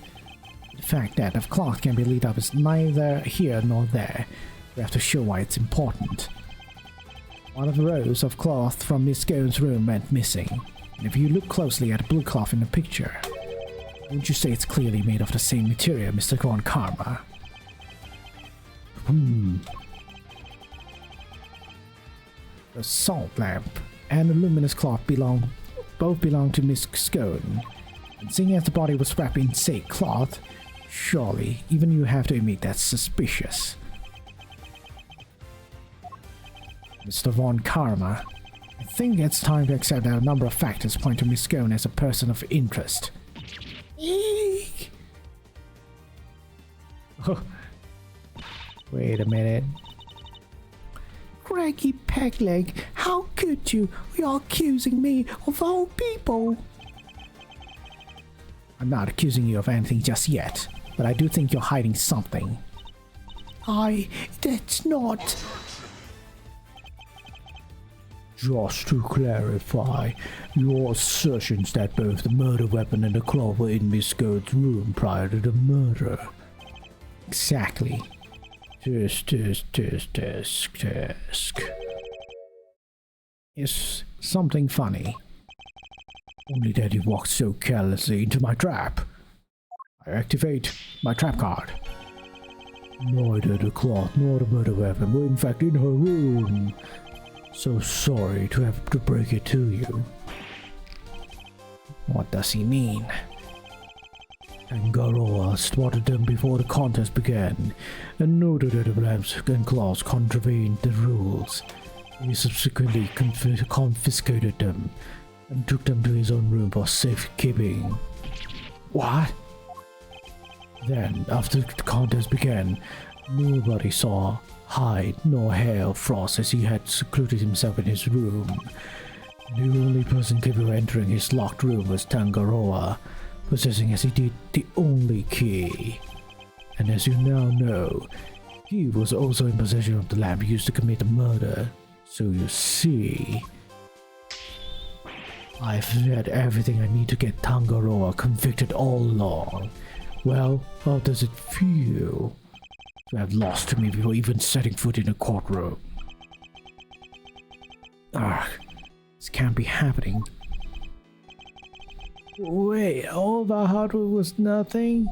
The fact that the cloth can be lit up is neither here nor there. We have to show why it's important. One of the rows of cloth from Miss Scone's room went missing. And if you look closely at the blue cloth in the picture, wouldn't you say it's clearly made of the same material, Mr. Von Karma? The salt lamp and the luminous cloth both belong to Miss Scone. And seeing as the body was wrapped in said cloth, surely even you have to admit that's suspicious. Mr. Von Karma, I think it's time to accept that a number of factors point to Miss Scone as a person of interest. Eek! Oh. Wait a minute. Craggy Pegleg, how could you? You're accusing me of all people. I'm not accusing you of anything just yet, but I do think you're hiding something. That's not... Just to clarify, your assertions that both the murder weapon and the cloth were in Miss Scone's room prior to the murder. Exactly. Tisk. Is something funny? Only that you walked so carelessly into my trap. I activate my trap card. Neither the cloth nor the murder weapon were in fact in her room. So sorry to have to break it to you. What does he mean? Tangaroa spotted them before the contest began and noted that the lamps and cloths contravened the rules. He subsequently confiscated them and took them to his own room for safekeeping. What? Then, after the contest began, nobody saw hide nor hair of Frost as he had secluded himself in his room. The only person capable of entering his locked room was Tangaroa, possessing as he did the only key. And as you now know, he was also in possession of the lamp used to commit the murder. So you see, I've had everything I need to get Tangaroa convicted all along. Well, how does it feel to have lost to me before even setting foot in a courtroom? This can't be happening. Wait, all the hard work was nothing?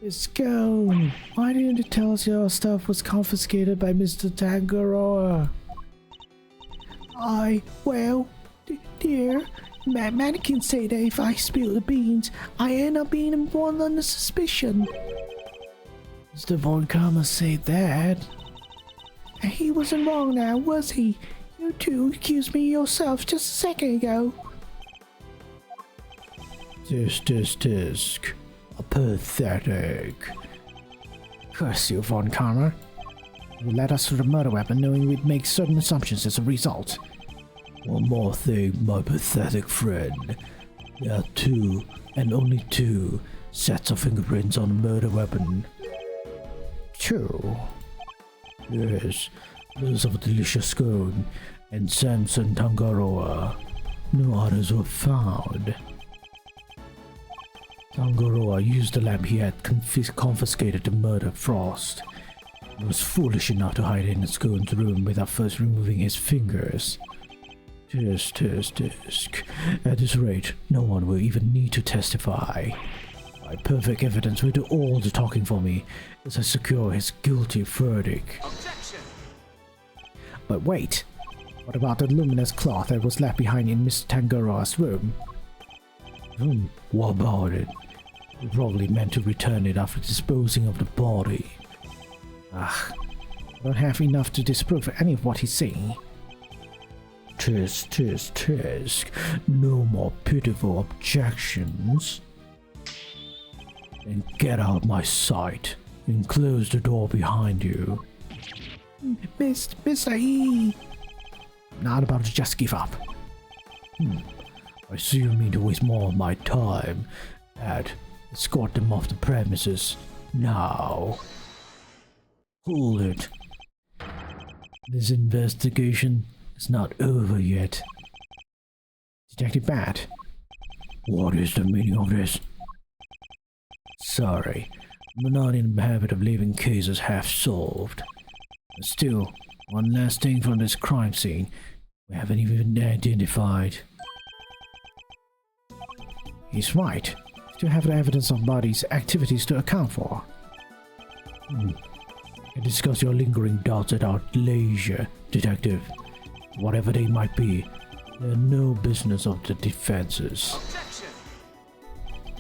Miss Scone, why didn't you tell us your stuff was confiscated by Mr. Tangaroa? Well, dear, mannequins say that if I spill the beans, I end up being involved under suspicion. Mr. Von Karma said that. He wasn't wrong now, was he? You two accused me yourself just a second ago. Tisk. Pathetic. Curse you, Von Karma. You led us to the murder weapon knowing we'd make certain assumptions as a result. One more thing, my pathetic friend. There are 2, and only 2, sets of fingerprints on the murder weapon. 2? Yes, those of Delicious Scone and Samson Tangaroa. No others were found. Tangaroa used the lamp he had confiscated to murder Frost. He was foolish enough to hide in Scone's room without first removing his fingers. Tisk. At this rate, no one will even need to testify. My perfect evidence will do all the talking for me as I secure his guilty verdict. Objection! But wait, what about the luminous cloth that was left behind in Miss Tangaroa's room? What about it? You probably meant to return it after disposing of the body. Ah, I don't have enough to disprove any of what he's saying. Tisk. No more pitiful objections. Then get out of my sight and close the door behind you. Mr. E. Not about to just give up. I see you mean to waste more of my time. Dad, escort them off the premises. Now. Hold it. This investigation is not over yet. Detective Bad. What is the meaning of this? Sorry, I'm not in the habit of leaving cases half solved. But still, one last thing from this crime scene we haven't even identified. He's right. Still have the evidence of body's activities to account for. And discuss your lingering doubts at our leisure, Detective. Whatever they might be, they're no business of the defense's. Objection!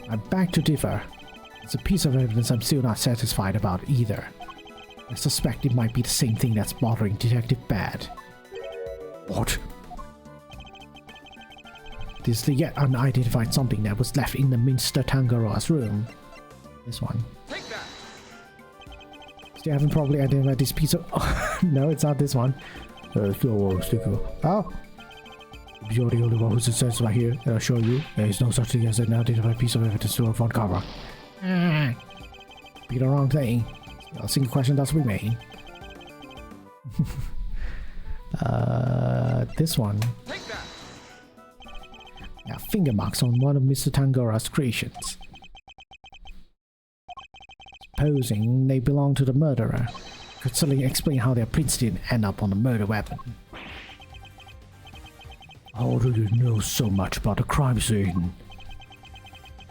I beg to differ. It's a piece of evidence I'm still not satisfied about either. I suspect it might be the same thing that's bothering Detective Bad. What? This is the yet unidentified something that was left in the Mr. Tangaroa's room. This one. Take that! Still haven't probably identified this piece of... No, it's not this one. Sticker. Oh! You're the only one who says right here that I'll show you. There is no such thing as an unidentified piece of evidence to have on camera. Be the wrong thing. A single question does remain. This one. Take that! Yeah, finger marks on one of Mr. Tangaroa's creations. Supposing they belong to the murderer, could certainly explain how their prints didn't end up on the murder weapon. How do you know so much about the crime scene?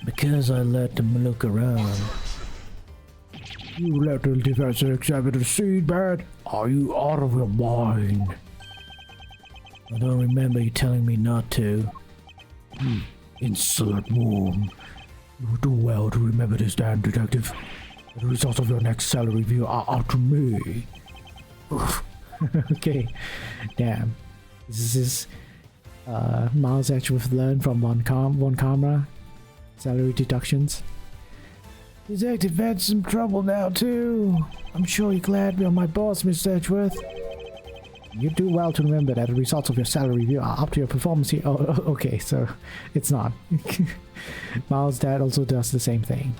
Because I let them look around. You let the defense examine the scene, Bad? Are you out of your mind? I don't remember you telling me not to. Insolent worm. You will do well to remember this, damn detective. The results of your next salary review are out to me. Okay. Damn. This is Miles Edgeworth learned from one camera. Salary deductions. Detective had some trouble now too. I'm sure you're glad you're my boss, Mr. Edgeworth. You do well to remember that the results of your salary review are up to your performance here. Oh, okay, so it's not. Miles' dad also does the same thing.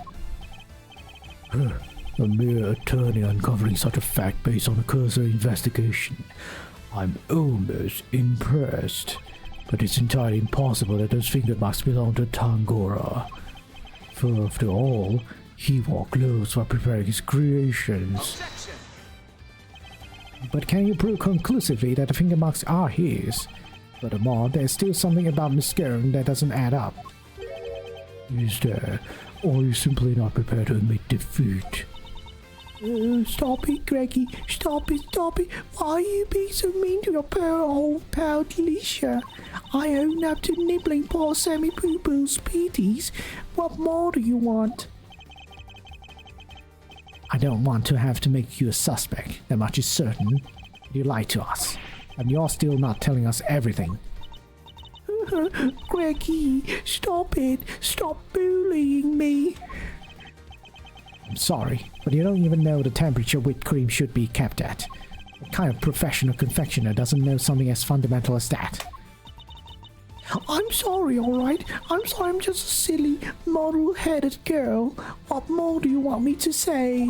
A mere attorney uncovering such a fact based on a cursory investigation. I'm almost impressed. But it's entirely impossible that those finger marks belong to Tangora. For after all, he wore gloves while preparing his creations. Objection! But can you prove conclusively that the finger marks are his? Furthermore, there's still something about Miss Stone that doesn't add up. Is there? Or are you simply not prepared to admit defeat? Stop it, Greggy. Stop it. Why are you being so mean to your poor old pal Alicia? I own up to nibbling poor Sammy Poo-Poo's peaties. What more do you want? I don't want to have to make you a suspect. That much is certain. You lied to us. And you're still not telling us everything. Greggy, stop it. Stop bullying me. I'm sorry, but you don't even know the temperature whipped cream should be kept at. What kind of professional confectioner doesn't know something as fundamental as that? I'm sorry, alright? I'm sorry, I'm just a silly, model-headed girl. What more do you want me to say?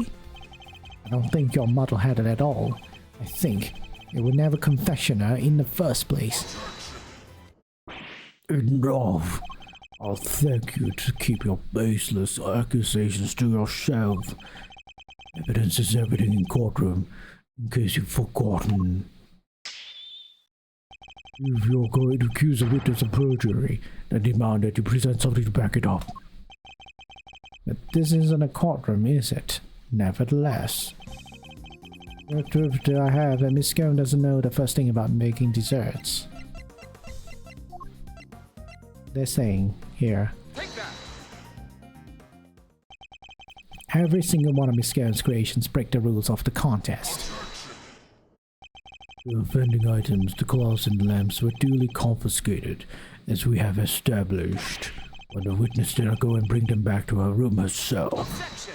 I don't think you're muddle-headed at all. I think you were never confectioner in the first place. Enough! I'll thank you to keep your baseless accusations to yourself. Evidence is everything in courtroom, in case you've forgotten. If you're going to accuse a witness of perjury, then demand that you present something to back it up. But this isn't a courtroom, is it? Nevertheless. What proof do I have that Miss Scone doesn't know the first thing about making desserts? They're saying here. Take every single one of Miss Scone's creations break the rules of the contest. The offending items, the cloths and lamps were duly confiscated, as we have established. But the witness did not go and bring them back to her room herself. Objection.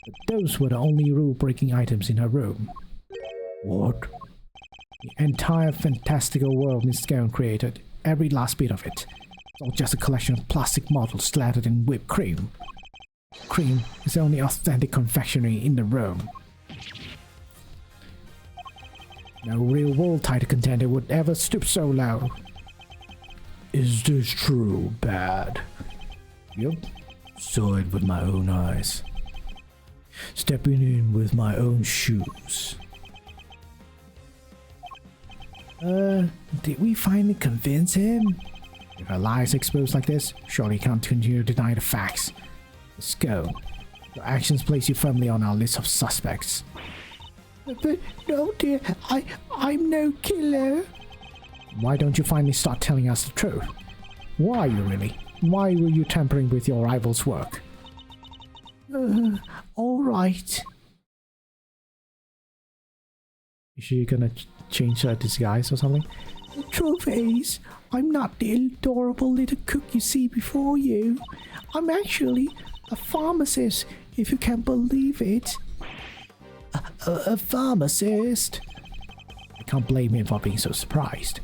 But those were the only rule-breaking items in her room. What? The entire fantastical world Miss Scone created, every last bit of it. It's all just a collection of plastic models slathered in whipped cream. Cream is the only authentic confectionery in the room. No real world title contender would ever stoop so low. Is this true, Bad? Yup. Saw it with my own eyes. Stepping in with my own shoes. Did we finally convince him? If our lies exposed like this, surely he can't continue to deny the facts. Let's go. Your actions place you firmly on our list of suspects. But no, dear, I'm no killer. Why don't you finally start telling us the truth? Why are you really? Why were you tampering with your rival's work? All right. Is she gonna change her disguise or something? The truth is, I'm not the adorable little cook you see before you. I'm actually a pharmacist, if you can believe it. A pharmacist? I can't blame him for being so surprised.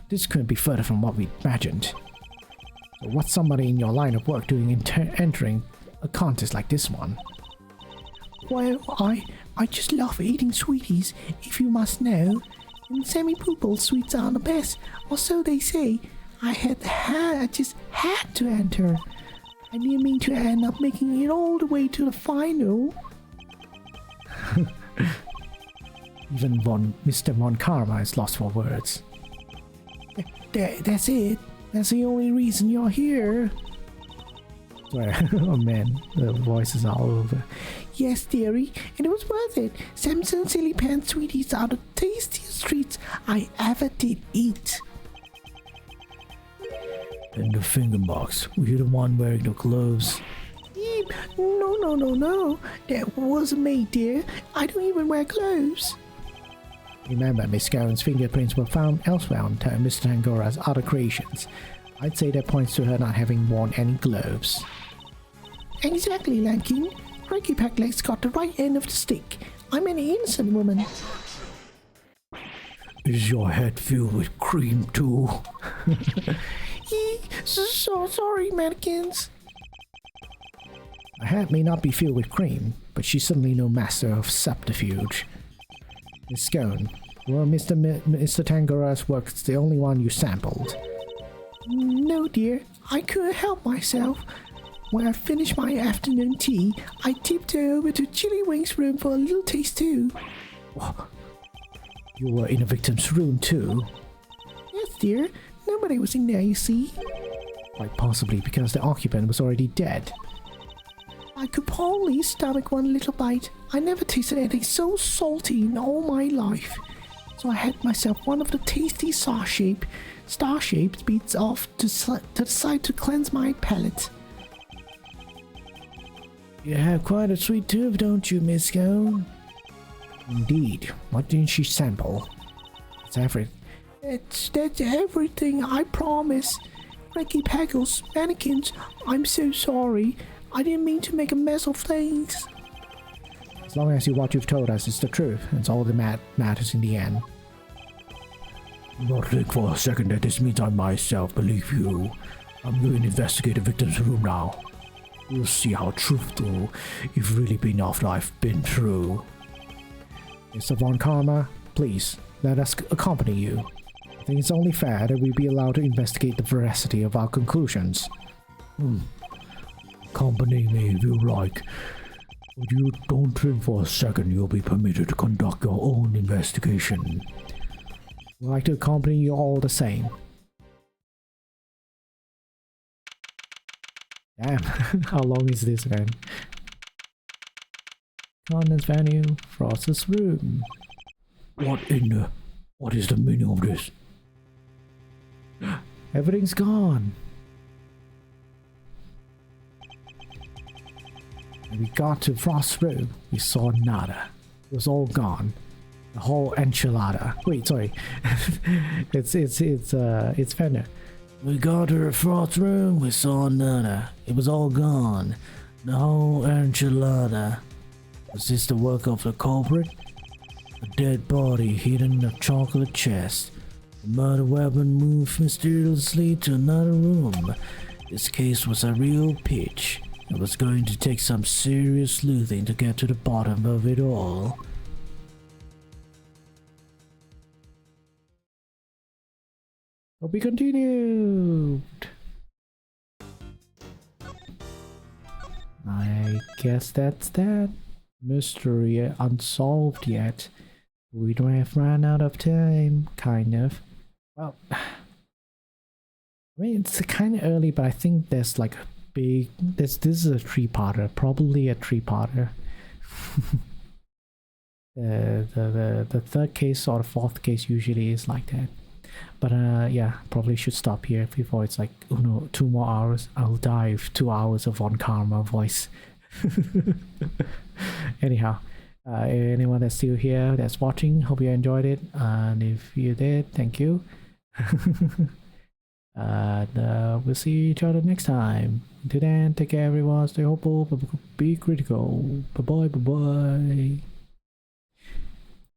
This couldn't be further from what we imagined. So what's somebody in your line of work doing entering a contest like this one? Well, I just love eating sweeties, if you must know. And semi-purple sweets are the best, or so they say. I just had to enter. I didn't mean to end up making it all the way to the final. Even Mr. Von Karma is lost for words. That's it. That's the only reason you're here. Sorry. Oh man, the voices are all over. Yes, dearie, and it was worth it. Samson Silly Pants Sweeties are the tastiest treats I ever did eat. And the finger marks. Were you the one wearing the gloves? No. That wasn't me, dear. I don't even wear gloves. Remember, Miss Scone's fingerprints were found elsewhere on Mr. Tangora's other creations. I'd say that points to her not having worn any gloves. Exactly, Lankin. Cranky Packlegs got the right end of the stick. I'm an innocent woman. Is your head filled with cream too? So sorry, mannequins. Her head may not be filled with cream, but she's certainly no master of subterfuge. Miss Scone, were Mr. Tangora's work the only one you sampled? No, dear. I couldn't help myself. When I finished my afternoon tea, I tipped over to Chili Wing's room for a little taste too. You were in the victim's room too? Yes, dear. Nobody was in there, you see. Quite possibly because the occupant was already dead. I could only stomach one little bite. I never tasted anything so salty in all my life. So I had myself one of the tasty star-shaped bits off to the side to cleanse my palate. You have quite a sweet tooth, don't you, Miss Scone? Indeed. What didn't she sample? That's everything, I promise. Cranky Paggles, mannequins, I'm so sorry. I didn't mean to make a mess of things. As long as what you've told us is the truth, it's all that matters in the end. Do not think for a second that this means I myself believe you. I'm going to investigate the victim's room now. You'll see how truthful you've really been after I've been through. Mr. Von Karma, please, let us accompany you. I think it's only fair that we be allowed to investigate the veracity of our conclusions. Accompany me if you like, but you don't think for a second you'll be permitted to conduct your own investigation. We'd like to accompany you all the same. Damn, how long is this, man? Contents venue, Frost's room. What is the meaning of this? Everything's gone. When we got to Frost's room, we saw nada. It was all gone. The whole enchilada. Wait, sorry. it's Fender. We got to the Frost's room, we saw nada. It was all gone. The whole enchilada. Was this the work of the culprit? A dead body hidden in a chocolate chest. The murder weapon moved mysteriously to another room. This case was a real pitch. It was going to take some serious sleuthing to get to the bottom of it all. To be continued. I guess that's that. Mystery unsolved yet. We don't have run out of time, kind of. Well, I mean, it's kind of early, but I think there's like a big. This is a three-parter, probably a three-parter. The third case or the fourth case usually is like that. But yeah, probably should stop here before it's like, oh no, 2 more hours. I'll die with 2 hours of on karma voice. Anyhow, anyone that's still here that's watching, hope you enjoyed it, and if you did, thank you. And we'll see each other next time. Until then, take care everyone, stay hopeful, but be critical. Bye bye.